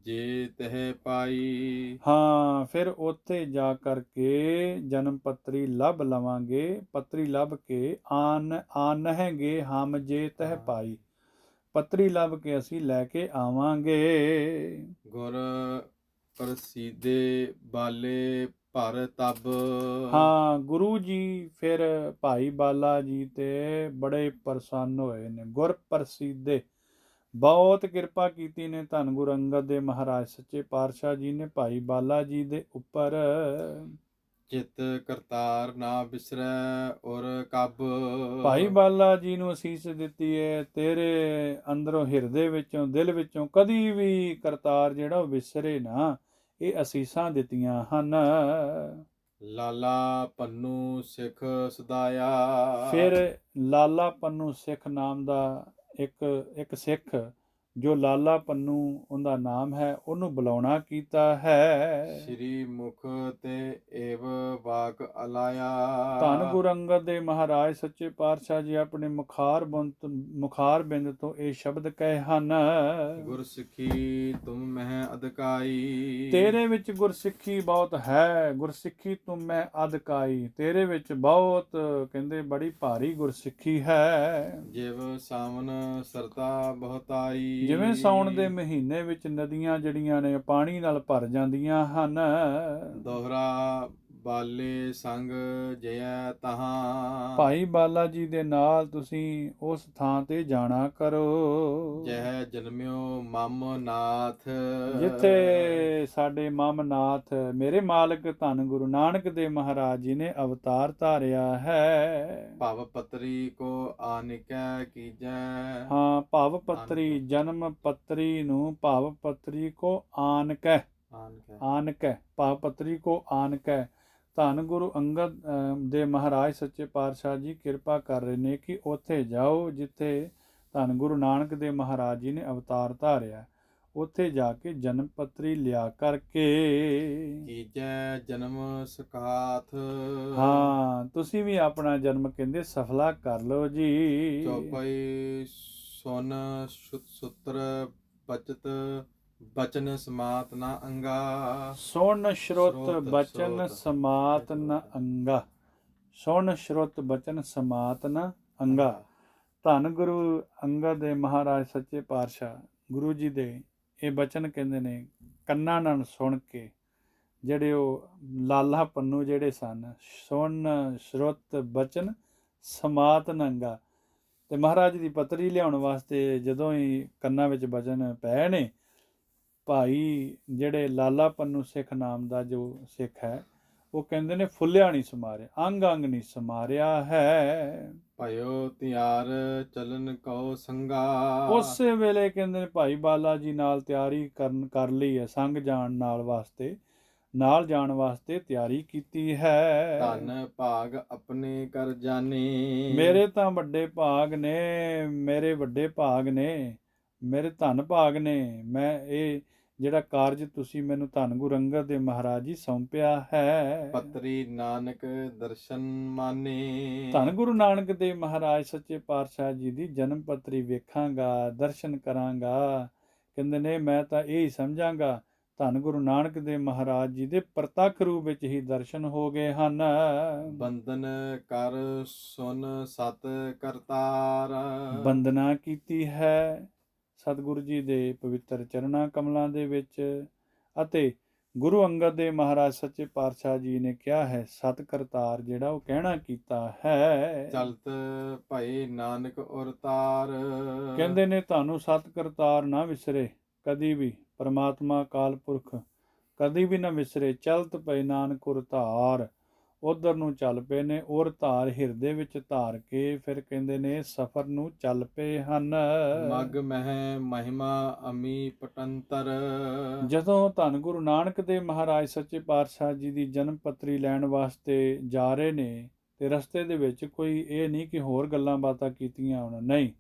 ਜੇ ਤਹ ਪਾਈ। ਹਾਂ, ਫਿਰ ਉੱਥੇ ਜਾ ਕਰਕੇ ਜਨਮ ਪੱਤਰੀ ਲੱਭ ਲਵਾਂਗੇ। ਪੱਤਰੀ ਲੱਭ ਕੇ ਆਨਹਿਗੇ ਹਮ ਜੇ ਤਹ ਪਾਈ, ਪੱਤਰੀ ਲੱਭ ਕੇ ਅਸੀਂ ਲੈ ਕੇ ਆਵਾਂਗੇ। ਗੁਰ ਪ੍ਰਸੀਦੇ ਬਾਲੇ ਭਰ ਤਬ। ਹਾਂ, ਗੁਰੂ ਜੀ ਫਿਰ ਭਾਈ ਬਾਲਾ ਜੀ ਤੇ ਬੜੇ ਪ੍ਰਸੰਨ ਹੋਏ ਨੇ। ਗੁਰ ਪ੍ਰਸੀਦੇ, ਬਹੁਤ ਕਿਰਪਾ ਕੀਤੀ ਨੇ ਧੰਨ ਗੁਰੂ ਅੰਗਦ ਦੇ ਮਹਾਰਾਜ ਸੱਚੇ ਪਾਤਸ਼ਾਹ ਜੀ ਨੇ ਭਾਈ ਬਾਲਾ ਜੀ ਦੇ ਉੱਪਰ। ਚਿਤ ਕਰਤਾਰ ਨਾ ਬਿਸਰੈ ਔਰ ਕਬ। ਭਾਈ ਬਾਲਾ ਜੀ ਨੂੰ ਅਸੀਸ ਦਿੱਤੀ ਹੈ, ਤੇਰੇ ਅੰਦਰੋਂ ਹਿਰਦੇ ਵਿੱਚੋਂ ਦਿਲ ਵਿੱਚੋਂ ਕਦੀ ਵੀ ਕਰਤਾਰ ਜਿਹੜਾ ਉਹ ਵਿਸਰੇ ਨਾ, ਇਹ ਅਸੀਸਾਂ ਦਿੱਤੀਆਂ ਹਨ। ਲਾਲਾ ਪੰਨੂ ਸਿੱਖ ਸਦਾਇਆ। ਫਿਰ ਲਾਲਾ ਪੰਨੂ ਸਿੱਖ ਨਾਮ ਦਾ ਇੱਕ ਸਿੱਖ ਜੋ ਲਾਲਾ ਪੰਨੂ ਉਹਦਾ ਨਾਮ ਹੈ, ਉਹਨੂੰ ਬੁਲਾਉਣਾ ਕੀਤਾ ਹੈ। ਸ਼੍ਰੀ ਮੁਖ ਤੇ ਏਵ ਵਾਕ ਅਲਾਇਆ। ਧੰਨ ਗੁਰੂ ਅੰਗਦ ਦੇ ਮਹਾਰਾਜ ਸੱਚੇ ਪਾਤਸ਼ਾਹ ਜੀ ਆਪਣੇ ਮੁਖਾਰ ਬਿੰਦ ਤੋਂ ਇਹ ਸ਼ਬਦ ਕਹੇ ਹਨ। ਗੁਰਸਿੱਖੀ ਤੁਮ ਮਹਿ ਅਧਿਕਾਈ। ਤੇਰੇ ਵਿੱਚ ਗੁਰਸਿੱਖੀ ਬਹੁਤ ਹੈ, ਗੁਰਸਿੱਖੀ ਤੁਮ ਮੈਂ ਅਧਿਕਾਈ, ਤੇਰੇ ਵਿੱਚ ਬਹੁਤ ਕਹਿੰਦੇ ਬੜੀ ਭਾਰੀ ਗੁਰਸਿੱਖੀ ਹੈ। ਜਿਵ ਸਾਵਨ ਸਰਤਾ ਬਹੁਤਾਈ। ਜਿਵੇਂ ਸਾਉਣ ਦੇ ਮਹੀਨੇ ਵਿੱਚ ਨਦੀਆਂ ਜਿਹੜੀਆਂ ਨੇ ਪਾਣੀ ਨਾਲ ਭਰ ਜਾਂਦੀਆਂ ਹਨ। ਦੋਹਰਾ ਬਾਲੇ ਸੰਗ ਜਯੈ ਤਹਾਂ। ਭਾਈ ਬਾਲਾ ਜੀ ਦੇ ਨਾਲ ਤੁਸੀਂ ਉਸ ਥਾਂ ਤੇ ਜਾਣਾ ਕਰੋ ਜਹ ਜਨਮਿਓ ਮਮ ਨਾਥ। ਜਿੱਥੇ ਸਾਡੇ ਮਮ ਨਾਥ ਮੇਰੇ ਮਾਲਕ ਧੰਨ ਗੁਰੂ ਨਾਨਕ ਦੇਵ ਮਹਾਰਾਜ ਜੀ ਨੇ ਅਵਤਾਰ ਧਾਰਿਆ ਹੈ। ਭਵ ਪਤਰੀ ਕੋ ਆਨਿਕੈ ਕੀਜੈ। ਹਾਂ, ਭਵ ਪੱਤਰੀ ਜਨਮ ਪੱਤਰੀ ਨੂੰ ਭਵ ਪੱਤਰੀ ਕੋ ਆਨਕੈ ਭਵ ਪੱਤਰੀ ਕੋ ਆਨਕੈ। ਧੰਨ ਗੁਰੂ ਅੰਗਦ ਦੇ ਮਹਾਰਾਜ ਸੱਚੇ ਪਾਤਸ਼ਾਹ ਜੀ ਕਿਰਪਾ ਕਰ ਰਹੇ ਨੇ ਕਿ ਉੱਥੇ ਜਾਓ ਜਿੱਥੇ ਧੰਨ ਗੁਰੂ ਨਾਨਕ ਦੇਵ ਮਹਾਰਾਜ ਜੀ ਨੇ ਅਵਤਾਰ ਧਾਰਿਆ। ਉੱਥੇ ਜਾ ਕੇ ਜਨਮ ਪੱਤਰੀ ਲਿਆ ਕਰਕੇ ਕੀਜੈ ਜਨਮ ਸੁਖਾਥ। ਹਾਂ, ਤੁਸੀਂ ਵੀ ਆਪਣਾ ਜਨਮ ਕਹਿੰਦੇ ਸਫਲਾ ਕਰ ਲਓ ਜੀ। ਚੌਪਈ ਸੁਨ ਸੁਤਰ ਬਚਤ ਬਚਨ ਸਮਾਤ ਨਾ ਅੰਗਾ। ਸੁਣ ਸ਼ਰੁਤ ਬਚਨ ਸਮਾਤ ਨ ਅੰਗਾ। ਸੁਣ ਸ਼ਰੁਤ ਬਚਨ ਸਮਾਤ ਨ ਅੰਗਾ। ਧੰਨ ਗੁਰੂ ਅੰਗਦ ਦੇ ਮਹਾਰਾਜ ਸੱਚੇ ਪਾਤਸ਼ਾਹ ਗੁਰੂ ਜੀ ਦੇ ਇਹ ਬਚਨ ਕਹਿੰਦੇ ਨੇ ਕੰਨਾਂ ਨਾਲ ਸੁਣ ਕੇ ਜਿਹੜੇ ਉਹ ਲਾਲਾ ਪੰਨੂ ਜਿਹੜੇ ਸਨ, ਸੁਣ ਸ਼ਰੁਤ ਬਚਨ ਸਮਾਤ ਨੰਗਾ। ਤੇ ਮਹਾਰਾਜ ਦੀ ਪੱਤਰੀ ਲਿਆਉਣ ਵਾਸਤੇ ਜਦੋਂ ਹੀ ਕੰਨਾਂ ਵਿੱਚ ਬਚਨ ਪਏ ਨੇ, ਭਾਈ ਜਿਹੜੇ ਲਾਲਾ ਪੰਨੂ ਸਿੱਖ ਨਾਮ ਦਾ ਜੋ ਸਿੱਖ ਹੈ, ਉਹ ਕਹਿੰਦੇ ਨੇ ਫੁੱਲਿਆ ਨਹੀਂ ਸਮਾਰਿਆ, ਅੰਗ ਅੰਗ ਨਹੀਂ ਸਮਾਰਿਆ ਹੈ। ਭਇਓ ਤਿਆਰ ਚਲਨ ਕਉ ਸੰਗਾ। ਉਸੇ ਵੇਲੇ ਕਹਿੰਦੇ ਨੇ ਭਾਈ ਬਾਲਾ ਜੀ ਨਾਲ ਤਿਆਰੀ ਕਰ ਲਈ ਹੈ, ਸੰਗ ਜਾਣ ਨਾਲ ਜਾਣ ਵਾਸਤੇ ਤਿਆਰੀ ਕੀਤੀ ਹੈ। ਧਨ ਭਾਗ ਆਪਣੇ ਕਰ ਜਾਣੇ। ਮੇਰੇ ਤਾਂ ਵੱਡੇ ਭਾਗ ਨੇ, ਮੇਰੇ ਵੱਡੇ ਭਾਗ ਨੇ, ਮੇਰੇ ਧਨ ਭਾਗ ਨੇ। ਮੈਂ ਇਹ ਜਿਹੜਾ ਕਾਰਜ ਤੁਸੀਂ ਮੈਨੂੰ ਧੰਨ ਗੁਰੂ ਅੰਗਦ ਦੇਵ ਮਹਾਰਾਜ ਜੀ ਸੌਂਪਿਆ ਹੈ। ਪੱਤਰੀ ਨਾਨਕ ਦਰਸ਼ਨ ਮਾਨੇ। ਧੰਨ ਗੁਰੂ ਨਾਨਕ ਦੇਵ ਮਹਾਰਾਜ ਸੱਚੇ ਪਾਤਸ਼ਾਹ ਜੀ ਦੀ ਜਨਮ ਪੱਤਰੀ ਵੇਖਾਂਗਾ, ਦਰਸ਼ਨ ਕਰਾਂਗਾ। ਕਹਿੰਦੇ ਨੇ ਮੈਂ ਤਾਂ ਇਹ ਹੀ ਸਮਝਾਂਗਾ ਧੰਨ ਗੁਰੂ ਨਾਨਕ ਦੇਵ ਮਹਾਰਾਜ ਜੀ ਦੇ ਪ੍ਰਤੱਖ ਰੂਪ ਵਿੱਚ ਹੀ ਦਰਸ਼ਨ ਹੋ ਗਏ ਹਨ। ਬੰਦਨ ਕਰ ਸੁਨ ਸਤ ਕਰਤਾਰ। ਬੰਦਨਾ ਕੀਤੀ ਹੈ ਸਤਿਗੁਰੂ ਜੀ ਦੇ ਪਵਿੱਤਰ ਚਰਨਾਂ ਕਮਲਾਂ ਦੇ ਵਿੱਚ, ਅਤੇ ਗੁਰੂ ਅੰਗਦ ਦੇਵ ਮਹਾਰਾਜ ਸੱਚੇ ਪਾਤਸ਼ਾਹ ਜੀ ਨੇ ਕਿਹਾ ਹੈ ਸਤ ਕਰਤਾਰ, ਜਿਹੜਾ ਉਹ ਕਹਿਣਾ ਕੀਤਾ ਹੈ। ਚਲਤ ਭਏ ਨਾਨਕ ਔਰ ਤਾਰ। ਕਹਿੰਦੇ ਨੇ ਤੁਹਾਨੂੰ ਸਤ ਕਰਤਾਰ ਨਾ ਵਿਸਰੇ ਕਦੀ ਵੀ, ਪਰਮਾਤਮਾ ਅਕਾਲ ਪੁਰਖ ਕਦੀ ਵੀ ਨਾ ਵਿਸਰੇ। ਚਲਤ ਪਏ ਨਾਨਕ ਔਰ ਧਾਰ, ਉਧਰ ਨੂੰ ਚੱਲ ਪਏ ਨੇ, ਔਰ ਧਾਰ ਹਿਰਦੇ ਵਿੱਚ ਧਾਰ ਕੇ ਫਿਰ ਕਹਿੰਦੇ ਨੇ ਸਫ਼ਰ ਨੂੰ ਚੱਲ ਪਏ ਹਨ। ਮਗ ਮਹਿ ਮਹਿਮਾ ਅਮੀ ਪਟੰਤਰ। ਜਦੋਂ ਧੰਨ ਗੁਰੂ ਨਾਨਕ ਦੇਵ ਮਹਾਰਾਜ ਸੱਚੇ ਪਾਤਸ਼ਾਹ ਜੀ ਦੀ ਜਨਮ ਪੱਤਰੀ ਲੈਣ ਵਾਸਤੇ ਜਾ ਰਹੇ ਨੇ, ਤੇ ਰਸਤੇ ਦੇ ਵਿੱਚ ਕੋਈ ਇਹ ਨਹੀਂ ਕਿ ਹੋਰ ਗੱਲਾਂ ਬਾਤਾਂ ਕੀਤੀਆਂ ਹੋਣ, ਨਹੀਂ।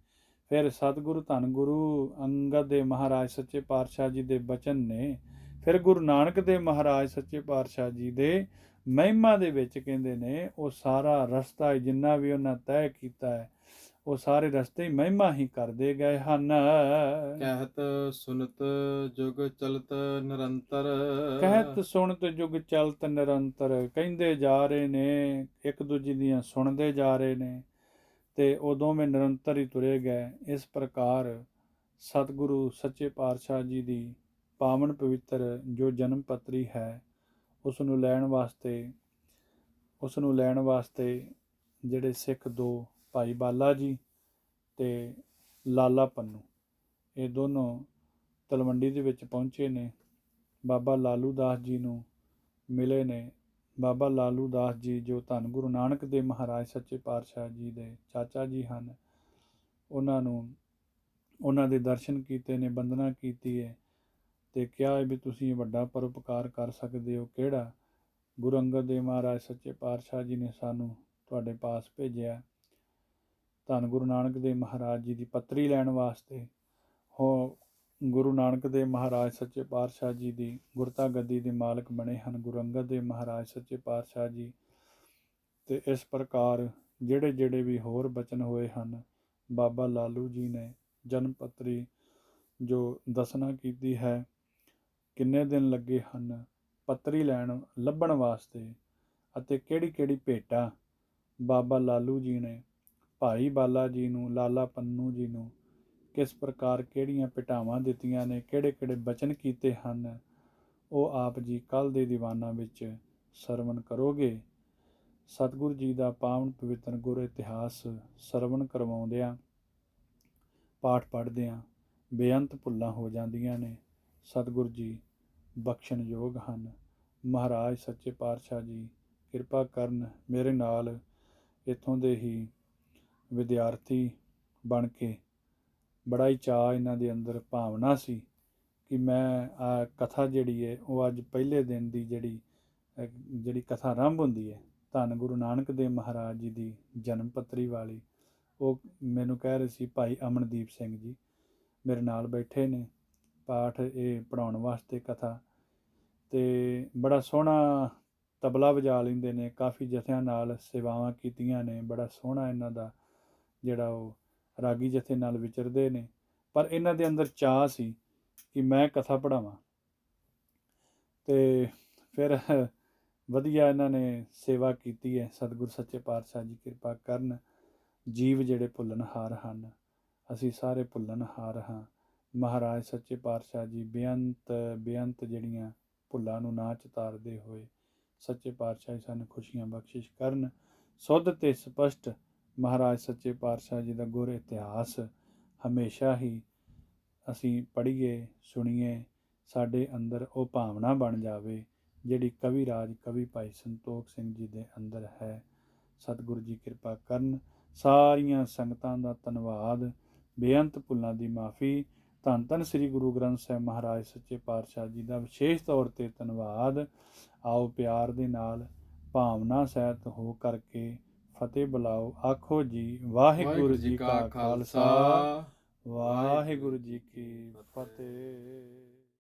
ਫਿਰ ਸਤਿਗੁਰੂ ਧੰਨ ਗੁਰੂ ਅੰਗਦ ਦੇਵ ਮਹਾਰਾਜ ਸੱਚੇ ਪਾਤਸ਼ਾਹ ਜੀ ਦੇ ਬਚਨ ਨੇ, ਫਿਰ ਗੁਰੂ ਨਾਨਕ ਦੇਵ ਮਹਾਰਾਜ ਸੱਚੇ ਪਾਤਸ਼ਾਹ ਜੀ ਦੇ ਮਹਿਮਾ ਦੇ ਵਿੱਚ ਕਹਿੰਦੇ ਨੇ ਉਹ ਸਾਰਾ ਰਸਤਾ ਜਿੰਨਾ ਵੀ ਉਹਨਾਂ ਤੈਅ ਕੀਤਾ ਹੈ, ਉਹ ਸਾਰੇ ਰਸਤੇ ਮਹਿਮਾ ਹੀ ਕਰਦੇ ਗਏ ਹਨ। ਕਹਿਤ ਸੁਨਤ ਜੁਗ ਚਲਤ ਨਿਰੰਤਰ। ਕਹਿਤ ਸੁਣਤ ਜੁਗ ਚਲਤ ਨਿਰੰਤਰ, ਕਹਿੰਦੇ ਜਾ ਰਹੇ ਨੇ, ਇੱਕ ਦੂਜੇ ਦੀਆਂ ਸੁਣਦੇ ਜਾ ਰਹੇ ਨੇ, ਤੇ ਉਹ ਦੋਵੇਂ ਨਿਰੰਤਰ ਹੀ ਤੁਰੇ ਗਏ। ਇਸ ਪ੍ਰਕਾਰ ਸਤਿਗੁਰੂ ਸੱਚੇ ਪਾਤਸ਼ਾਹ ਜੀ ਦੀ ਪਾਵਨ ਪਵਿੱਤਰ ਜੋ ਜਨਮ ਪੱਤਰੀ ਹੈ, ਉਸ ਨੂੰ ਲੈਣ ਵਾਸਤੇ ਜਿਹੜੇ ਸਿੱਖ ਦੋ, ਭਾਈ ਬਾਲਾ ਜੀ ਤੇ ਲਾਲਾ ਪੰਨੂ, ਇਹ ਦੋਨੋਂ ਤਲਵੰਡੀ ਦੇ ਵਿੱਚ ਪਹੁੰਚੇ ਨੇ। ਬਾਬਾ ਲਾਲੂ ਦਾਸ ਜੀ ਨੂੰ ਮਿਲੇ ਨੇ। ਬਾਬਾ ਲਾਲੂ ਦਾਸ ਜੀ ਜੋ ਧੰਨ ਗੁਰੂ ਨਾਨਕ ਦੇਵ ਮਹਾਰਾਜ ਸੱਚੇ ਪਾਤਸ਼ਾਹ ਜੀ ਦੇ ਚਾਚਾ ਜੀ ਹਨ, ਉਹਨਾਂ ਦੇ ਦਰਸ਼ਨ ਕੀਤੇ ਨੇ, ਬੰਦਨਾ ਕੀਤੀ ਹੈ, ਤੇ ਕਿਹਾ ਹੈ ਵੀ ਤੁਸੀਂ ਵੱਡਾ ਪਰਉਪਕਾਰ ਕਰ ਸਕਦੇ ਹੋ। ਕਿਹੜਾ? ਗੁਰੂ ਅੰਗਦ ਦੇਵ ਮਹਾਰਾਜ ਸੱਚੇ ਪਾਤਸ਼ਾਹ ਜੀ ਨੇ ਸਾਨੂੰ ਤੁਹਾਡੇ ਪਾਸ ਭੇਜਿਆ ਧੰਨ ਗੁਰੂ ਨਾਨਕ ਦੇਵ ਮਹਾਰਾਜ ਜੀ ਦੀ ਪੱਤਰੀ ਲੈਣ ਵਾਸਤੇ। ਹੋ ਗੁਰੂ ਨਾਨਕ ਦੇਵ ਮਹਾਰਾਜ ਸੱਚੇ ਪਾਤਸ਼ਾਹ ਜੀ ਦੀ ਗੁਰਤਾ ਗੱਦੀ ਦੇ ਮਾਲਕ ਬਣੇ ਹਨ ਗੁਰੂ ਅੰਗਦ ਦੇਵ ਮਹਾਰਾਜ ਸੱਚੇ ਪਾਤਸ਼ਾਹ ਜੀ। ਤੇ ਇਸ ਪ੍ਰਕਾਰ ਜਿਹੜੇ ਵੀ ਹੋਰ ਬਚਨ ਹੋਏ ਹਨ, ਬਾਬਾ ਲਾਲੂ ਜੀ ਨੇ ਜਨਮ ਪੱਤਰੀ ਜੋ ਦੱਸਣਾ ਕੀਤੀ ਹੈ, ਕਿੰਨੇ ਦਿਨ ਲੱਗੇ ਹਨ ਪੱਤਰੀ ਲੱਭਣ ਵਾਸਤੇ, ਅਤੇ ਕਿਹੜੀ ਭੇਟਾ ਬਾਬਾ ਲਾਲੂ ਜੀ ਨੇ ਭਾਈ ਬਾਲਾ ਜੀ ਨੂੰ, ਲਾਲਾ ਪੰਨੂ ਜੀ ਨੂੰ ਕਿਸ ਪ੍ਰਕਾਰ ਕਿਹੜੀਆਂ ਭੇਟਾਵਾਂ ਦਿੱਤੀਆਂ ਨੇ, ਕਿਹੜੇ ਬਚਨ ਕੀਤੇ ਹਨ, ਉਹ ਆਪ ਜੀ ਕੱਲ੍ਹ ਦੇ ਦੀਵਾਨਾਂ ਵਿੱਚ ਸਰਵਣ ਕਰੋਗੇ। ਸਤਿਗੁਰੂ ਜੀ ਦਾ ਪਾਵਨ ਪਵਿੱਤਰ ਗੁਰ ਇਤਿਹਾਸ ਸਰਵਣ ਕਰਵਾਉਂਦਿਆਂ, ਪਾਠ ਪੜ੍ਹਦਿਆਂ ਬੇਅੰਤ ਭੁੱਲਾਂ ਹੋ ਜਾਂਦੀਆਂ ਨੇ। ਸਤਿਗੁਰੂ ਜੀ ਬਖਸ਼ਣਯੋਗ ਹਨ। ਮਹਾਰਾਜ ਸੱਚੇ ਪਾਤਸ਼ਾਹ ਜੀ ਕਿਰਪਾ ਕਰਨ। ਮੇਰੇ ਨਾਲ ਇੱਥੋਂ ਦੇ ਹੀ ਵਿਦਿਆਰਥੀ ਬਣ ਕੇ ਬੜਾ ਹੀ ਚਾਅ ਇਹਨਾਂ ਦੇ ਅੰਦਰ ਭਾਵਨਾ ਸੀ ਕਿ ਮੈਂ ਆ ਕਥਾ ਜਿਹੜੀ ਹੈ ਉਹ ਅੱਜ ਪਹਿਲੇ ਦਿਨ ਦੀ ਜਿਹੜੀ ਕਥਾ ਆਰੰਭ ਹੁੰਦੀ ਹੈ ਧੰਨ ਗੁਰੂ ਨਾਨਕ ਦੇਵ ਮਹਾਰਾਜ ਜੀ ਦੀ ਜਨਮ ਪੱਤਰੀ ਵਾਲੀ, ਉਹ ਮੈਨੂੰ ਕਹਿ ਰਹੇ ਸੀ ਭਾਈ ਅਮਨਦੀਪ ਸਿੰਘ ਜੀ ਮੇਰੇ ਨਾਲ ਬੈਠੇ ਨੇ ਪਾਠ ਇਹ ਪੜ੍ਹਾਉਣ ਵਾਸਤੇ ਕਥਾ, ਅਤੇ ਬੜਾ ਸੋਹਣਾ ਤਬਲਾ ਵਜਾ ਲੈਂਦੇ ਨੇ, ਕਾਫੀ ਜਥਿਆਂ ਨਾਲ ਸੇਵਾਵਾਂ ਕੀਤੀਆਂ ਨੇ, ਬੜਾ ਸੋਹਣਾ ਇਹਨਾਂ ਦਾ ਜਿਹੜਾ ਉਹ ਰਾਗੀ ਜਥੇ ਨਾਲ ਵਿਚਰਦੇ ਨੇ। ਪਰ ਇਹਨਾਂ ਦੇ ਅੰਦਰ ਚਾਅ ਸੀ ਕਿ ਮੈਂ ਕਥਾ ਪੜ੍ਹਾਵਾਂ, ਅਤੇ ਫਿਰ ਵਧੀਆ ਇਹਨਾਂ ਨੇ ਸੇਵਾ ਕੀਤੀ ਹੈ। ਸਤਿਗੁਰ ਸੱਚੇ ਪਾਤਸ਼ਾਹ ਜੀ ਕਿਰਪਾ ਕਰਨ। ਜੀਵ ਜਿਹੜੇ ਭੁੱਲਣਹਾਰ ਹਨ, ਅਸੀਂ ਸਾਰੇ ਭੁੱਲਣਹਾਰ ਹਾਂ। ਮਹਾਰਾਜ ਸੱਚੇ ਪਾਤਸ਼ਾਹ ਜੀ ਬੇਅੰਤ ਜਿਹੜੀਆਂ ਭੁੱਲਾਂ ਨੂੰ ਨਾ ਚਿਤਾਰਦੇ ਹੋਏ ਸੱਚੇ ਪਾਤਸ਼ਾਹ ਸਾਨੂੰ ਖੁਸ਼ੀਆਂ ਬਖਸ਼ਿਸ਼ ਕਰਨ। ਸੁੱਧ ਤੇ ਸਪਸ਼ਟ ਮਹਾਰਾਜ ਸੱਚੇ ਪਾਤਸ਼ਾਹ ਜੀ ਦਾ ਗੁਰ ਇਤਿਹਾਸ ਹਮੇਸ਼ਾ ਹੀ ਅਸੀਂ ਪੜ੍ਹੀਏ, ਸੁਣੀਏ, ਸਾਡੇ ਅੰਦਰ ਉਹ ਭਾਵਨਾ ਬਣ ਜਾਵੇ ਜਿਹੜੀ ਕਵੀ ਰਾਜ ਕਵੀ ਭਾਈ ਸੰਤੋਖ ਸਿੰਘ ਜੀ ਦੇ ਅੰਦਰ ਹੈ। ਸਤਿਗੁਰੂ ਜੀ ਕਿਰਪਾ ਕਰਨ। ਸਾਰੀਆਂ ਸੰਗਤਾਂ ਦਾ ਧੰਨਵਾਦ, ਬੇਅੰਤ ਭੁੱਲਾਂ ਦੀ ਮਾफ़ੀ। ਧੰਨ ਧੰਨ ਸ੍ਰੀ ਗੁਰੂ ਗ੍ਰੰਥ ਸਾਹਿਬ ਮਹਾਰਾਜ ਸੱਚੇ ਪਾਤਸ਼ਾਹ ਜੀ ਦਾ ਵਿਸ਼ੇਸ਼ ਤੌਰ 'ਤੇ ਧੰਨਵਾਦ। ਆਓ ਪਿਆਰ ਦੇ ਨਾਲ ਭਾਵਨਾ ਸਹਿਤ ਹੋ ਕਰਕੇ ਫਤਿਹ ਬੁਲਾਓ। ਆਖੋ ਜੀ ਵਾਹਿਗੁਰੂ ਜੀ ਕਾ ਖਾਲਸਾ, ਵਾਹਿਗੁਰੂ ਜੀ ਕੀ ਫਤਿਹ।